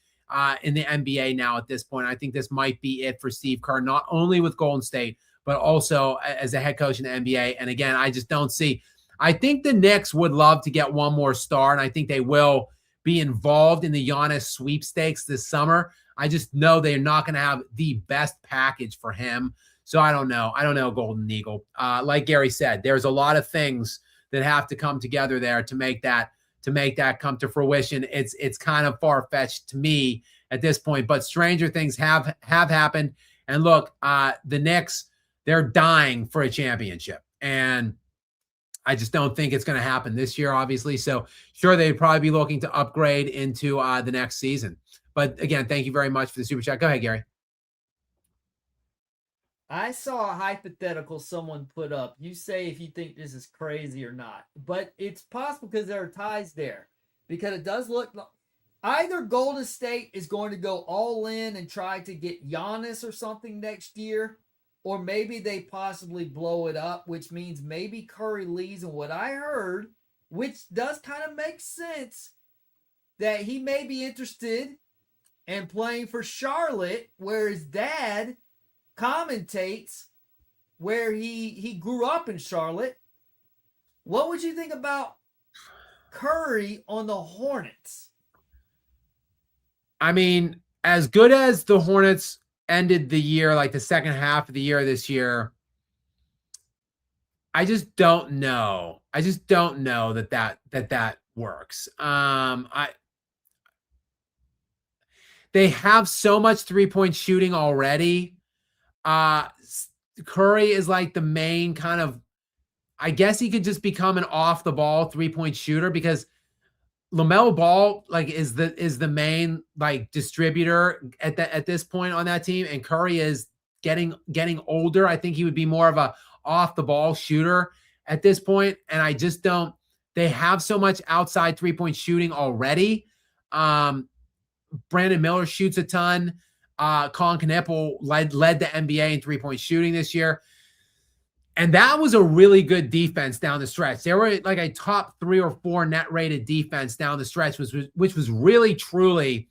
in the NBA now at this point. I think this might be it for Steve Kerr, not only with Golden State, but also as a head coach in the NBA. And again, I just don't see. I think the Knicks would love to get one more star, and I think they will be involved in the Giannis sweepstakes this summer. I just know they're not going to have the best package for him. So I don't know. I don't know, Golden Eagle. Like Gary said, there's a lot of things that have to come together there to make that come to fruition. It's kind of far-fetched to me at this point, but stranger things have happened. And look, the Knicks, they're dying for a championship. And I just don't think it's going to happen this year, obviously. So sure, they'd probably be looking to upgrade into the next season. But again, thank you very much for the super chat. Go ahead, Gary. I saw a hypothetical someone put up. You say if you think this is crazy or not. But it's possible because there are ties there. Because it does look like either Golden State is going to go all in and try to get Giannis or something next year, or maybe they possibly blow it up, which means maybe Curry leaves. And what I heard, which does kind of make sense, that he may be interested in playing for Charlotte, where his dad commentates, where he grew up in Charlotte. What would you think about Curry on the Hornets? I mean, as good as the Hornets ended the year, like the second half of the year this year, I just don't know. I just don't know that works. They have so much three-point shooting already. Curry is like the main kind of, I guess he could just become an off the ball three-point shooter, because LaMelo Ball like is the main like distributor at this point on that team, and Curry is getting older. I think he would be more of a off the ball shooter at this point, and I just don't. They have so much outside three-point shooting already. Brandon Miller shoots a ton. Colin Knippel led the NBA in three-point shooting this year. And that was a really good defense down the stretch. They were like a top 3 or 4 net rated defense down the stretch, which was really, truly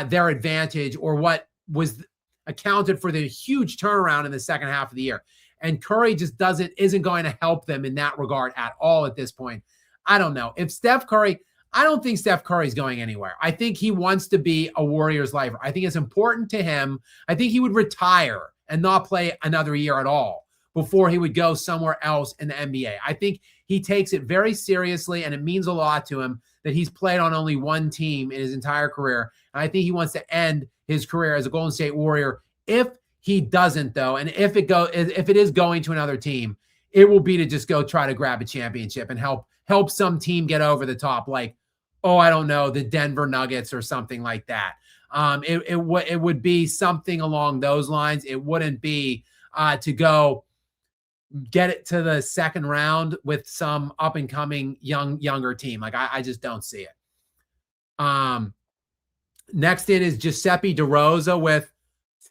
their advantage, or what was accounted for the huge turnaround in the second half of the year. And Curry just isn't going to help them in that regard at all at this point. I don't know. I don't think Steph Curry is going anywhere. I think he wants to be a Warriors lifer. I think it's important to him. I think he would retire and not play another year at all before he would go somewhere else in the NBA. I think he takes it very seriously, and it means a lot to him that he's played on only one team in his entire career. And I think he wants to end his career as a Golden State Warrior. If he doesn't, though, and if it is going to another team, it will be to just go try to grab a championship and help some team get over the top, like, oh, I don't know, the Denver Nuggets or something like that. It would be something along those lines. It wouldn't be to go get it to the second round with some up and coming younger team. Like I just don't see it. Next in is Giuseppe DeRosa with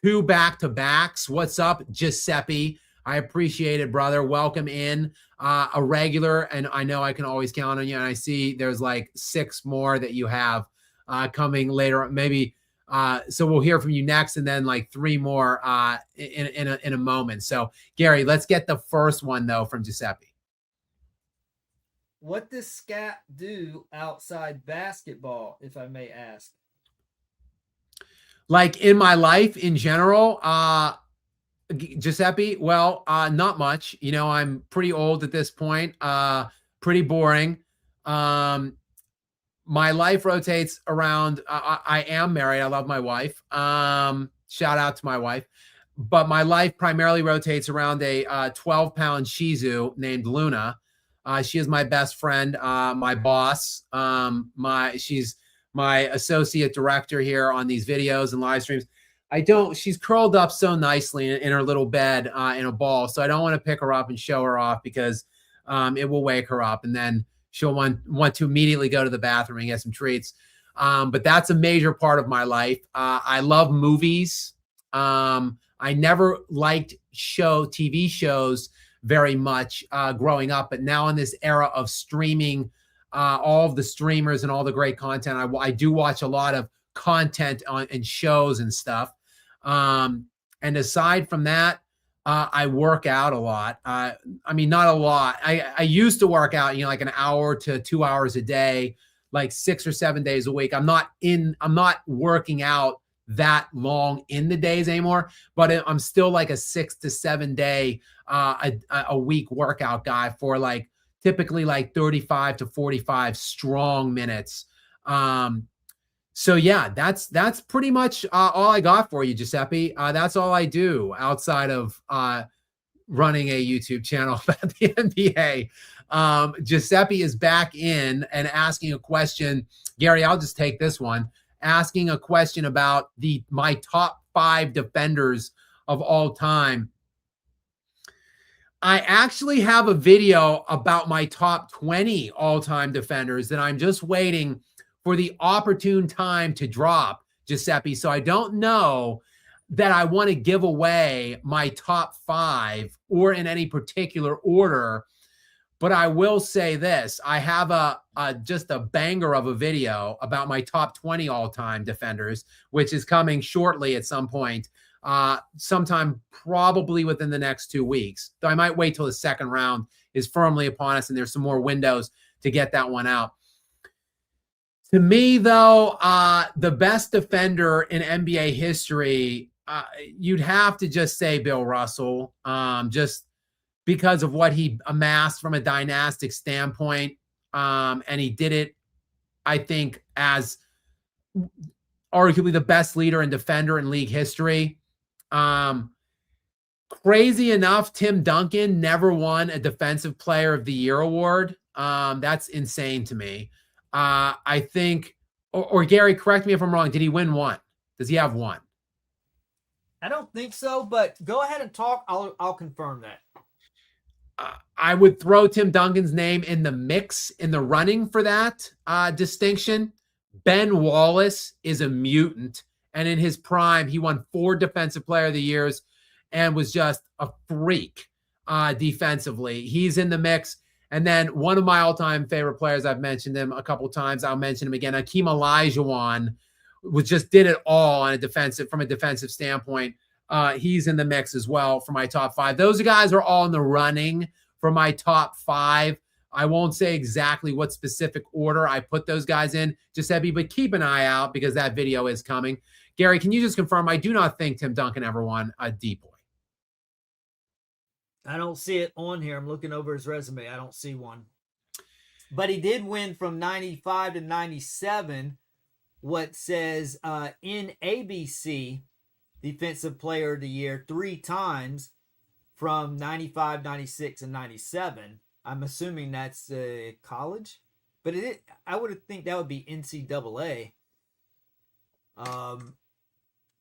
2 back-to-backs. What's up, Giuseppe? I appreciate it, brother. Welcome in. A regular, and I know I can always count on you. And I see there's like 6 more that you have coming later, maybe. So we'll hear from you next, and then like 3 more in a moment. So Gary, let's get the first one though from Giuseppe. What does Skap do outside basketball, if I may ask? Like in my life in general, Giuseppe, well, not much. You know, I'm pretty old at this point, pretty boring. My life rotates around, I am married. I love my wife. Shout out to my wife. But my life primarily rotates around a 12-pound Shih Tzu named Luna. She is my best friend, my boss. She's my associate director here on these videos and live streams. She's curled up so nicely in her little bed in a ball. So I don't want to pick her up and show her off, because it will wake her up, and then she'll want to immediately go to the bathroom and get some treats. But that's a major part of my life. I love movies. I never liked TV shows very much growing up, but now in this era of streaming, all of the streamers and all the great content, I do watch a lot of content and shows and stuff. And aside from that, I work out a lot. I mean, not a lot. I used to work out, like an hour to 2 hours a day, like 6 or 7 days a week. I'm not working out that long in the days anymore, but I'm still like a 6 to 7 day a week workout guy for like typically like 35 to 45 strong minutes. So yeah, that's pretty much all I got for you, Giuseppe. That's all I do outside of running a YouTube channel about the NBA. Giuseppe is back in and asking a question. Gary, I'll just take this one. Asking a question about my top 5 defenders of all time. I actually have a video about my top 20 all-time defenders that I'm just waiting for the opportune time to drop, Giuseppe. So I don't know that I want to give away my top 5 or in any particular order, but I will say this. I have just a banger of a video about my top 20 all-time defenders, which is coming shortly at some point, sometime probably within the next 2 weeks. Though I might wait till the second round is firmly upon us and there's some more windows to get that one out. To me, though, the best defender in NBA history, you'd have to just say Bill Russell, just because of what he amassed from a dynastic standpoint. And he did it, I think, as arguably the best leader and defender in league history. Crazy enough, Tim Duncan never won a Defensive Player of the Year award. That's insane to me. I think, or Gary, correct me if I'm wrong. Did he win one? Does he have one? I don't think so, but go ahead and talk. I'll confirm that. I would throw Tim Duncan's name in the mix, in the running for that distinction. Ben Wallace is a mutant, and in his prime, he won 4 Defensive Player of the Years and was just a freak defensively. He's in the mix. And then one of my all-time favorite players, I've mentioned him a couple times. I'll mention him again. Hakeem Olajuwon just did it all on from a defensive standpoint. He's in the mix as well for my top 5. Those guys are all in the running for my top 5. I won't say exactly what specific order I put those guys in, Giuseppe, but keep an eye out because that video is coming. Gary, can you just confirm? I do not think Tim Duncan ever won a D boy. I don't see it on here. I'm looking over his resume. I don't see one. But he did win from 95 to 97, what says in ABC, Defensive Player of the Year 3 times from 95, 96, and 97. I'm assuming that's college. But I would think that would be NCAA.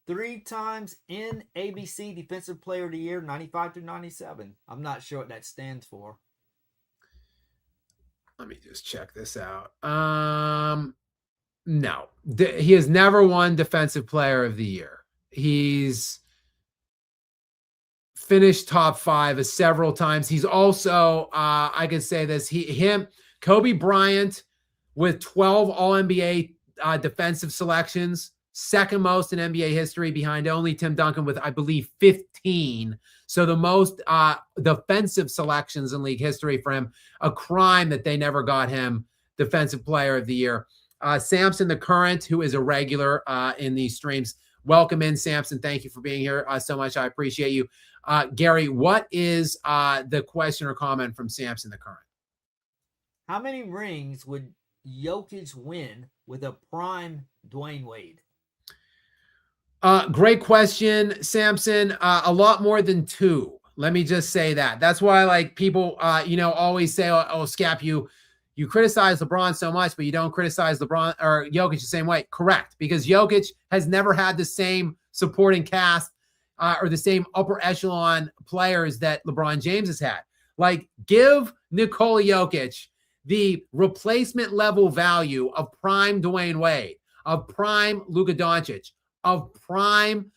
3 times in ABC Defensive Player of the Year, 95 to 97. I'm not sure what that stands for. Let me just check this out. No, he has never won Defensive Player of the Year. He's finished top 5 several times. He's also, I can say this, Kobe Bryant with 12 All-NBA defensive selections, second most in NBA history behind only Tim Duncan with, I believe, 15. So the most defensive selections in league history for him. A crime that they never got him Defensive Player of the Year. Samson the Current, who is a regular in these streams. Welcome in, Samson. Thank you for being here so much. I appreciate you. Gary, what is the question or comment from Samson the Current? How many rings would Jokic win with a prime Dwayne Wade? Great question, Samson. A lot more than 2. Let me just say that. That's why, like, people, always say, "Oh, Skap, you criticize LeBron so much, but you don't criticize LeBron or Jokic the same way." Correct, because Jokic has never had the same supporting cast or the same upper echelon players that LeBron James has had. Like, give Nikola Jokic the replacement level value of prime Dwayne Wade, of prime Luka Doncic, of prime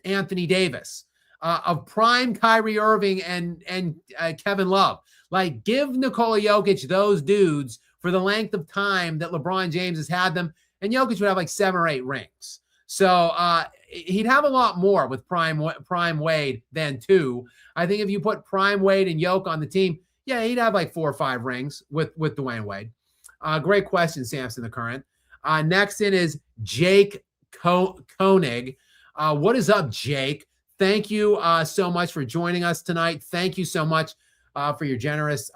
Anthony Davis, of prime Kyrie Irving and Kevin Love. Like, give Nikola Jokic those dudes for the length of time that LeBron James has had them, and Jokic would have like 7 or 8 rings. So he'd have a lot more with prime Wade than 2. I think if you put prime Wade and Jokic on the team, yeah, he'd have like 4 or 5 rings with Dwayne Wade. Great question, Samson the Current. Next in is Jake Koenig. What is up, Jake? Thank you so much for joining us tonight. Thank you so much for your generous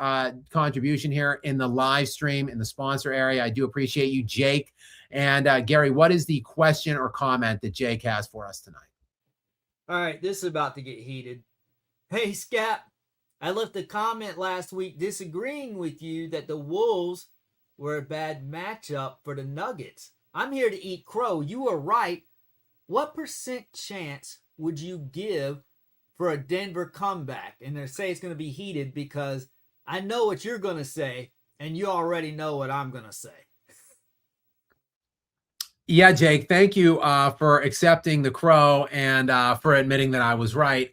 contribution here in the live stream in the sponsor area. I do appreciate you, Jake. And Gary, what is the question or comment that Jake has for us tonight? All right, this is about to get heated. Hey, Skap, I left a comment last week disagreeing with you that the Wolves were a bad matchup for the Nuggets. I'm here to eat crow. You were right. What % chance would you give for a Denver comeback? And they say it's going to be heated because I know what you're going to say, and you already know what I'm going to say. Yeah, Jake, thank you for accepting the crow and for admitting that I was right.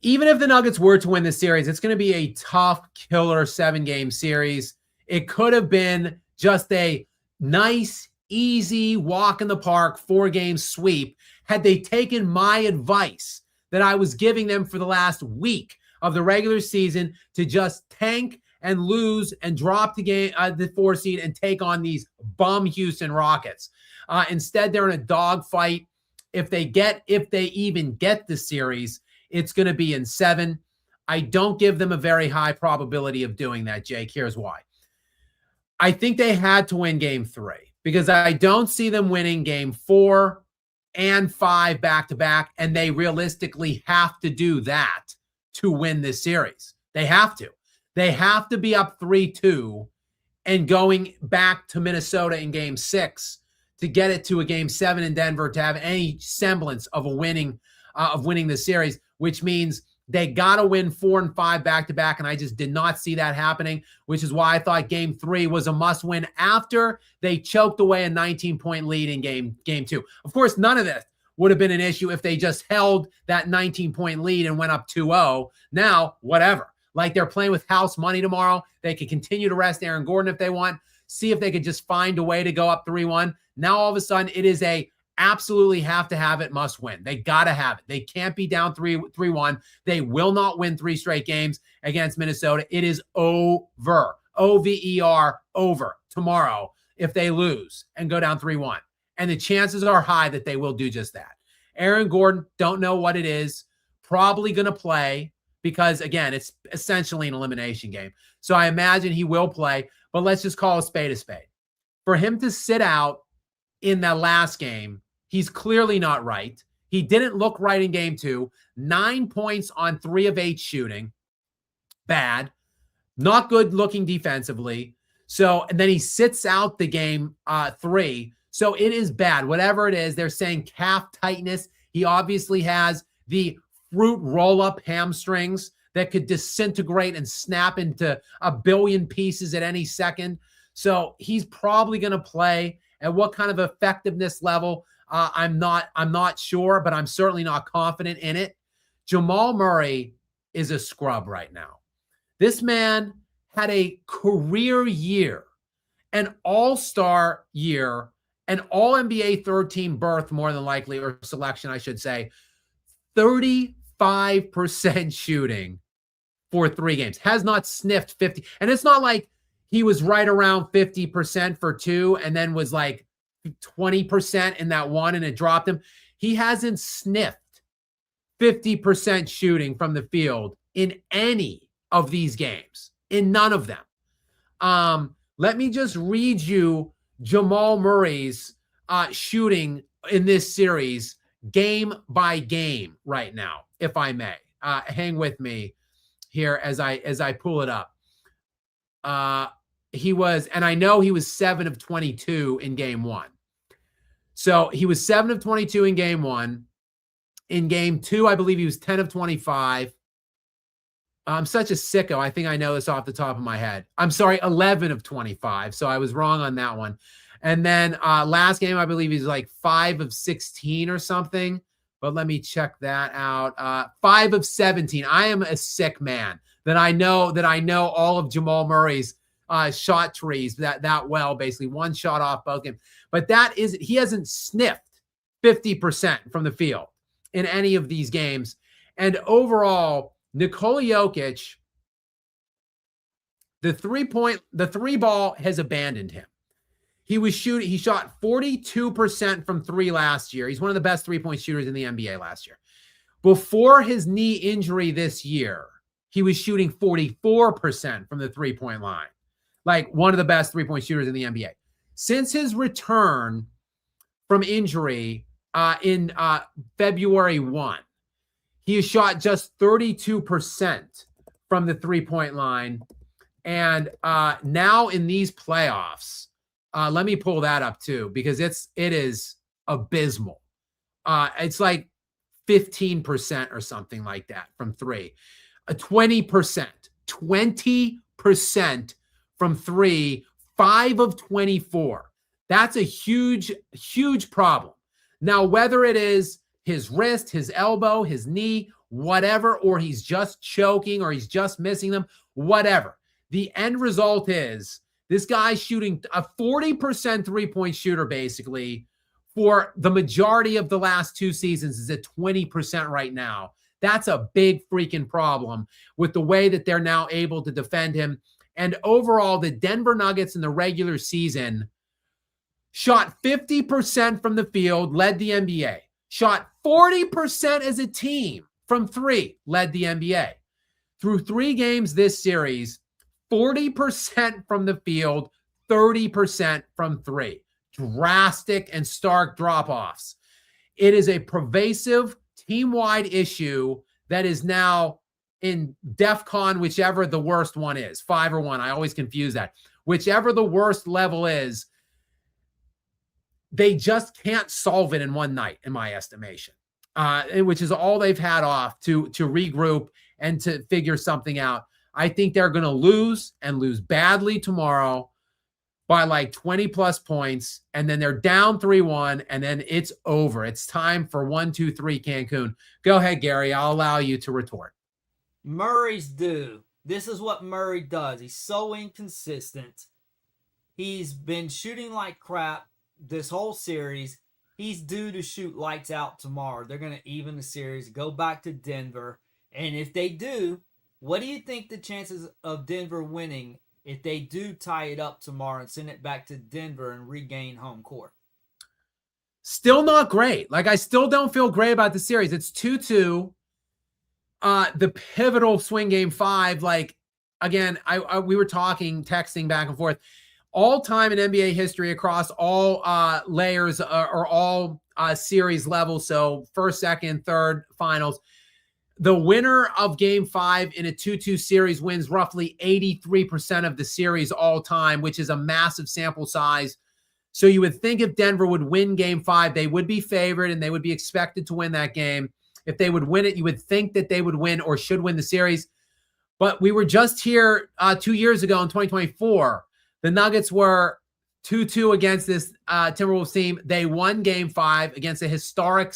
Even if the Nuggets were to win this series, it's going to be a tough, killer 7-game series. It could have been just a nice, easy walk in the park 4-game sweep had they taken my advice that I was giving them for the last week of the regular season to just tank and lose and drop the 4 seed and take on these bum Houston Rockets. Instead, they're in a dogfight. If they even get the series, it's going to be in 7. I don't give them a very high probability of doing that, Jake. Here's why. I think they had to win game 3 because I don't see them winning game 4 and 5 back-to-back, and they realistically have to do that to win this series. They have to. They have to be up 3-2 and going back to Minnesota in game 6 to get it to a game 7 in Denver to have any semblance of winning the series, which means they got to win 4 and 5 back-to-back, and I just did not see that happening, which is why I thought game 3 was a must-win after they choked away a 19-point lead in game 2. Of course, none of this would have been an issue if they just held that 19-point lead and went up 2-0. Now, whatever. Like, they're playing with house money tomorrow. They could continue to rest Aaron Gordon if they want, see if they could just find a way to go up 3-1. Now, all of a sudden, it is a absolutely have to have it, must win. They got to have it. They can't be down 3-1. They will not win 3 straight games against Minnesota. It is over. O-V-E-R, over tomorrow if they lose and go down 3-1. And the chances are high that they will do just that. Aaron Gordon, don't know what it is. Probably going to play because, again, it's essentially an elimination game. So I imagine he will play, but let's just call a spade a spade. For him to sit out in that last game, he's clearly not right. He didn't look right in game 2. 9 points on 3 of 8 shooting. Bad. Not good looking defensively. So, and then he sits out the game 3. So it is bad. Whatever it is, they're saying calf tightness. He obviously has the fruit roll-up hamstrings that could disintegrate and snap into a billion pieces at any second. So he's probably going to play. At what kind of effectiveness level, I'm not sure, but I'm certainly not confident in it. Jamal Murray is a scrub right now. This man had a career year, an all-star year, an all-NBA third-team berth, more than likely, or selection, I should say. 35% shooting for 3 games. Has not sniffed 50. And it's not like he was right around 50% for 2 and then was like 20% in that one and it dropped him. He hasn't sniffed 50% shooting from the field in any of these games, in none of them. Let me just read you Jamal Murray's shooting in this series game by game right now, if I may. Hang with me here as I pull it up. He was, and I know he was 7 of 22 in game 1. So he was 7 of 22 in game 1. In game 2, I believe he was 10 of 25. I'm such a sicko. I think I know this off the top of my head. I'm sorry, 11 of 25. So I was wrong on that one. And then last game, I believe he's like 5 of 16 or something. But let me check that out. 5 of 17. I am a sick man that I know all of Jamal Murray's shot trees that well, basically one shot off both games. But he hasn't sniffed 50% from the field in any of these games. And overall, Nikola Jokic, the three ball has abandoned him. He shot 42% from three last year. He's one of the best 3-point shooters in the NBA last year. Before his knee injury this year, he was shooting 44% from the 3-point line. Like one of the best 3-point shooters in the NBA. Since his return from injury in February 1, he has shot just 32% from the 3-point line. And now in these playoffs, let me pull that up too, because it is abysmal. It's like 15% or something like that from three. 20% from three, 5 of 24. That's a huge, huge problem. Now, whether it is his wrist, his elbow, his knee, whatever, or he's just choking or he's just missing them, whatever. The end result is this guy's shooting a 40% 3-point shooter basically for the majority of the last 2 seasons is at 20% right now. That's a big freaking problem with the way that they're now able to defend him. And overall, the Denver Nuggets in the regular season shot 50% from the field, led the NBA. Shot 40% as a team from three, led the NBA. Through 3 games this series, 40% from the field, 30% from three. Drastic and stark drop-offs. It is a pervasive team-wide issue that is now in DEFCON, whichever the worst one is, 5 or 1. I always confuse that. Whichever the worst level is, they just can't solve it in one night, in my estimation, which is all they've had off to regroup and to figure something out. I think they're going to lose and lose badly tomorrow by like 20 plus points. And then they're down 3-1 and then it's over. It's time for 1-2-3 Cancun. Go ahead, Gary. I'll allow you to retort. Murray's due. This is what Murray does. He's so inconsistent. He's been shooting like crap this whole series. He's due to shoot lights out tomorrow. They're going to even the series, go back to Denver. And if they do, what do you think the chances of Denver winning if they do tie it up tomorrow and send it back to Denver and regain home court? Still not great. Like, I still don't feel great about the series. It's 2-2. The pivotal swing game 5, like, again, we were texting back and forth. All time in NBA history across all layers or all series levels, so first, second, third, finals, the winner of game 5 in a 2-2 series wins roughly 83% of the series all time, which is a massive sample size. So you would think if Denver would win game 5, they would be favored and they would be expected to win that game. If they would win it, you would think that they would win or should win the series. But we were just here 2 years ago in 2024. The Nuggets were 2-2 against this Timberwolves team. They won game 5 against a historic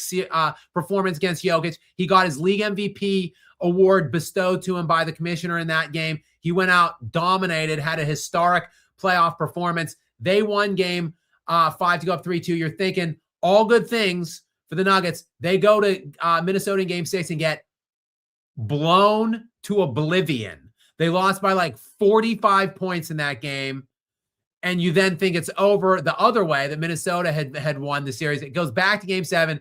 performance against Jokic. He got his league MVP award bestowed to him by the commissioner in that game. He went out, dominated, had a historic playoff performance. They won game 5 to go up 3-2. You're thinking all good things for the Nuggets. They go to Minnesota in game 6 and get blown to oblivion. They lost by like 45 points in that game. And you then think it's over the other way, that Minnesota had won the series. It goes back to game 7.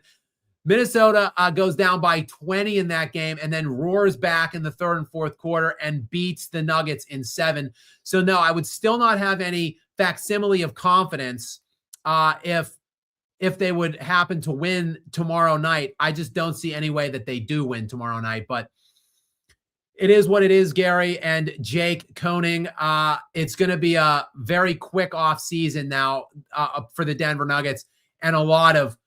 Minnesota goes down by 20 in that game and then roars back in the third and fourth quarter and beats the Nuggets in 7. So, no, I would still not have any facsimile of confidence if they would happen to win tomorrow night. I just don't see any way that they do win tomorrow night. But it is what it is, Gary and Jake Koning. It's going to be a very quick off season now for the Denver Nuggets, and a lot of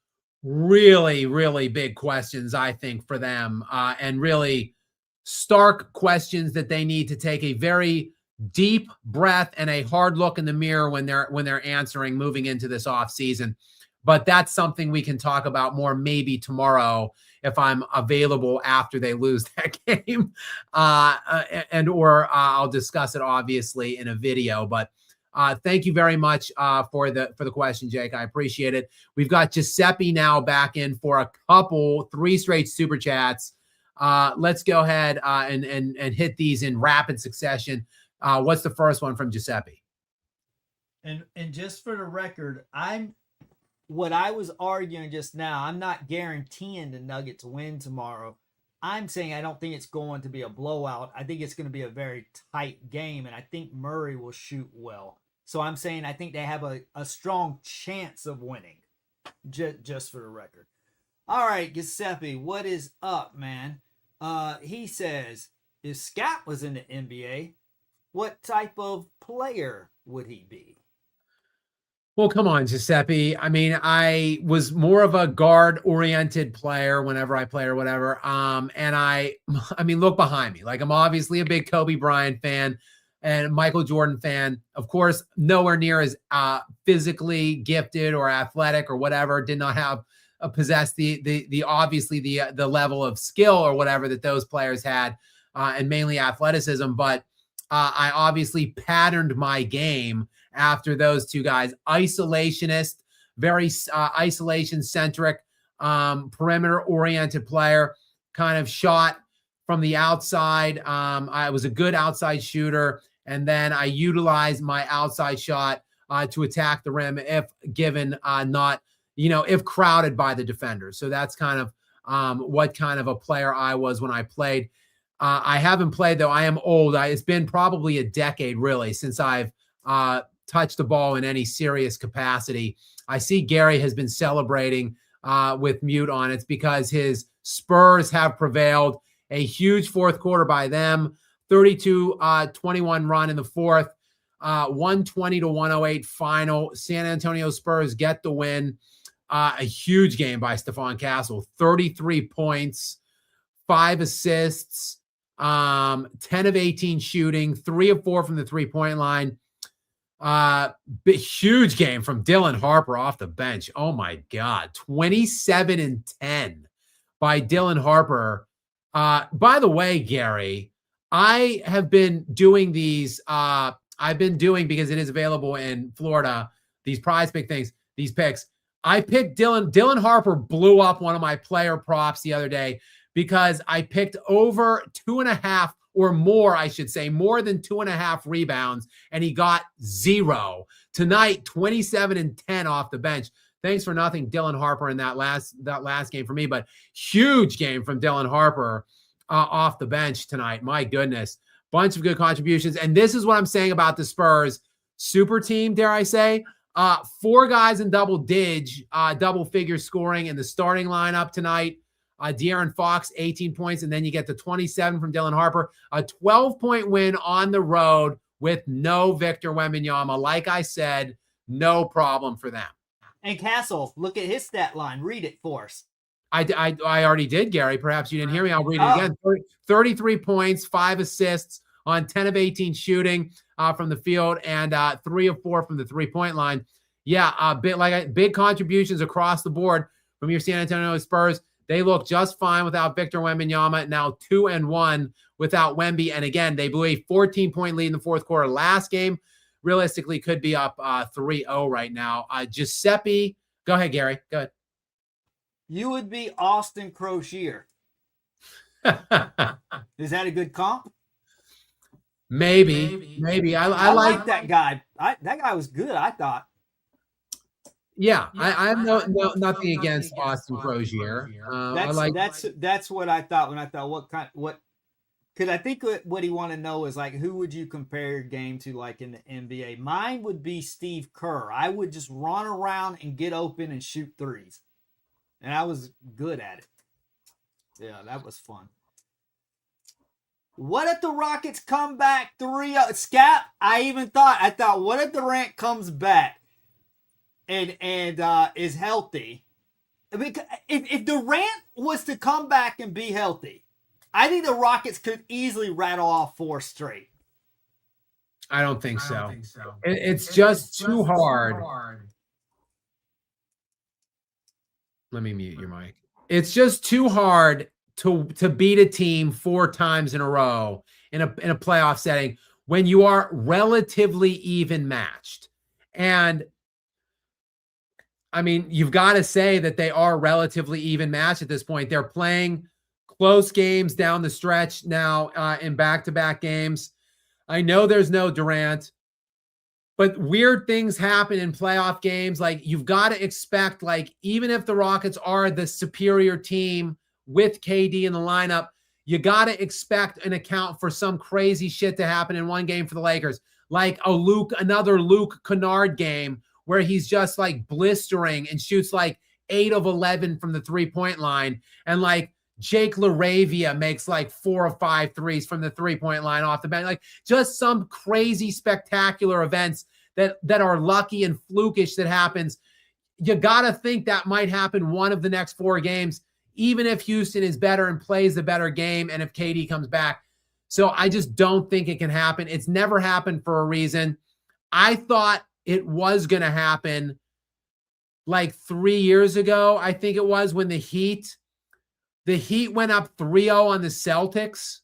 really, really big questions, I think, for them, and really stark questions that they need to take a very deep breath and a hard look in the mirror when they're answering moving into this off season. But that's something we can talk about more maybe tomorrow if I'm available after they lose that game, or I'll discuss it obviously in a video. But thank you very much for the question, Jake. I appreciate it. We've got Giuseppe now back in for a couple 3 straight super chats. Let's go ahead and hit these in rapid succession. What's the first one from Giuseppe? And just for the record, what I was arguing just now, I'm not guaranteeing the Nuggets win tomorrow. I'm saying I don't think it's going to be a blowout. I think it's going to be a very tight game, and I think Murray will shoot well. So I'm saying I think they have a strong chance of winning, just for the record. All right, Giuseppe, what is up, man? He says, if Skap was in the NBA, what type of player would he be? Well, come on, Giuseppe. I mean, I was more of a guard-oriented player whenever I play or whatever. And I mean, look behind me. Like, I'm obviously a big Kobe Bryant fan and Michael Jordan fan. Of course, nowhere near as physically gifted or athletic or whatever. Did not have possessed the obviously the level of skill or whatever that those players had, and mainly athleticism. But I obviously patterned my game after those two guys. Isolationist, very isolation-centric, perimeter-oriented player, kind of shot from the outside. I was a good outside shooter, and then I utilized my outside shot to attack the rim if given not, if crowded by the defenders. So that's kind of what kind of a player I was when I played. I haven't played, though. I am old. It's been probably a decade, really, since I've touched the ball in any serious capacity. I see Gary has been celebrating with mute on. It's because his Spurs have prevailed. A huge fourth quarter by them, 32-21 run in the fourth, 120-108 final. San Antonio Spurs get the win. A huge game by Stephon Castle, 33 points, 5 assists, 10 of 18 shooting, 3 of 4 from the three-point line. Huge game from Dylan Harper off the bench. Oh my God, 27 and 10 by Dylan Harper. By the way, Gary, I have been doing these. I've been doing, because it is available in Florida, these prize pick things, these picks. I picked Dylan Harper blew up one of my player props the other day because I picked over 2.5 or more, I should say, more than 2.5 rebounds, and he got 0. Tonight, 27 and 10 off the bench. Thanks for nothing, Dylan Harper, in that last game for me, but huge game from Dylan Harper off the bench tonight. My goodness, bunch of good contributions. And this is what I'm saying about the Spurs super team, dare I say. 4 guys in double figure scoring in the starting lineup tonight. De'Aaron Fox, 18 points, and then you get the 27 from Dylan Harper. A 12-point win on the road with no Victor Wembanyama. Like I said, no problem for them. And Castle, look at his stat line. Read it for us. I already did, Gary. Perhaps you didn't hear me. I'll read it again. 33 points, 5 assists on 10 of 18 shooting from the field, and 3 of 4 from the three-point line. Yeah, big contributions across the board from your San Antonio Spurs. They look just fine without Victor Wembanyama. Now 2-1 without Wemby. And again, they blew a 14-point lead in the fourth quarter last game. Realistically, could be up 3-0 right now. Giuseppe, go ahead, Gary. Go ahead. You would be Austin Crozier. Is that a good comp? Maybe. I like that guy. That guy was good, I thought. Yeah, I have nothing against Austin Crozier. That's what I thought when I thought because I think what he want to know is, like, who would you compare your game to, like, in the NBA? Mine would be Steve Kerr. I would just run around and get open and shoot threes, and I was good at it. Yeah, that was fun. What if the Rockets come back 3-0? Skap, I thought, what if Durant comes back and is healthy? I mean, if Durant was to come back and be healthy, I think the Rockets could easily rattle off 4 straight. I don't think so. It's just too hard. Let me mute your mic. It's just too hard to beat a team 4 times in a row in a playoff setting when you are relatively even matched. And I mean, you've got to say that they are relatively even matched at this point. They're playing close games down the stretch now in back-to-back games. I know there's no Durant, but weird things happen in playoff games. Like, you've got to expect, like, even if the Rockets are the superior team with KD in the lineup, you got to expect an account for some crazy shit to happen in one game for the Lakers, like another Luke Kennard game where he's just like blistering and shoots like 8 of 11 from the 3-point line. And like Jake LaRavia makes like 4 or 5 threes from the 3-point line off the bench. Like, just some crazy spectacular events that are lucky and flukish that happens. You got to think that might happen one of the next 4 games, even if Houston is better and plays the better game and if KD comes back. So I just don't think it can happen. It's never happened for a reason. I thought it was going to happen like 3 years ago. I think it was when the Heat went up 3-0 on the Celtics,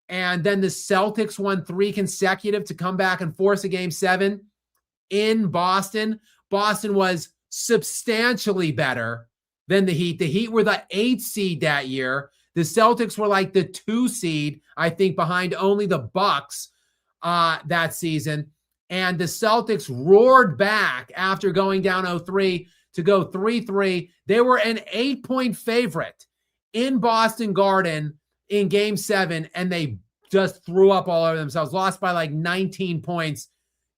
and then the Celtics won 3 consecutive to come back and force a game 7 in Boston. Boston was substantially better than the Heat. The Heat were the 8th seed that year. The Celtics were like the 2 seed, I think, behind only the Bucks that season. And the Celtics roared back after going down 0-3 to go 3-3. They were an 8-point favorite in Boston Garden in game 7, and they just threw up all over themselves, lost by like 19 points.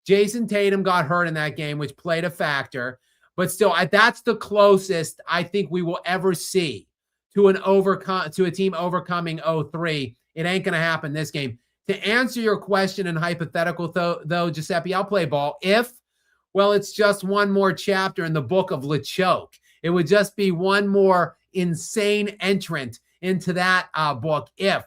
Jason Tatum got hurt in that game, which played a factor. But still, that's the closest I think we will ever see to a team overcoming 0-3. It ain't going to happen this game. To answer your question and hypothetical, though, Giuseppe, I'll play ball. Well, it's just one more chapter in the book of LeChoke. It would just be one more insane entrant into that book if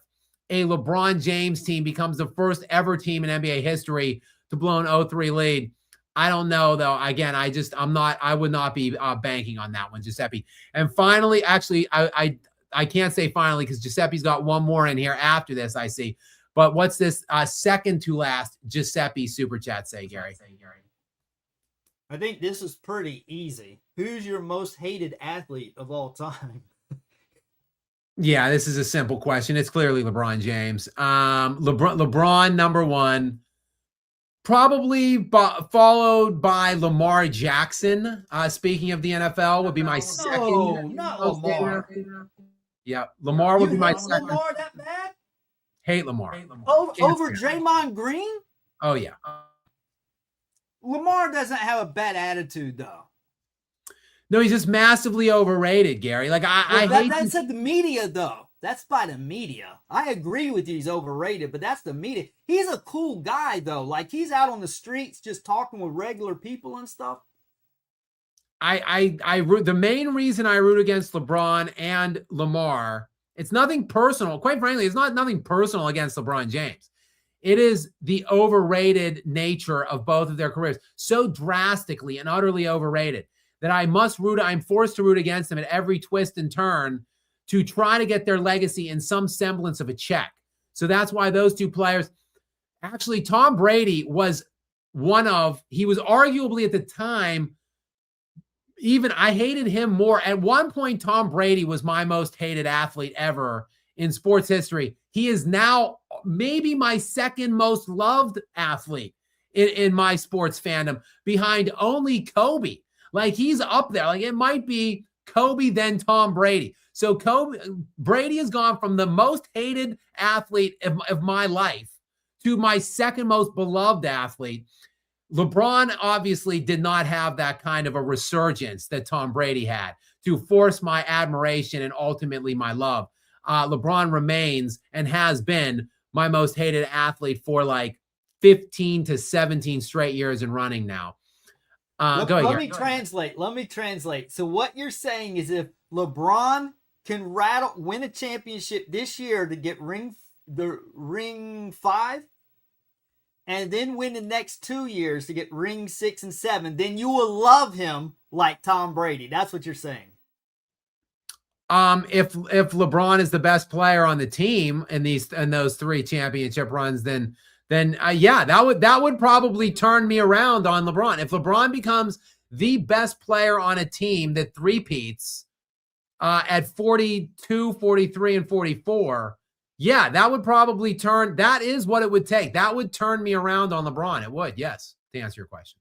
a LeBron James team becomes the first ever team in NBA history to blow an 0-3 lead. I don't know, though. Again, I would not be banking on that one, Giuseppe. And finally, actually, I can't say finally because Giuseppe's got one more in here after this, I see. But what's this second to last Giuseppe super chat say, Gary? I think this is pretty easy. Who's your most hated athlete of all time? Yeah, this is a simple question. It's clearly LeBron James. LeBron number 1. Probably followed by Lamar Jackson. Speaking of the NFL, would be my second. No, not Lamar. Yeah, Lamar would be my second. Lamar that bad? Hate Lamar. Over Draymond Green? Oh, yeah. Lamar doesn't have a bad attitude, though. No, he's just massively overrated, Gary. Like, I hate. That's at the media, though. That's by the media. I agree with you. He's overrated, but that's the media. He's a cool guy, though. Like, he's out on the streets just talking with regular people and stuff. I root. The main reason I root against LeBron and Lamar, it's nothing personal. Quite frankly, it's nothing personal against LeBron James. It is the overrated nature of both of their careers, so drastically and utterly overrated that I'm forced to root against them at every twist and turn to try to get their legacy in some semblance of a check. So that's why those two players, actually, Tom Brady was he was arguably at the time, even I hated him more. At one point, Tom Brady was my most hated athlete ever in sports history. He is now maybe my second most loved athlete in my sports fandom, behind only Kobe. Like, he's up there. Like, it might be Kobe, then Tom Brady. So Brady has gone from the most hated athlete of my life to my second most beloved athlete. LeBron obviously did not have that kind of a resurgence that Tom Brady had to force my admiration and ultimately my love. LeBron remains and has been my most hated athlete for like 15 to 17 straight years in running now. Let me translate. So what you're saying is if LeBron can win a championship this year to get ring 5, and then win the next 2 years to get ring 6 and 7, then you will love him like Tom Brady. That's what you're saying. If LeBron is the best player on the team in those 3 championship runs, then yeah, that would probably turn me around on LeBron. If LeBron becomes the best player on a team that three-peats at 42, 43, and 44, yeah, that would probably that is what it would take. That would turn me around on LeBron. It would, yes, to answer your question.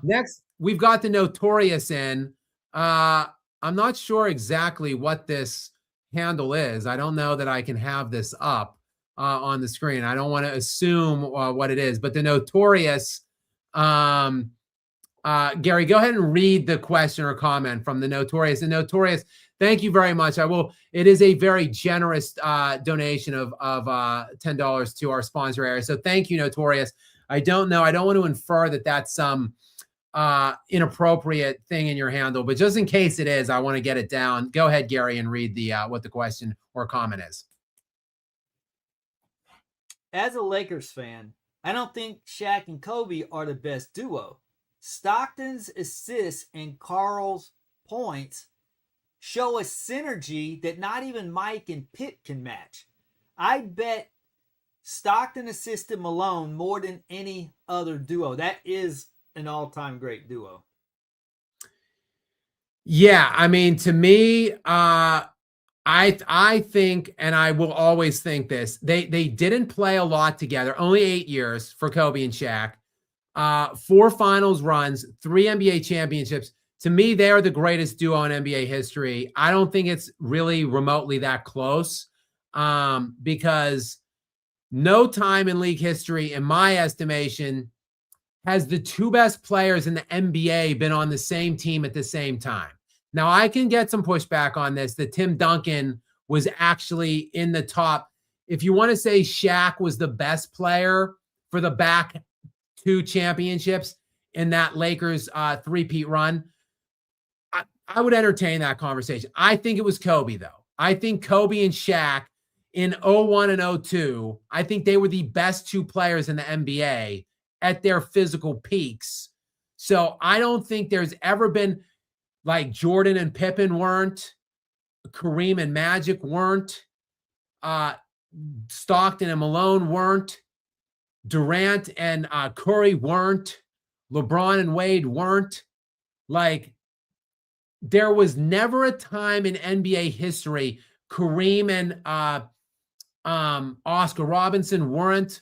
Next, we've got the Notorious in. I'm not sure exactly what this handle is. I don't know that I can have this up on the screen. I don't want to assume what it is, but the Notorious, Gary, go ahead and read the question or comment from the Notorious. The Notorious, thank you very much. It is a very generous donation of $10 to our sponsor area. So thank you, Notorious. I don't know. I don't want to infer that that's some inappropriate thing in your handle, but just in case it is, I want to get it down. Go ahead, Gary, and read the what the question or comment is. As a Lakers fan, I don't think Shaq and Kobe are the best duo. Stockton's assists and Karl's points show a synergy that not even Mike and Pitt can match. I bet Stockton assisted Malone more than any other duo. That is an all-time great duo. Yeah, I mean, to me, I think, and I will always think this, they didn't play a lot together. Only 8 years for Kobe and Shaq. 4 finals runs, 3 NBA championships. To me, they are the greatest duo in NBA history. I don't think it's really remotely that close, because no time in league history, in my estimation, has the 2 best players in the NBA been on the same team at the same time. Now, I can get some pushback on this, that Tim Duncan was actually in the top. If you want to say Shaq was the best player for the back 2 championships in that Lakers three-peat run, I would entertain that conversation. I think it was Kobe, though. I think Kobe and Shaq in 01 and 02, I think they were the best 2 players in the NBA at their physical peaks. So I don't think there's ever been, like, Jordan and Pippen weren't, Kareem and Magic weren't, Stockton and Malone weren't, Durant and Curry weren't, LeBron and Wade weren't. Like, there was never a time in NBA history Kareem and Oscar Robertson weren't.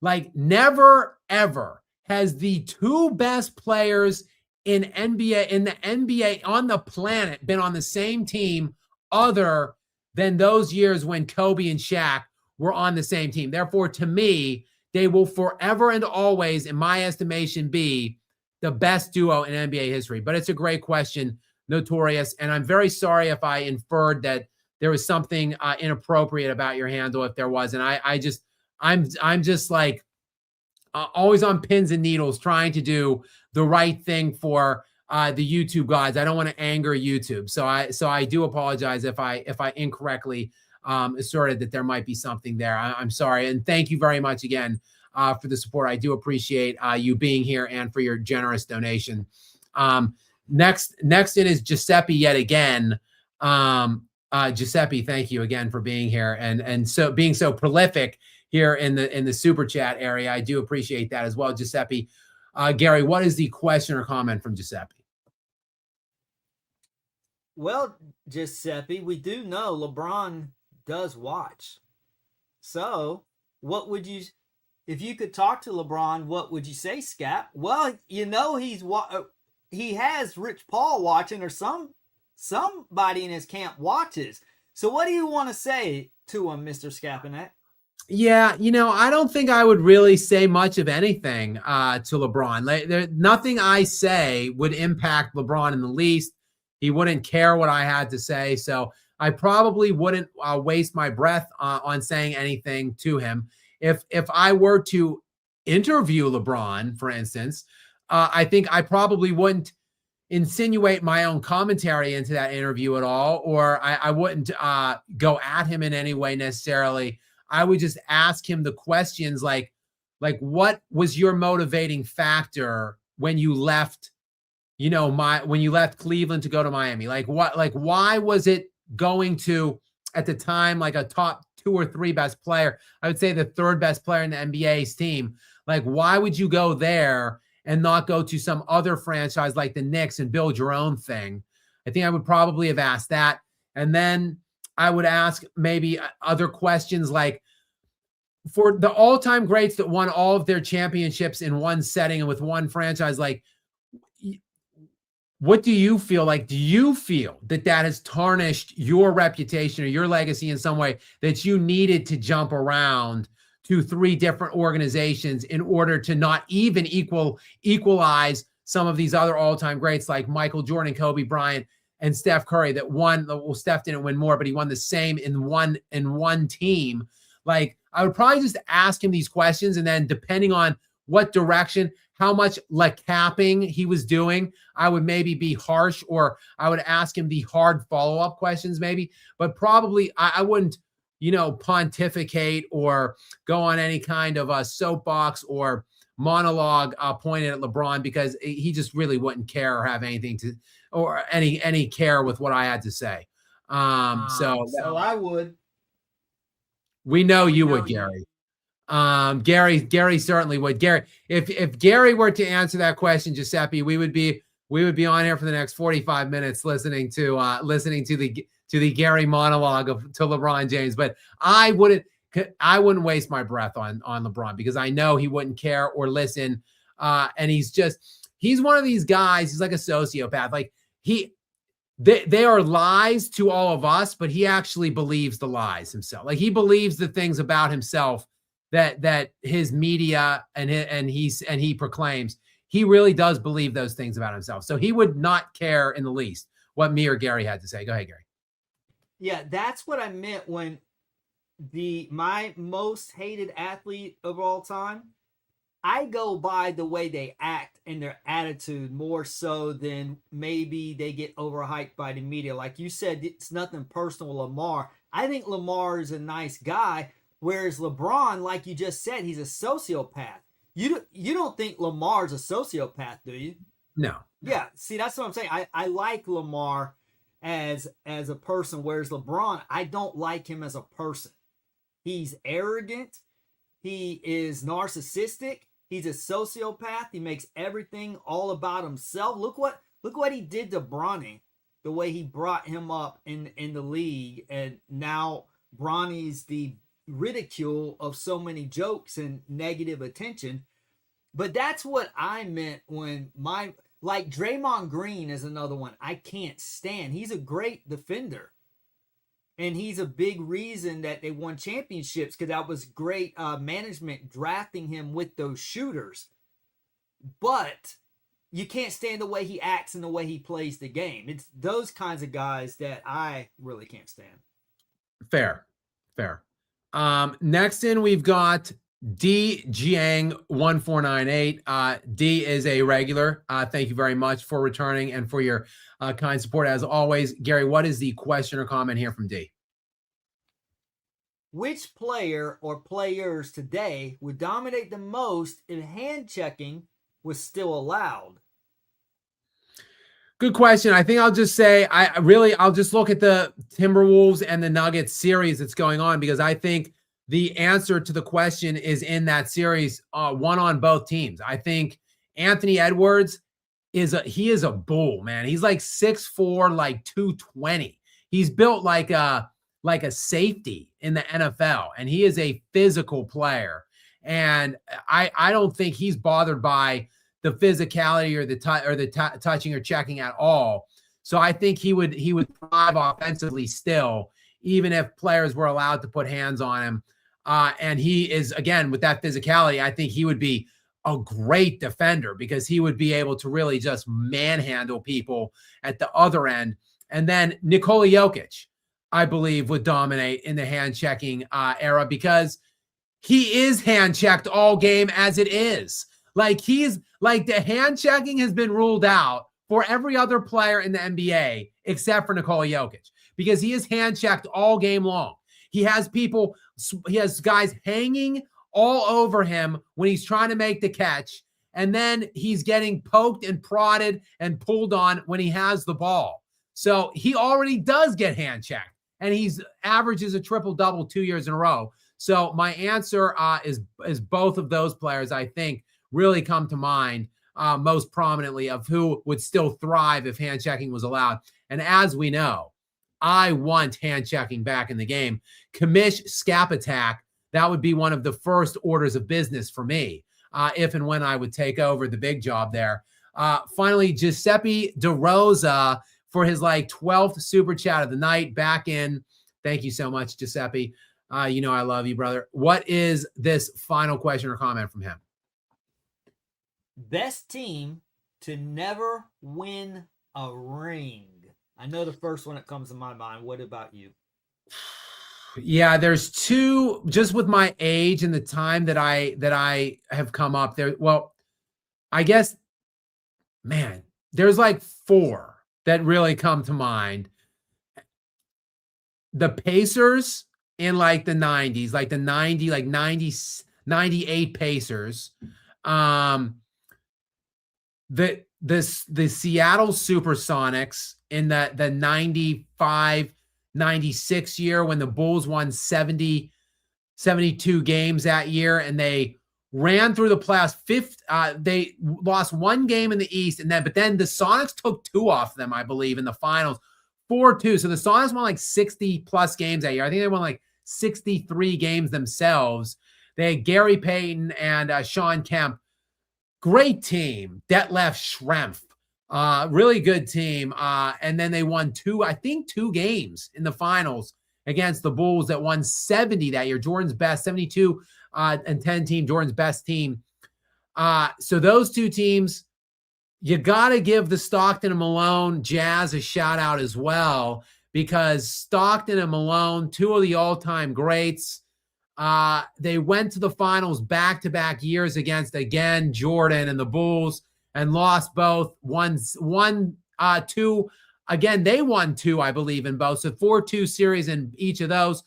Like, never, ever has the 2 best players in the NBA on the planet been on the same team other than those years when Kobe and Shaq were on the same team. Therefore, to me, they will forever and always, in my estimation, be the best duo in NBA history. But it's a great question, Notorious, and I'm very sorry if I inferred that there was something inappropriate about your handle, if there was. And I'm just like always on pins and needles trying to do the right thing for the YouTube gods. I don't want to anger YouTube. So I do apologize if I incorrectly asserted that there might be something there. I'm sorry. And thank you very much again for the support. I do appreciate you being here and for your generous donation. Next in is Giuseppe yet again. Giuseppe, thank you again for being here and so being so prolific here in the super chat area. I do appreciate that as well, Giuseppe. Gary, what is the question or comment from Giuseppe? Well, Giuseppe, we do know LeBron does watch. So what would you, if you could talk to LeBron, what would you say, Skap? Well, you know, he has Rich Paul watching, or somebody in his camp watches. So what do you want to say to him, Mr. Skapanek? Yeah, I don't think I would really say much of anything to LeBron. Nothing I say would impact LeBron in the least. He wouldn't care what I had to say. So I probably wouldn't waste my breath on saying anything to him. If I were to interview LeBron, for instance, I think I probably wouldn't insinuate my own commentary into that interview at all, or I wouldn't go at him in any way necessarily. I would just ask him the questions like what was your motivating factor when you left, when you left Cleveland to go to Miami? Why was it going to, at the time, like a top 2 or 3 best player? I would say the 3rd best player in the NBA's team. Like, why would you go there and not go to some other franchise like the Knicks and build your own thing? I think I would probably have asked that. And then I would ask maybe other questions like, for the all-time greats that won all of their championships in one setting and with one franchise, like, what do you feel like? Do you feel that has tarnished your reputation or your legacy in some way, that you needed to jump around to 3 different organizations in order to not even equalize some of these other all-time greats like Michael Jordan, Kobe Bryant, and Steph Curry that won? Well, Steph didn't win more, but he won the same in one team. Like, I would probably just ask him these questions, and then depending on what direction, how much capping he was doing, I would maybe be harsh, or I would ask him the hard follow-up questions maybe, but probably I wouldn't, pontificate or go on any kind of a soapbox or monologue pointed at LeBron, because he just really wouldn't care or have anything to, or any care with what I had to say. So I would. We know you would, Gary. Gary certainly would. Gary, if Gary were to answer that question, Giuseppe, we would be on here for the next 45 minutes listening to the Gary monologue to LeBron James. But I wouldn't waste my breath on LeBron, because I know he wouldn't care or listen. And he's one of these guys. He's like a sociopath. Like, they are lies to all of us, but he actually believes the lies himself. Like, he believes the things about himself that his media and he proclaims. He really does believe those things about himself. So he would not care in the least what me or Gary had to say. Go ahead, Gary. Yeah, that's what I meant when my most hated athlete of all time, I go by the way they act and their attitude more so than maybe they get overhyped by the media. Like you said, it's nothing personal with Lamar. I think Lamar is a nice guy, whereas LeBron, like you just said, he's a sociopath. You don't think Lamar's a sociopath, do you? No. Yeah, see, that's what I'm saying. I like Lamar as a person, whereas LeBron, I don't like him as a person. He's arrogant. He is narcissistic. He's a sociopath. He makes everything all about himself. Look what he did to Bronny, the way he brought him up in the league, and now Bronny's the ridicule of so many jokes and negative attention. But that's what I meant when like Draymond Green is another one I can't stand. He's a great defender. And he's a big reason that they won championships, because that was great management drafting him with those shooters. But you can't stand the way he acts and the way he plays the game. It's those kinds of guys that I really can't stand. Fair. Next in, we've got D Jiang 1498. D is a regular. Thank you very much for returning and for your kind support as always. Gary, what is the question or comment here from D? Which player or players today would dominate the most if hand checking was still allowed? Good question. I think I'll just say I'll just look at the Timberwolves and the Nuggets series that's going on, because I think the answer to the question is in that series, one on both teams. I think Anthony Edwards is a bull, man. He's like 6'4", like 220. He's built like a safety in the NFL, and he is a physical player. And I don't think he's bothered by the physicality or the touching or checking at all. So I think he would thrive offensively still, even if players were allowed to put hands on him. And he is, again, with that physicality, I think he would be a great defender, because he would be able to really just manhandle people at the other end. And then Nikola Jokic, I believe, would dominate in the hand checking era, because he is hand checked all game as it is. Like, the hand checking has been ruled out for every other player in the NBA except for Nikola Jokic, because he is hand checked all game long. He has guys hanging all over him when he's trying to make the catch. And then he's getting poked and prodded and pulled on when he has the ball. So he already does get hand checked, and he's averages a triple-double 2 years in a row. So my answer is both of those players, I think, really come to mind most prominently of who would still thrive if hand checking was allowed. And as we know, I want hand checking back in the game. Commish Skap attack, that would be one of the first orders of business for me if and when I would take over the big job there. Finally, Giuseppe DeRosa for his 12th super chat of the night back in. Thank you so much, Giuseppe. You know I love you, brother. What is this final question or comment from him? Best team to never win a ring. I know the first one that comes to my mind. What about you? Yeah, there's two, just with my age and the time that I have come up there. Well, I guess, man, there's four that really come to mind. The Pacers in the 90s, the 98 Pacers. The Seattle Supersonics in the 95, 96 year when the Bulls won 72 games that year, and they ran through the playoffs. They lost one game in the East, but then the Sonics took two off them, I believe, in the finals, 4-2. So the Sonics won 60 plus games that year. I think they won 63 games themselves. They had Gary Payton and Sean Kemp. Great team. Detlef Schrempf. Really good team. And then they won two games in the finals against the Bulls that won 70 that year. Jordan's best, 72 and 10 team, Jordan's best team. So those two teams, you got to give the Stockton and Malone Jazz a shout out as well, because Stockton and Malone, two of the all-time greats, they went to the finals back-to-back years against, again, Jordan and the Bulls, and lost both. Two. Again, they won two, I believe, in both. So 4-2 series in each of those.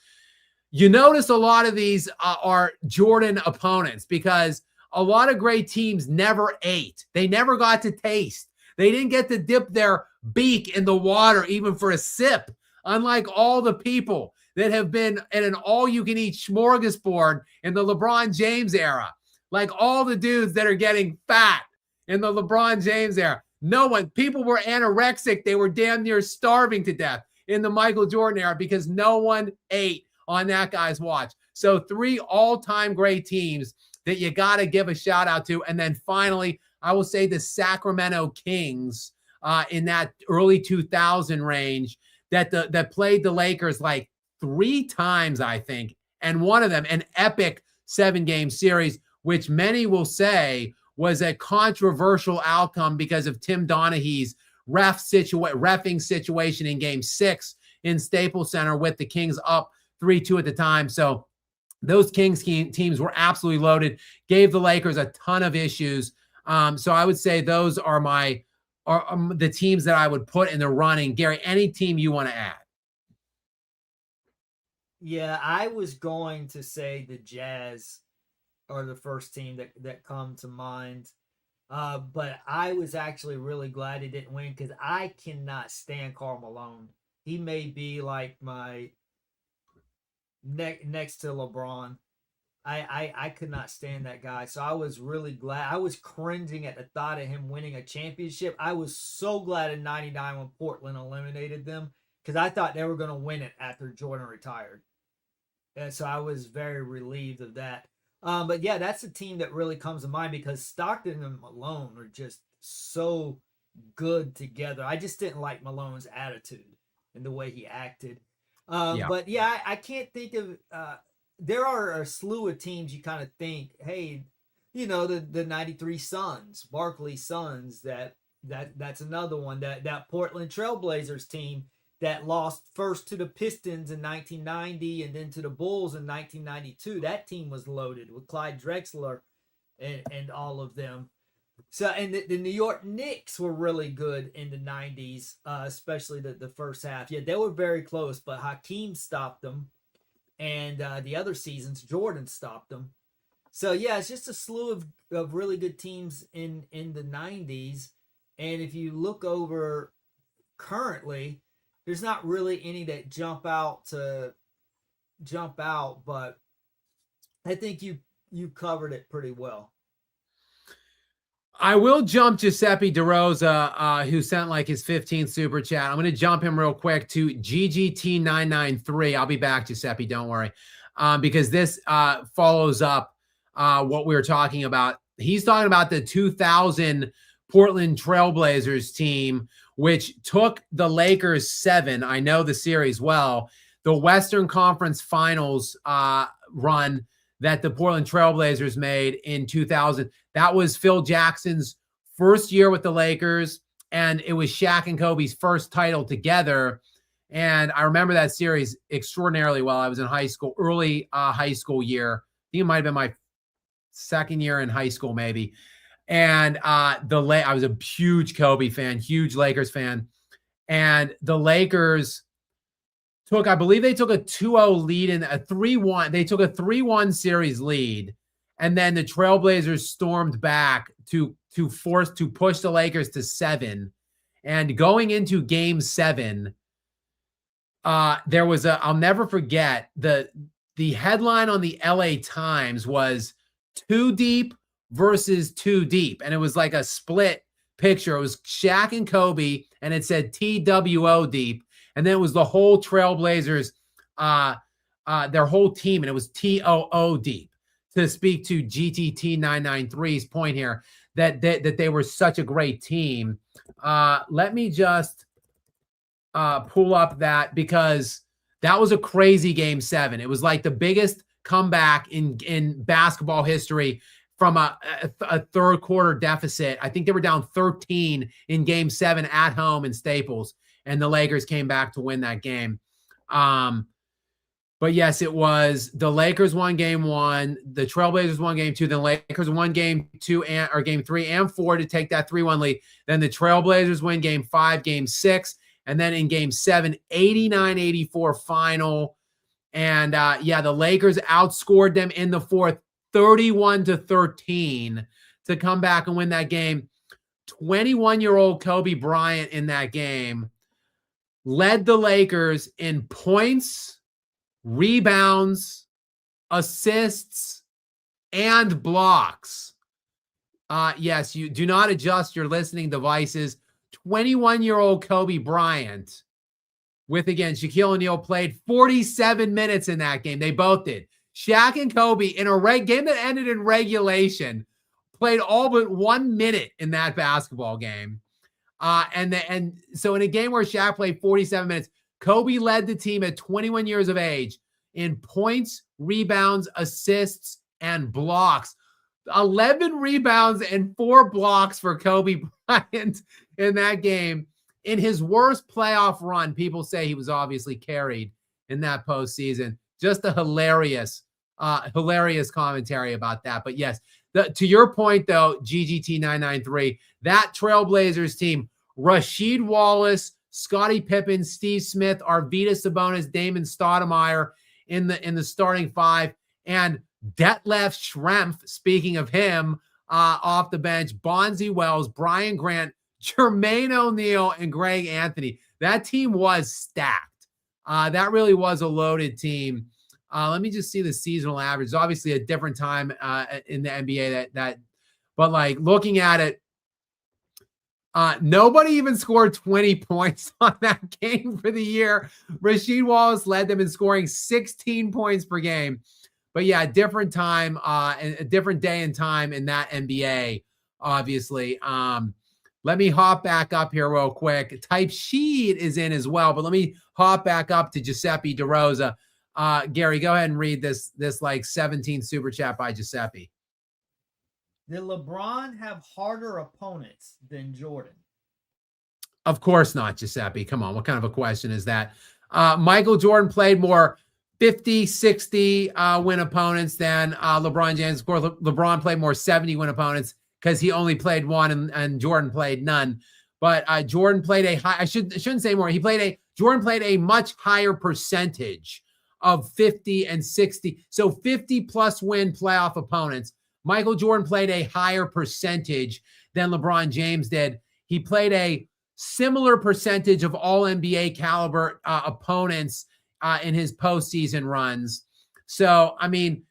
You notice a lot of these are Jordan opponents, because a lot of great teams never ate. They never got to taste. They didn't get to dip their beak in the water even for a sip, unlike all the people that have been at an all-you-can-eat smorgasbord in the LeBron James era. Like all the dudes that are getting fat in the LeBron James era. People were anorexic. They were damn near starving to death in the Michael Jordan era because no one ate on that guy's watch. So three all-time great teams that you got to give a shout out to. And then finally, I will say the Sacramento Kings in that early 2000 range that played the Lakers 3 times, I think, and one of them an epic 7-game series, which many will say was a controversial outcome because of Tim Donaghy's reffing situation in Game 6 in Staples Center with the Kings up 3-2 at the time. So those Kings teams were absolutely loaded, gave the Lakers a ton of issues. So I would say those are the teams that I would put in the running. Gary, any team you want to add? Yeah, I was going to say the Jazz are the first team that come to mind. But I was actually really glad he didn't win, because I cannot stand Karl Malone. He may be my next to LeBron. I could not stand that guy. So I was really glad. I was cringing at the thought of him winning a championship. I was so glad in 99 when Portland eliminated them, because I thought they were going to win it after Jordan retired. And so I was very relieved of that. But yeah, that's a team that really comes to mind, because Stockton and Malone are just so good together. I just didn't like Malone's attitude and the way he acted. But yeah, I can't think of there are a slew of teams you kind of think, hey, the 93 Suns, Barkley Suns, that's another one. That Portland Trailblazers team that lost first to the Pistons in 1990 and then to the Bulls in 1992. That team was loaded with Clyde Drexler and all of them. So, and the New York Knicks were really good in the 90s, especially the first half. Yeah, they were very close, but Hakeem stopped them. And the other seasons, Jordan stopped them. So, yeah, it's just a slew of really good teams in the 90s. And if you look over currently, there's not really any that jump out, but I think you covered it pretty well. I will jump Giuseppe DeRosa, who sent like his 15th super chat. I'm going to jump him real quick to GGT993. I'll be back, Giuseppe. Don't worry. Because this follows up what we were talking about. He's talking about the 2000 Portland Trailblazers team, which took the Lakers 7. I know the series well. The Western Conference Finals run that the Portland Trailblazers made in 2000. That was Phil Jackson's first year with the Lakers, and it was Shaq and Kobe's first title together. And I remember that series extraordinarily well. I was in high school, early high school year. I think it might have been my second year in high school, maybe. And I was a huge Kobe fan, huge Lakers fan. And the Lakers I believe they took a 2-0 lead in a 3-1. They took a 3-1 series lead. And then the Trailblazers stormed back to push the Lakers to 7. And going into game 7, there was I'll never forget, the headline on the LA Times was "Too Deep versus Too Deep." And it was like a split picture. It was Shaq and Kobe, and it said TWO deep. And then it was the whole Trailblazers, their whole team, and it was TOO deep, to speak to GTT 993's point here, that they were such a great team. Let me just pull up that, because that was a crazy game 7. It was like the biggest comeback in basketball history from a third quarter deficit. I think they were down 13 in game 7 at home in Staples, and the Lakers came back to win that game. But yes, it was the Lakers won game 1, the Trailblazers won game 2, then the Lakers won game 2 or game 3 and 4 to take that 3-1 lead. Then the Trailblazers win game 5, game 6, and then in game 7, 89-84 final. And the Lakers outscored them in the fourth 31-13 to come back and win that game. 21-year-old Kobe Bryant in that game led the Lakers in points, rebounds, assists, and blocks. Yes, you do not adjust your listening devices. 21-year-old Kobe Bryant with, again, Shaquille O'Neal played 47 minutes in that game. They both did. Shaq and Kobe in a game that ended in regulation played all but 1 minute in that basketball game. And so in a game where Shaq played 47 minutes, Kobe led the team at 21 years of age in points, rebounds, assists, and blocks. 11 rebounds and 4 blocks for Kobe Bryant in that game. In his worst playoff run, people say he was obviously carried in that postseason. Just a hilarious commentary about that. But yes, to your point, though, GGT993, that Trailblazers team, Rasheed Wallace, Scottie Pippen, Steve Smith, Arvydas Sabonis, Damon Stoudemire in the starting 5, and Detlef Schrempf, speaking of him, off the bench, Bonzi Wells, Brian Grant, Jermaine O'Neal, and Greg Anthony. That team was stacked. That really was a loaded team. Let me just see the seasonal average. Obviously a different time in the NBA but like looking at it, nobody even scored 20 points on that game for the year. Rasheed Wallace led them in scoring 16 points per game. But yeah, a different time, a different day and time in that NBA, obviously. Let me hop back up here real quick. Type Sheet is in as well, but let me hop back up to Giuseppe DeRosa. Gary, go ahead and read this like 17th super chat by Giuseppe. Did LeBron have harder opponents than Jordan? Of course not, Giuseppe. Come on. What kind of a question is that? Michael Jordan played more 50, 60 win opponents than LeBron James. Of course, LeBron played more 70 win opponents. because he only played one and Jordan played none. But Jordan played a high, I shouldn't say more. Jordan played a much higher percentage of 50 and 60. So 50 plus win playoff opponents. Michael Jordan played a higher percentage than LeBron James did. He played a similar percentage of all NBA caliber opponents in his postseason runs. So, I mean,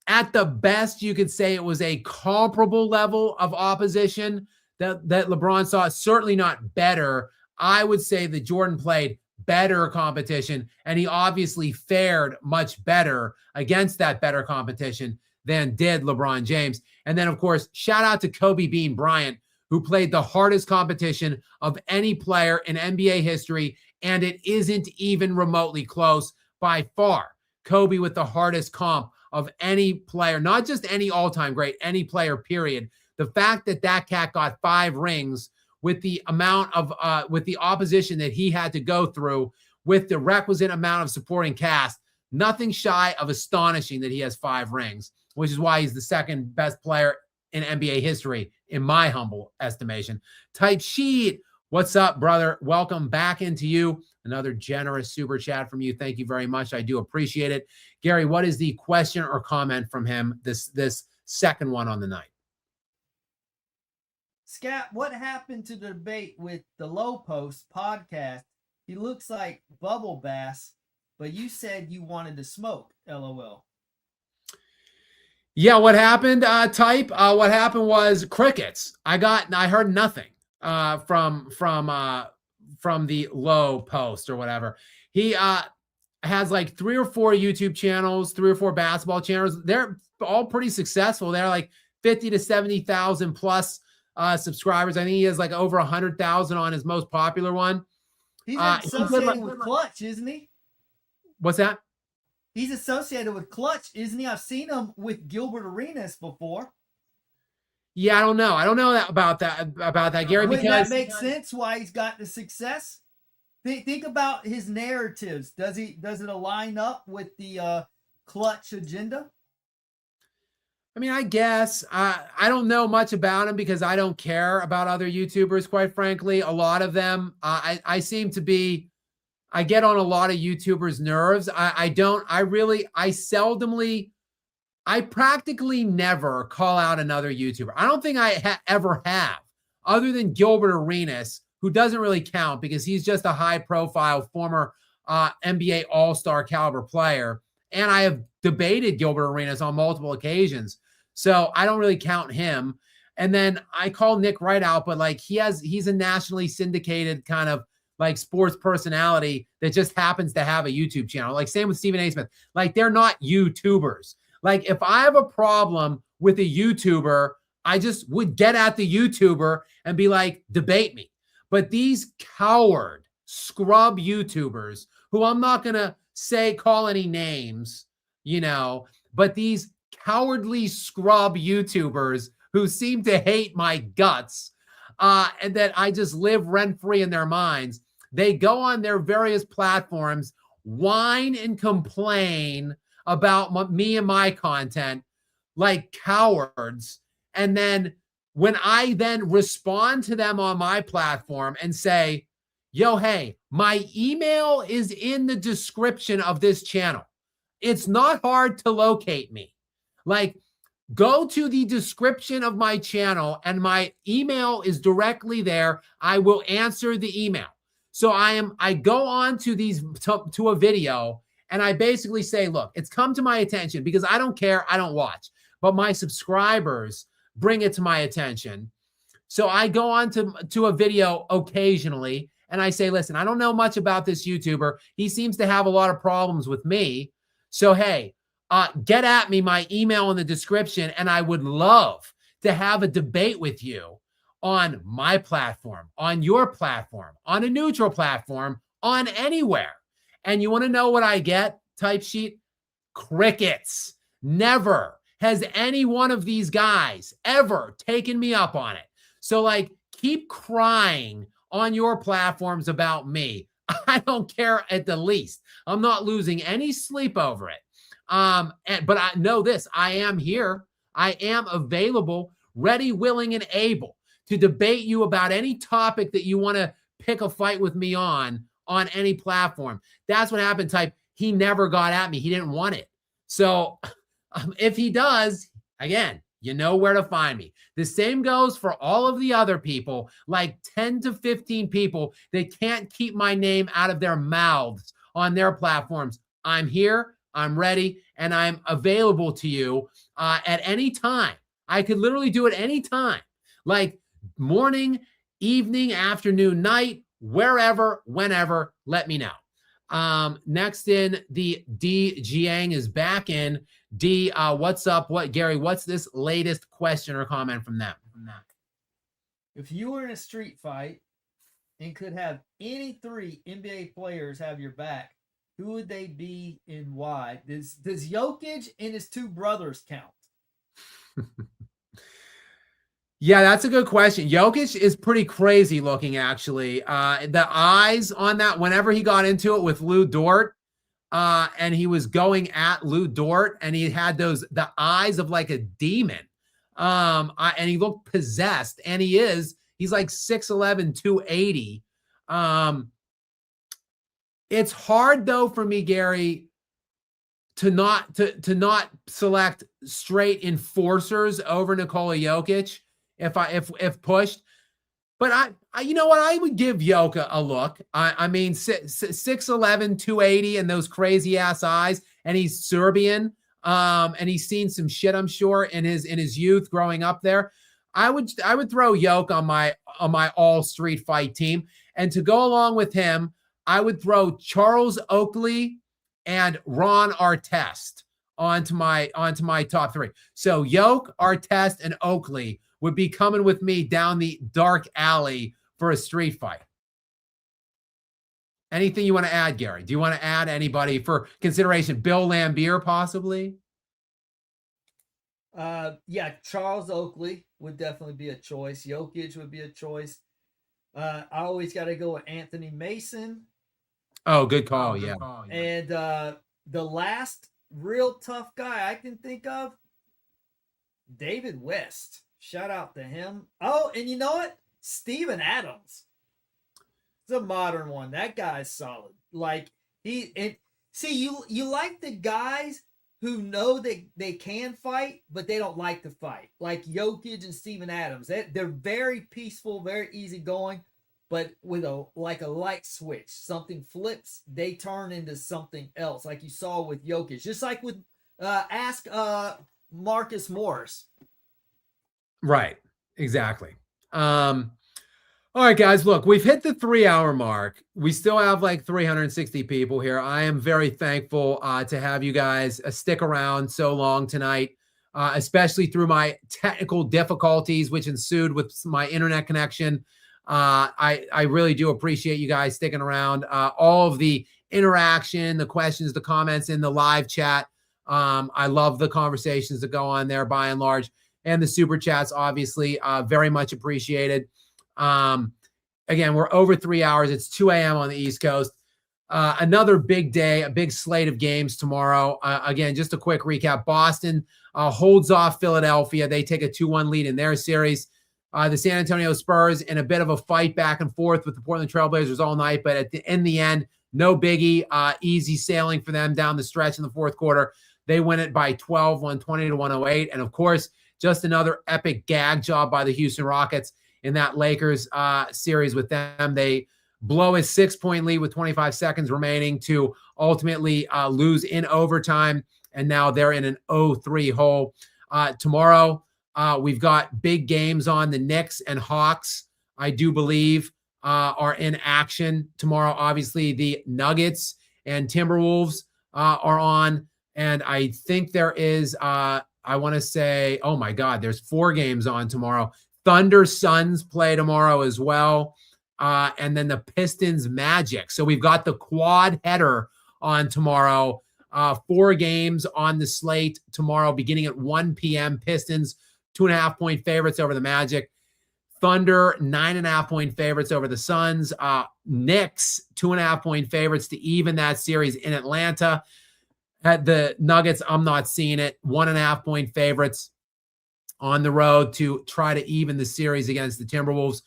at the best, you could say it was a comparable level of opposition that LeBron saw. Certainly not better. I would say that Jordan played better competition, and he obviously fared much better against that better competition than did LeBron James. And then, of course, shout out to Kobe Bean Bryant, who played the hardest competition of any player in NBA history, and it isn't even remotely close by far. Kobe with the hardest comp of any player, not just any all-time great, any player, period. The fact that cat got 5 rings with the amount of, with the opposition that he had to go through with the requisite amount of supporting cast, nothing shy of astonishing that he has 5 rings, which is why he's the second best player in NBA history, in my humble estimation. Type Sheet, what's up, brother? Welcome back into you. Another generous super chat from you. Thank you very much. I do appreciate it. Gary, what is the question or comment from him, this second one on the night? Skap, what happened to the debate with the Low Post podcast? He looks like Bubble Bass, but you said you wanted to smoke, LOL. Yeah, what happened, Type? What happened was crickets. I heard nothing from the Low Post or whatever. He has like 3 or 4 YouTube channels, 3 or 4 basketball channels. They're all pretty successful. They're like 50 to 70,000 plus subscribers. I think he has like over 100,000 on his most popular one. He's associated with Clutch, isn't he? What's that? He's associated with Clutch, isn't he? I've seen him with Gilbert Arenas before. Yeah, I don't know. I don't know about that, Gary. Wouldn't because that make sense why he's got the success? Think about his narratives. Does it align up with the Clutch agenda? I mean, I guess I don't know much about him because I don't care about other YouTubers, quite frankly. A lot of them, I seem to be, I get on a lot of YouTubers' nerves. I practically never call out another YouTuber. I don't think I ever have, other than Gilbert Arenas, who doesn't really count because he's just a high-profile former NBA All-Star caliber player. And I have debated Gilbert Arenas on multiple occasions, so I don't really count him. And then I call Nick Wright out, but like he's a nationally syndicated kind of like sports personality that just happens to have a YouTube channel. Like same with Stephen A. Smith. Like they're not YouTubers. Like if I have a problem with a YouTuber, I just would get at the YouTuber and be like, debate me. But these coward scrub YouTubers who I'm not going to call any names, but these cowardly scrub YouTubers who seem to hate my guts and that I just live rent-free in their minds, they go on their various platforms, whine and complain about me and my content like cowards. And then when I then respond to them on my platform and say, yo, hey, my email is in the description of this channel. It's not hard to locate me. Like, go to the description of my channel and my email is directly there. I will answer the email. So I go on to a video and I basically say, look, it's come to my attention because I don't care. I don't watch, but my subscribers bring it to my attention. So I go on to a video occasionally and I say, listen, I don't know much about this YouTuber. He seems to have a lot of problems with me. So, hey, get at me, my email in the description, and I would love to have a debate with you on my platform, on your platform, on a neutral platform, on anywhere. And you want to know what I get, Type Sheet? Crickets. Never has any one of these guys ever taken me up on it. So, like, keep crying on your platforms about me. I don't care at the least. I'm not losing any sleep over it. But I know this, I am here. I am available ready, willing, and able to debate you about any topic that you want to pick a fight with me on any platform. That's what happened. Type, he never got at me. He didn't want it. So if he does, again, you know where to find me. The same goes for all of the other people, like 10 to 15 people that can't keep my name out of their mouths on their platforms. I'm here, I'm ready, and I'm available to you at any time. I could literally do it any time, like morning, evening, afternoon, night, wherever, whenever, let me know. Next in, the D Jiang is back in. D, what's up? Gary, what's this latest question or comment from them? If you were in a street fight and could have any 3 NBA players have your back, who would they be and why? Does Jokic and his 2 brothers count? Yeah, that's a good question. Jokic is pretty crazy looking, actually. The eyes on that, whenever he got into it with Lou Dort, and he was going at Lou Dort, and he had the eyes of like a demon. And he looked possessed, and he's like 6'11", 280. It's hard though for me, Gary, to not select straight enforcers over Nikola Jokic if pushed. But I you know what? I would give Jokic a look. I mean, 6'11", 280 and those crazy ass eyes, and he's Serbian. And he's seen some shit, I'm sure, in his youth growing up there. I would throw Jokic on my all street fight team. And to go along with him, I would throw Charles Oakley and Ron Artest onto my top 3. So Jokic, Artest, and Oakley would be coming with me down the dark alley for a street fight. Anything you want to add, Gary? Do you want to add anybody for consideration? Bill Laimbeer, possibly? Yeah, Charles Oakley would definitely be a choice. Jokic would be a choice. I always got to go with Anthony Mason. Oh, good call. Yeah. And the last real tough guy I can think of, David West. Shout out to him. Oh, and you know what? Steven Adams. It's a modern one. That guy's solid. Like you like the guys who know that they can fight, but they don't like to fight. Like Jokic and Steven Adams. They're very peaceful, very easygoing, but with a light switch. Something flips, they turn into something else, like you saw with Jokic. Just like with ask Marcus Morris. Right. Exactly. All right, guys, look, we've hit the 3-hour mark. We still have like 360 people here. I am very thankful to have you guys stick around so long tonight, especially through my technical difficulties, which ensued with my internet connection. I really do appreciate you guys sticking around. All of the interaction, the questions, the comments in the live chat. I love the conversations that go on there by and large. And the super chats, obviously, very much appreciated. Again, we're over 3 hours. It's 2 a.m. on the East Coast. Another big day, a big slate of games tomorrow. Again, just a quick recap. Boston holds off Philadelphia. They take a 2-1 lead in their series. The San Antonio Spurs in a bit of a fight back and forth with the Portland Trailblazers all night. But in the end, no biggie. Easy sailing for them down the stretch in the fourth quarter. They win it by 12, 120 to 108. And, of course, just another epic gag job by the Houston Rockets in that Lakers series with them. They blow a 6-point lead with 25 seconds remaining to ultimately lose in overtime, and now they're in an 0-3 hole. Tomorrow, we've got big games on. The Knicks and Hawks, I do believe, are in action tomorrow. Obviously, the Nuggets and Timberwolves are on, and I think there is I want to say, oh my God, there's 4 games on tomorrow. Thunder Suns play tomorrow as well. And then the Pistons Magic. So we've got the quad header on tomorrow. 4 games on the slate tomorrow, beginning at 1 p.m. Pistons, 2.5-point favorites over the Magic. Thunder, 9.5-point favorites over the Suns. Knicks, 2.5-point favorites to even that series in Atlanta. At the Nuggets, I'm not seeing it. 1.5-point favorites on the road to try to even the series against the Timberwolves.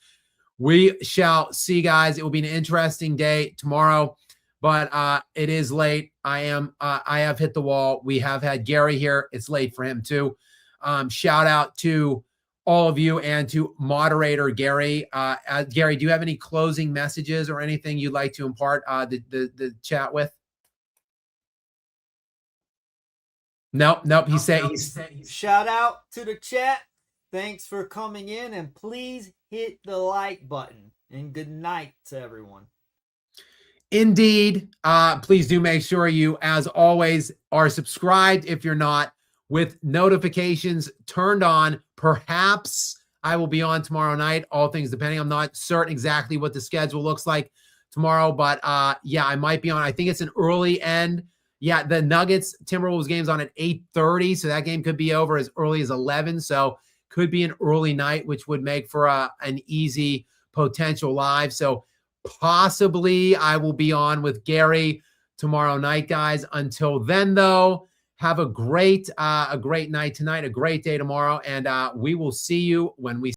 We shall see, guys. It will be an interesting day tomorrow, but it is late. I have hit the wall. We have had Gary here. It's late for him too. Shout out to all of you and to moderator Gary. Gary, do you have any closing messages or anything you'd like to impart the chat with? Nope. He's shout out to the chat. Thanks for coming in, and please hit the like button. And good night to everyone. Indeed. Please do make sure you, as always, are subscribed if you're not, with notifications turned on. Perhaps I will be on tomorrow night, all things depending. I'm not certain exactly what the schedule looks like tomorrow, but yeah, I might be on. I think it's an early end. Yeah, the Nuggets Timberwolves game's on at 8:30, so that game could be over as early as 11. So could be an early night, which would make for an easy potential live. So possibly I will be on with Gary tomorrow night, guys. Until then, though, have a great night tonight, a great day tomorrow, and we will see you when we